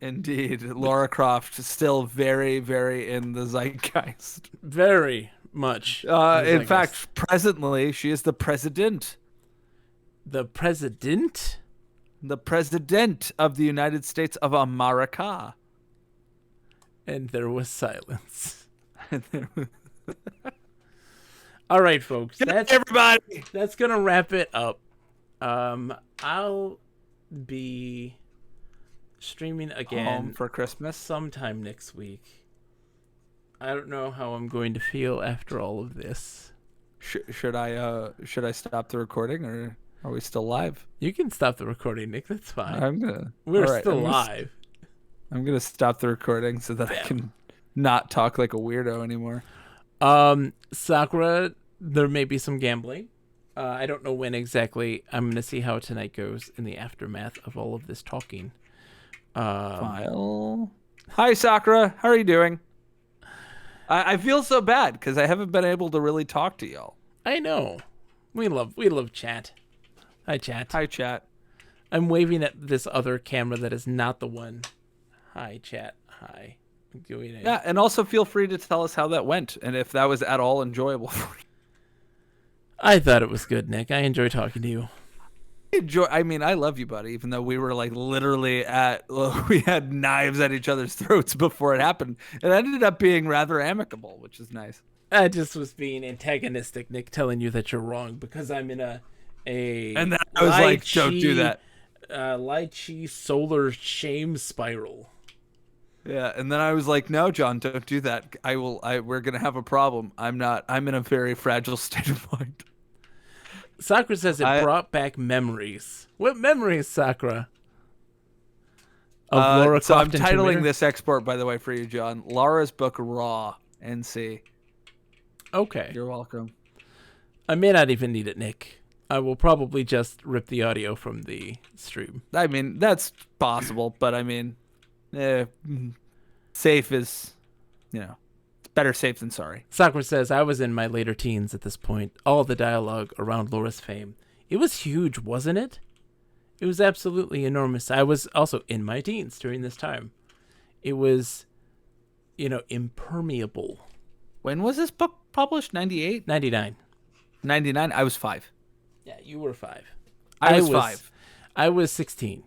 Indeed. Lara Croft is still very, very in the zeitgeist. Very much. In fact, presently, she is the president. The president? The president of the United States of America. And there was silence. All right, folks. Everybody. That's going to wrap it up. I'll be streaming again home for Christmas sometime next week. I don't know how I'm going to feel after all of this. Should I stop the recording, or are we still live? You can stop the recording, Nick. That's fine. We're still live. I'm gonna stop the recording so that I can not talk like a weirdo anymore. Sakura, there may be some gambling. I don't know when exactly. I'm gonna see how tonight goes in the aftermath of all of this talking. Hi, Sakura. How are you doing? I feel so bad because I haven't been able to really talk to y'all. I know. We love chat. Hi, chat. Hi, chat. I'm waving at this other camera that is not the one. Hi, chat. Hi. Yeah, and also feel free to tell us how that went and if that was at all enjoyable for you. I thought it was good, Nick. I enjoy talking to you. I mean, I love you, buddy, even though we were like literally we had knives at each other's throats before it happened. It ended up being rather amicable, which is nice. I just was being antagonistic, Nick, telling you that you're wrong because I'm in a and then I was like, don't do that. Lychee solar shame spiral. Yeah, and then I was like, no, John, don't do that. We're gonna have a problem. I'm in a very fragile state of mind. Sakura says it brought back memories. What memories, Sakura? Of Laura so Croft I'm titling this export, by the way, for you, John. Laura's book, Raw, NC. Okay. You're welcome. I may not even need it, Nick. I will probably just rip the audio from the stream. I mean, that's possible, but I mean, safe is, it's better safe than sorry. Sakura says, I was in my later teens at this point. All the dialogue around Laura's fame. It was huge, wasn't it? It was absolutely enormous. I was also in my teens during this time. It was, impermeable. When was this book published? 98? 99. 99? I was 5. Yeah, you were 5. I was 5. I was 16.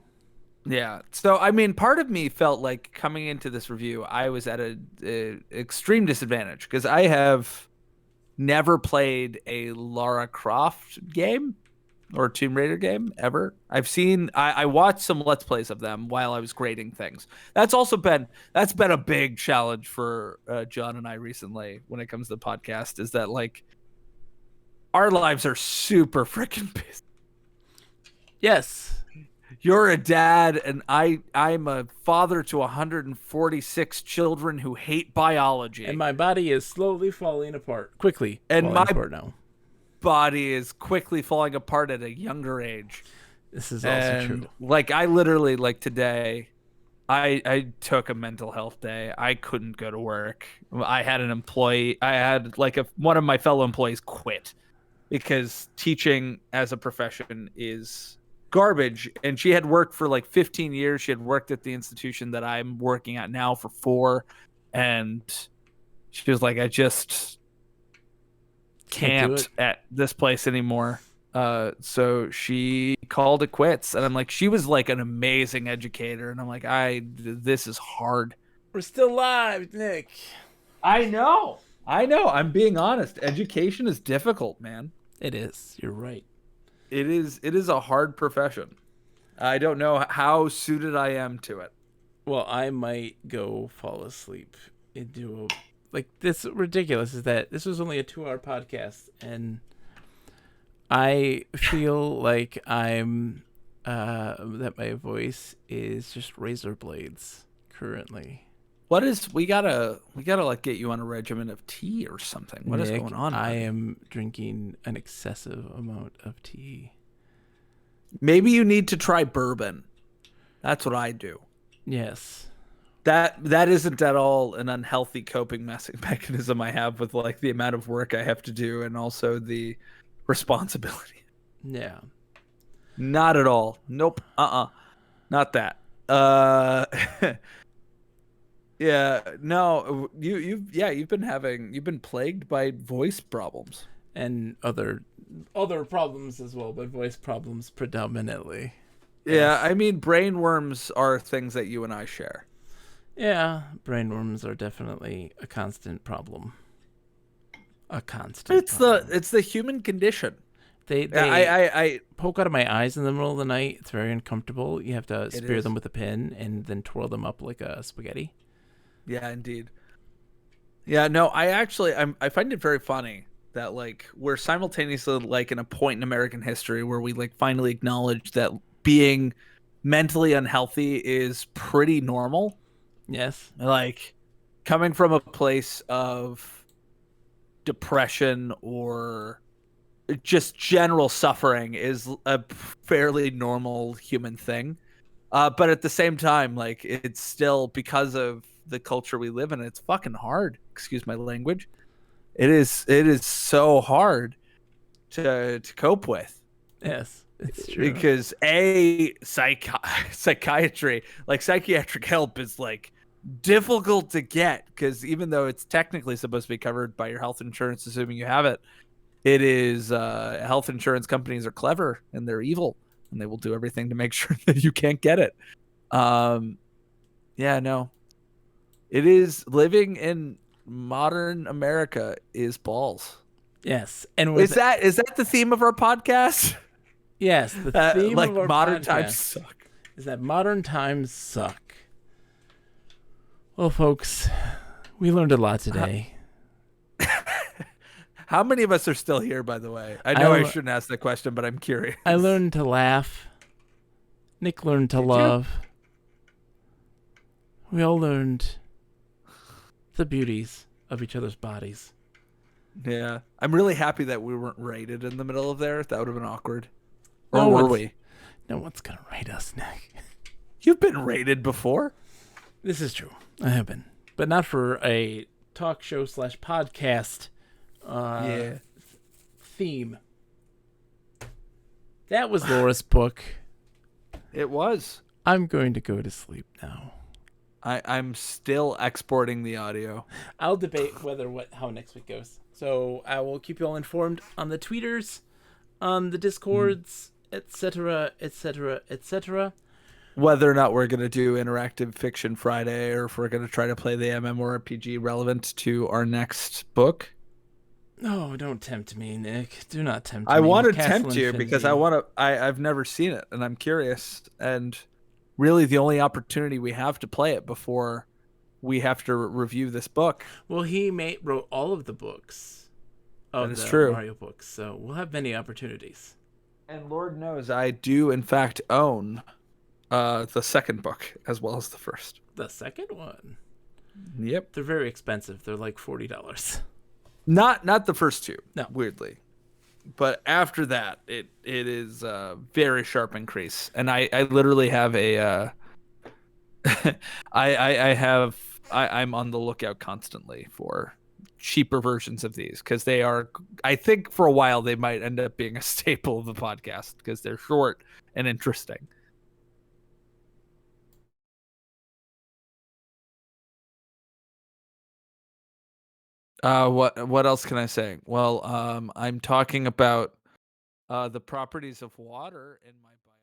Yeah. So, I mean, part of me felt like coming into this review, I was at an extreme disadvantage because I have never played a Lara Croft game or Tomb Raider game ever. I watched some Let's Plays of them while I was grading things. That's been a big challenge for John and I recently when it comes to the podcast, is that like our lives are super freaking busy. Yes. You're a dad, and I'm a father to 146 children who hate biology. And my body is slowly falling apart. Quickly. And my apart now. body is quickly falling apart at a younger age. This is also true. Like, I literally, like today, I took a mental health day. I couldn't go to work. I had one of my fellow employees quit because teaching as a profession is garbage. And she had worked for like 15 years. She had worked at the institution that I'm working at now for 4. And she was like, I just can't at this place anymore. So she called it quits. And I'm like, she was like an amazing educator. And I'm like, this is hard. We're still live, Nick. I know. I'm being honest. Education is difficult, man. It is. You're right. It is a hard profession. I don't know how suited I am to it. Well, I might go fall asleep into this. Ridiculous is that this was only a 2-hour podcast, and I feel like I'm that my voice is just razor blades currently. We gotta like get you on a regimen of tea or something. What Nick, is going on? I am drinking an excessive amount of tea. Maybe you need to try bourbon. That's what I do. Yes. That isn't at all an unhealthy coping mechanism I have with like the amount of work I have to do and also the responsibility. Yeah. Not at all. Nope. Not that. Yeah. No. You've been plagued by voice problems and other problems as well, but voice problems predominantly. Yeah, I mean, brain worms are things that you and I share. Yeah, brain worms are definitely a constant problem. It's the human condition. I poke out of my eyes in the middle of the night. It's very uncomfortable. You have to spear them with a pin and then twirl them up like a spaghetti. Yeah, indeed. Yeah, no, I find it very funny that like we're simultaneously like in a point in American history where we like finally acknowledge that being mentally unhealthy is pretty normal. Yes. Like coming from a place of depression or just general suffering is a fairly normal human thing. But at the same time, like it's still, because of the culture we live in, it's fucking hard. Excuse my language. It is so hard to cope with. Yes, it's true. Because psychiatry, like psychiatric help is like difficult to get, because even though it's technically supposed to be covered by your health insurance, assuming you have it, it is health insurance companies are clever and they're evil, and they will do everything to make sure that you can't get it. Yeah, no, it is living in modern America is balls. Yes, and Is that the theme of our podcast? yes, the theme Like of our modern podcast times suck. is that modern times suck. Well, folks, we learned a lot today. How many of us are still here, by the way? I know I shouldn't ask that question, but I'm curious. I learned to laugh. Nick learned to love. We all learned the beauties of each other's bodies. Yeah. I'm really happy that we weren't rated in the middle of there. That would have been awkward. Or were we? No one's going to rate us, Nick. You've been rated before. This is true. I have been. But not for a talk show / podcast theme. That was Laura's book. It was. I'm going to go to sleep now. I'm still exporting the audio. I'll debate how next week goes. So I will keep you all informed on the tweeters, on the discords, etc., etc., etc. Whether or not we're going to do Interactive Fiction Friday, or if we're going to try to play the MMORPG relevant to our next book. No, don't tempt me, Nick. Do not tempt me. I want to tempt you because I've never seen it, and I'm curious. And really, the only opportunity we have to play it before we have to review this book. Well, he wrote all of the books of the Mario books, so we'll have many opportunities. And Lord knows I do, in fact, own the second book as well as the first. The second one? Yep. They're very expensive. They're like $40. Not the first two. No. Weirdly. But after that, it is a very sharp increase. And I literally have a I'm on the lookout constantly for cheaper versions of these, because they are, I think for a while they might end up being a staple of the podcast because they're short and interesting. What else can I say? Well, I'm talking about the properties of water in my bio.